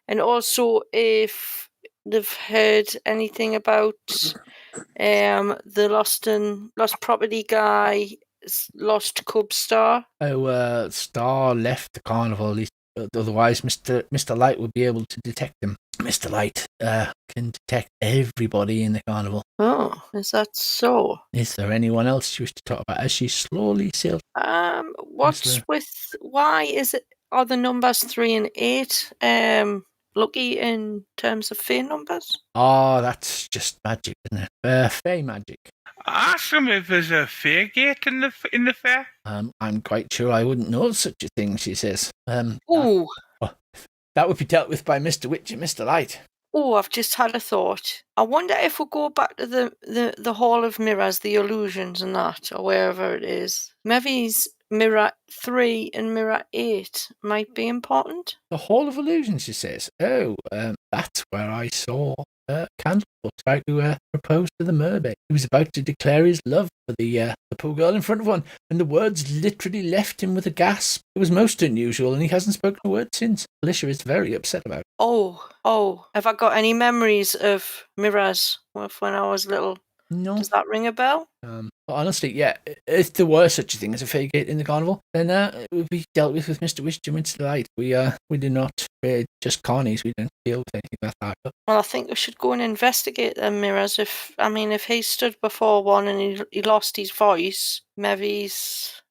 and also if they've heard anything about the lost property guy, lost cub Star. Oh, Star left the carnival. At least, otherwise, Mr. Light would be able to detect him. Mr. Light can detect everybody in the carnival. Oh, is that so? Is there anyone else you wish to talk about as she slowly sails? Why are the numbers 3 and 8 lucky in terms of fae numbers? Oh, that's just magic, isn't it? Fey magic. ask him if there's a fair gate in the fair. I'm quite sure I wouldn't know such a thing, she says. Oh, That would be dealt with by Mr. Witch and Mr. Light. Oh, I've just had a thought. I wonder if we go back to the Hall of Mirrors, the illusions and that, or wherever it is. Maybe Mirror 3 and Mirror 8 might be important. The Hall of Illusions, she says. Oh, that's where I saw Candle try to propose to the mermaid. He was about to declare his love for the poor girl in front of one, and the words literally left him with a gasp. It was most unusual, and he hasn't spoken a word since. Alicia is very upset about it. Oh, have I got any memories of mirrors of when I was little? No. Does that ring a bell? But honestly, yeah, if there were such a thing as a fairy gate in the carnival, then it would be dealt with Mr. Wisdom and Delight. We do not, we're just carnies. We don't deal with anything like that. But Well, I think we should go and investigate them mirrors. If he stood before one and he lost his voice, maybe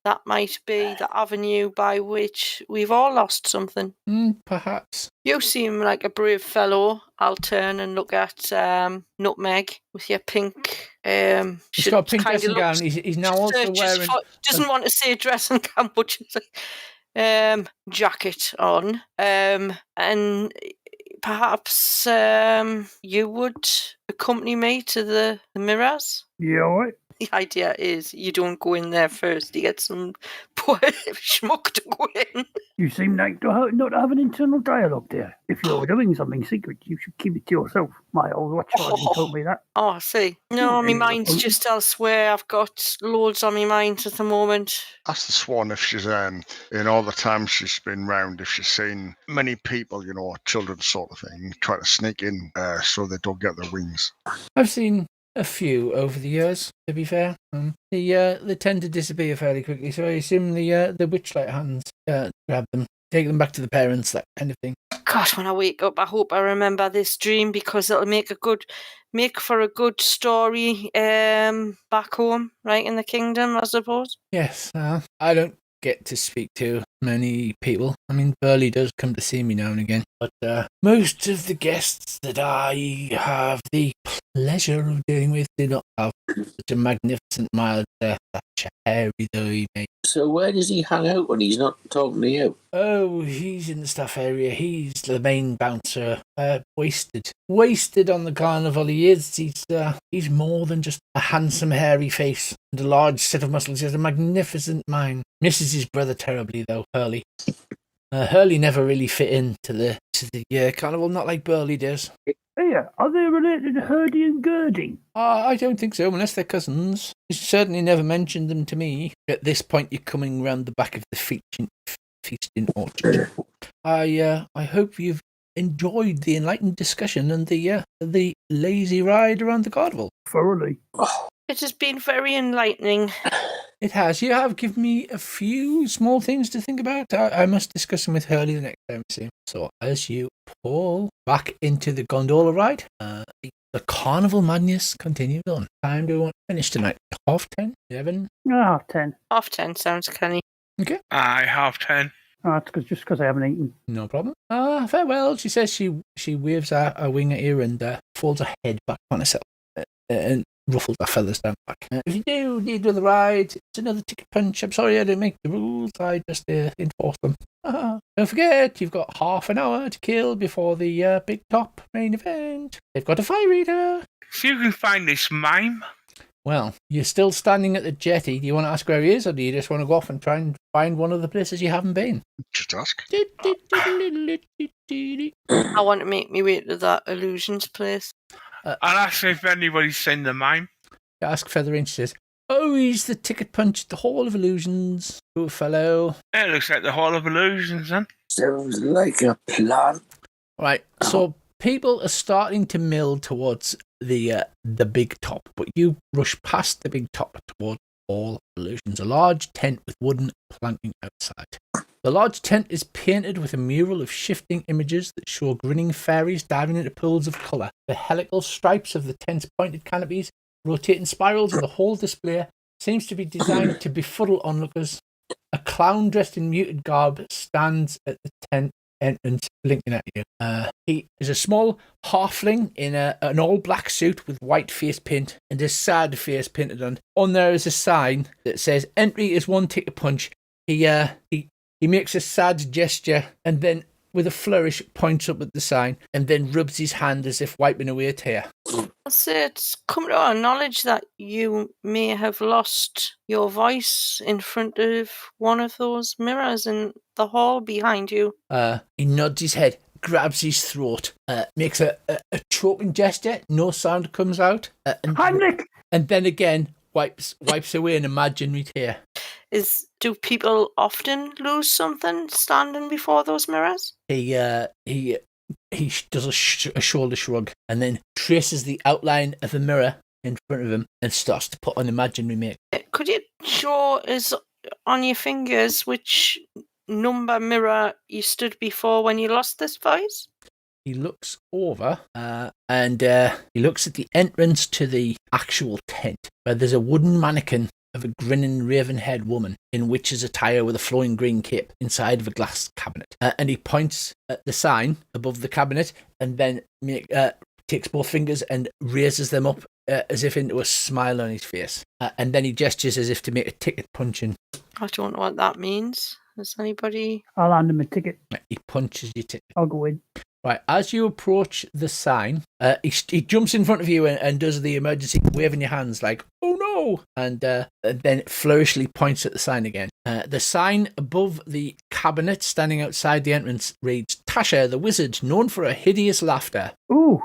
that might be the avenue by which we've all lost something. perhaps. You seem like a brave fellow. I'll turn and look at Nutmeg with your pink. He's got a pink dressing gown. He's now also wearing. Doesn't want to say dressing gown, but just jacket on. And perhaps you would accompany me to the mirrors. Yeah, all right. The idea is you don't go in there first. You get some poor schmuck to go in. You seem like not have an internal dialogue there. If you're doing something secret, you should keep it to yourself. My old watchguard told me that. Oh, I see. No, my mind's just elsewhere. I've got loads on my mind at the moment. Ask the Swan if she's, in all the time she's been round, if she's seen many people, children sort of thing, try to sneak in so they don't get their wings. I've seen a few over the years, to be fair. They tend to disappear fairly quickly, so I assume the Witchlight hands grab them, take them back to the parents, that kind of thing. Gosh, when I wake up, I hope I remember this dream because it'll make for a good story back home, right in the kingdom, I suppose. Yes, I don't get to speak to many people. I mean, Burley does come to see me now and again, but most of the guests that I have the pleasure of dealing with do not have such a magnificent mild death, such a hairy though he may. So where does he hang out when he's not talking to you? Oh, he's in the staff area. He's the main bouncer. Wasted on the carnival. He is. He's more than just a handsome, hairy face and a large set of muscles. He has a magnificent mind. Misses his brother terribly, though, Hurley. Hurley never really fit into the carnival, not like Burley does. Yeah, are they related to Hurdy and Gurdy? I don't think so, unless they're cousins. He's certainly never mentioned them to me. At this point, you're coming round the back of the feasting orchard. I hope you've enjoyed the enlightened discussion and the lazy ride around the carnival. Thoroughly. It has been very enlightening. It has. You have given me a few small things to think about. I must discuss them with Hurley the next time I see him. So as you pull back into the gondola ride, the carnival madness continues on. Time do we want to finish tonight? 10:30? 11? 10. 10 sounds canny. Okay. Aye, 10:30. That's just because I haven't eaten. No problem. Farewell. She says she waves a wing at you and folds her head back on herself and ruffles her feathers down back. If you do need another ride, it's another ticket punch. I'm sorry I didn't make the rules. I just enforce them. Don't forget, you've got half an hour to kill before the big top main event. They've got a fire reader. So you can find this mime. Well, you're still standing at the jetty. Do you want to ask where he is, or do you just want to go off and try and find one of the places you haven't been? Just ask. I want to make me way to that illusions place. I'll ask if anybody's seen the mime. Ask Feathering. She says, "Oh, he's the ticket punch at the Hall of Illusions. Poor fellow." It looks like the Hall of Illusions, then. Sounds like a plan. Right, so people are starting to mill towards the big top, but you rush past the big top towards Hall of Illusions, a large tent with wooden planking outside. The large tent is painted with a mural of shifting images that show grinning fairies diving into pools of colour. The helical stripes of the tent's pointed canopies, rotating spirals, and the whole display seems to be designed to befuddle onlookers. A clown dressed in muted garb stands at the tent entrance, blinking at you. He is a small halfling in an all-black suit with white face paint and a sad face painted on. On there is a sign that says, "Entry is one ticket punch." He makes a sad gesture and then, with a flourish, points up at the sign and then rubs his hand as if wiping away a tear. I'll say it's come to our knowledge that you may have lost your voice in front of one of those mirrors in the hall behind you. He nods his head, grabs his throat, makes a choking gesture, no sound comes out, Heimlich! And then again wipes away an imaginary tear. Do people often lose something standing before those mirrors? He does a shoulder shrug and then traces the outline of the mirror in front of him and starts to put on imaginary makeup. Could you show us on your fingers which number mirror you stood before when you lost this voice? He looks over and he looks at the entrance to the actual tent, where there's a wooden mannequin of a grinning raven-haired woman in witch's attire with a flowing green cape inside of a glass cabinet. And he points at the sign above the cabinet and then takes both fingers and raises them up as if into a smile on his face. And then he gestures as if to make a ticket punching. I don't know what that means. Has anybody... I'll hand him a ticket. He punches your ticket. I'll go in. Right, as you approach the sign, he jumps in front of you and does the emergency waving your hands like, oh no, and then flourishly points at the sign again. The sign above the cabinet standing outside the entrance reads, Tasha, the wizard, known for her hideous laughter. Ooh.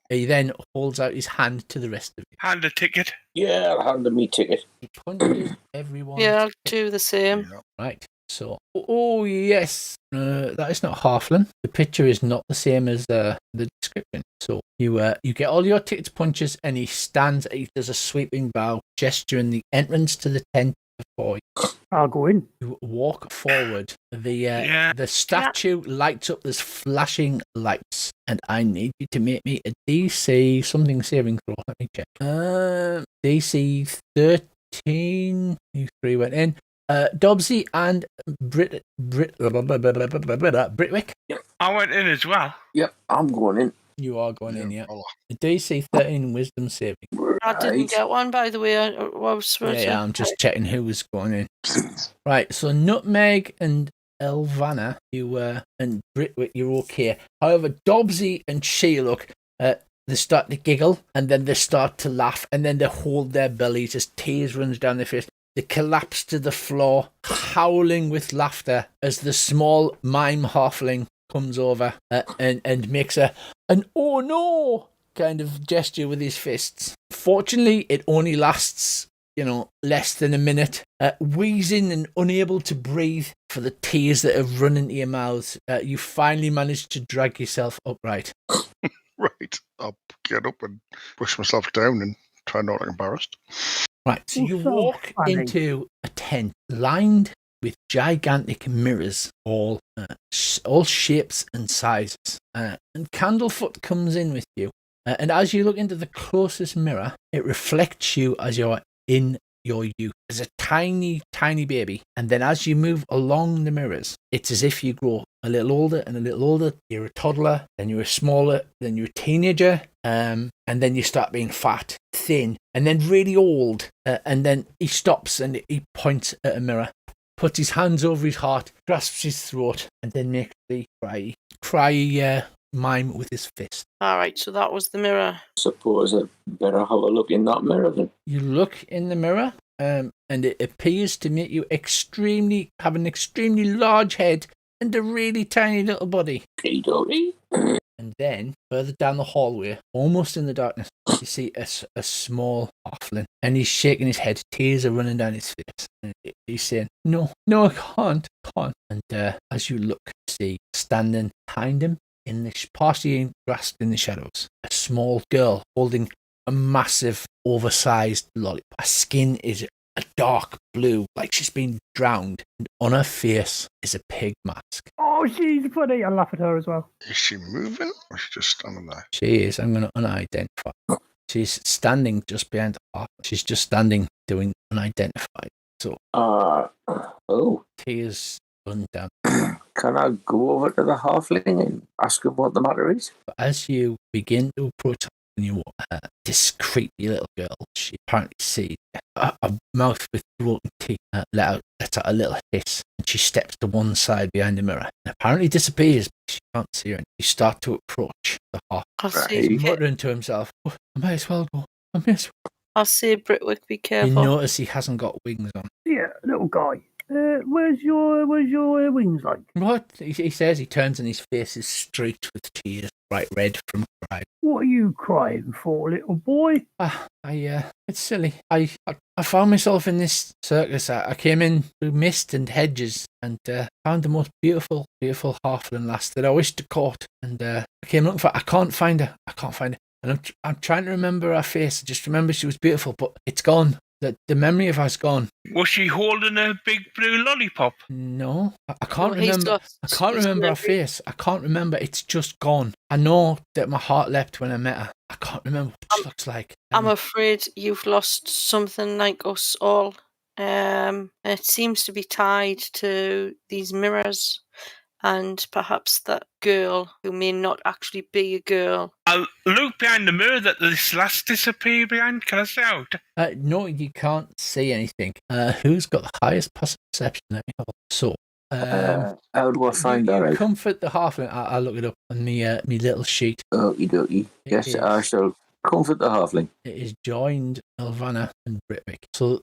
He then holds out his hand to the rest of you. Hand a ticket. Yeah, I'll hand him me ticket. He punches everyone. Yeah, I'll do the same. Right. So, oh yes, that is not Halfling. The picture is not the same as the description. So you get all your tickets punches, and he stands. He does a sweeping bow, gesturing the entrance to the tent before you. I'll go in. You walk forward. The statue lights up. There's flashing lights, and I need you to make me a DC something saving throw. Let me check. DC 13. You three went in. Dobbsy and Britwick. Yep. I went in as well. Yep, I'm going in. You are going in, yeah. DC 13 wisdom saving. I didn't get one, by the way. I was supposed to. Yeah, I'm just checking who was going in. Right, so Nutmeg and Elvana, and Britwick, you're okay. However, Dobbsy and Shelock, they start to giggle, and then they start to laugh, and then they hold their bellies as tears runs down their face. They collapse to the floor, howling with laughter as the small mime halfling comes over and makes an oh no kind of gesture with his fists. Fortunately, it only lasts, less than a minute. Wheezing and unable to breathe for the tears that have run into your mouths, you finally manage to drag yourself upright. Right. I'll get up and push myself down and try not to get embarrassed. Right, so you walk into a tent lined with gigantic mirrors, all shapes and sizes. And Candlefoot comes in with you. And as you look into the closest mirror, it reflects you as you're in your youth, as a tiny, tiny baby. And then as you move along the mirrors, it's as if you grow a little older and a little older. You're a toddler, then you're a smaller, then you're a teenager, and then you start being fat, thin, and then really old. And then he stops and he points at a mirror, puts his hands over his heart, grasps his throat, and then makes the cry mime with his fist. All right, so that was the mirror. Suppose I better have a look in that mirror then. You look in the mirror, and it appears to make you have an extremely large head and a really tiny little body. And then, further down the hallway, almost in the darkness, you see a small halfling. And he's shaking his head. Tears are running down his face. And he's saying, no, I can't. And as you look, see, standing behind him, partially grasped in the shadows, a small girl holding a massive, oversized lollipop. Her skin is a dark blue, like she's been drowned, and on her face is a pig mask. Oh, she's funny. I laugh at her as well. Is she moving, or is she just standing there? She is. I'm going to unidentify. She's standing just behind the heart. She's just standing doing unidentified. So, tears run down. Can I go over to the halfling and ask him what the matter is? But as you begin to approach you, this creepy little girl, she apparently sees a mouth with broken teeth, lets out a little hiss, and she steps to one side behind the mirror and apparently disappears. She can't see her, and you start to approach the half. He's muttering to himself, I might as well go. I'll say, Britwick, be You careful. notice he hasn't got wings on. Yeah, little guy. Where's your wings like? What? He says. He turns and his face is streaked with tears, bright red from crying. What are you crying for, little boy? It's silly. I found myself in this circus. I came in through mist and hedges and found the most beautiful halfling lass that I wished to court. And I came looking for. I can't find her. And I'm trying to remember her face. I just remember she was beautiful, but it's gone. The memory of her's gone. Was she holding a big blue lollipop? No, I can't No, he's remember. lost I can't his remember her memory. face. I can't remember. It's just gone. I know that my heart leapt when I met her. I can't remember what she looks like. I'm afraid you've lost something like us all. It seems to be tied to these mirrors and perhaps that girl who may not actually be a girl. I'll look behind the mirror that this last disappeared behind. Can I see out? No, you can't see anything. Who's got the highest possible perception? Let me have a look. So, how do I find that you out? comfort the halfling. I'll look it up on me little sheet. Okie dokie. Yes, is. I shall comfort the halfling. It is joined Elvana and Britvic. So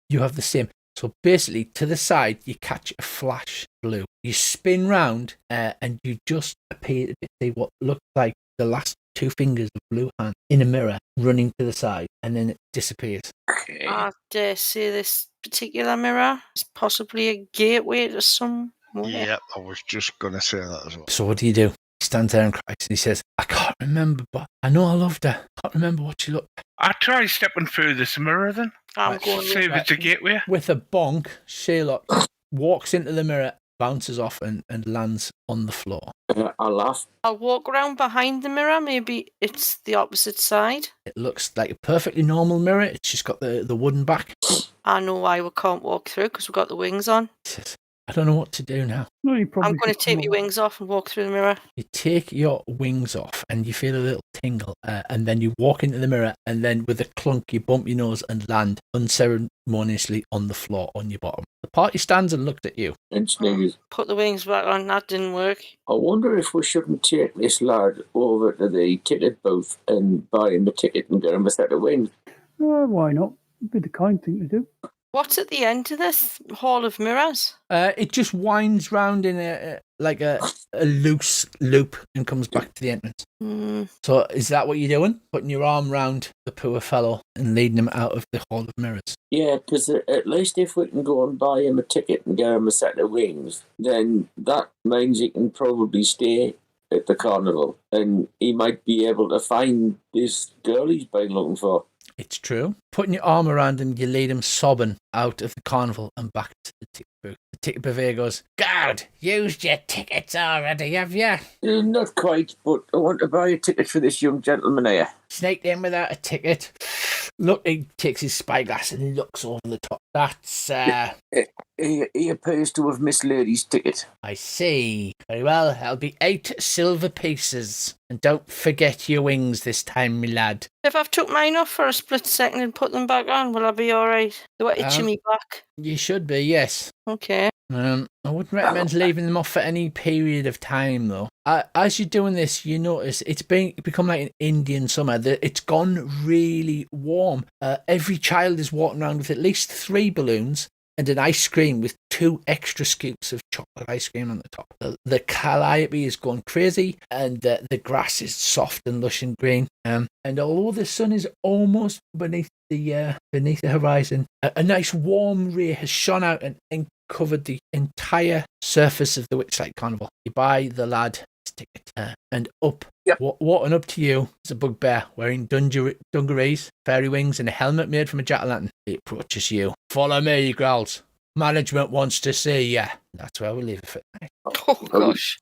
you have the same. So basically, to the side, you catch a flash blue. You spin round and you just appear to see what looks like the last two fingers of blue hand in a mirror running to the side, and then it disappears. Okay. I dare say this particular mirror is possibly a gateway to somewhere. Yep, I was just going to say that as well. So what do? He stands there and cries, and he says, I can't remember, but I know I loved her. I can't remember what she looked like. I'll try stepping through this mirror then. I'm Right. going See if it's a gateway. With a bonk, Sherlock walks into the mirror, bounces off, and lands on the floor. I laugh. I'll walk around behind the mirror. Maybe it's the opposite side. It looks like a perfectly normal mirror. It's just got the wooden back. I know why we can't walk through because we've got the wings on. He says, I don't know what to do now. No, you probably I'm going to should take come my wings off and walk through the mirror. You take your wings off and you feel a little tingle, and then you walk into the mirror, and then with a clunk you bump your nose and land unceremoniously on the floor on your bottom. The party stands and looks at you. And sneers. Put the wings back on. That didn't work. I wonder if we shouldn't take this lad over to the ticket booth and buy him a ticket and get him a set of wings. Why not? It'd be the kind thing to do. What's at the end of this hall of mirrors? It just winds round in a loose loop and comes back to the entrance. So is that what you're doing? Putting your arm round the poor fellow and leading him out of the hall of mirrors? Yeah, because at least if we can go and buy him a ticket and get him a set of wings, then that means he can probably stay at the carnival and he might be able to find this girl he's been looking for. It's true. Putting your arm around him, you lead him sobbing out of the carnival and back to the ticket booth. The ticket purveyor goes, God, used your tickets already, have you? Not quite, but I want to buy a ticket for this young gentleman here. Snaked in without a ticket. Look, he takes his spyglass and looks over the top. That's, He appears to have mislaid his ticket. I see. Very well, that'll be 8 silver pieces. And don't forget your wings this time, me lad. If I've took mine off for a split second and put them back on, will I be alright? They were itching me back. You should be, yes. Okay. I wouldn't recommend leaving them off for any period of time, though. As you're doing this, you notice it's become like an Indian summer. It's gone really warm. Every child is walking around with at least 3 balloons and an ice cream with 2 extra scoops of chocolate ice cream on the top. The calliope is going crazy, and the grass is soft and lush and green. And although the sun is almost beneath the horizon, a nice warm ray has shone out and covered the entire surface of the Witchlight Carnival. You buy the lad his ticket, and up, walking up to you is a bugbear wearing dungarees, fairy wings, and a helmet made from a jack-o'-lantern. He approaches you. Follow me, he growls. Management wants to see ya. That's where we'll leave it for tonight. Oh, gosh.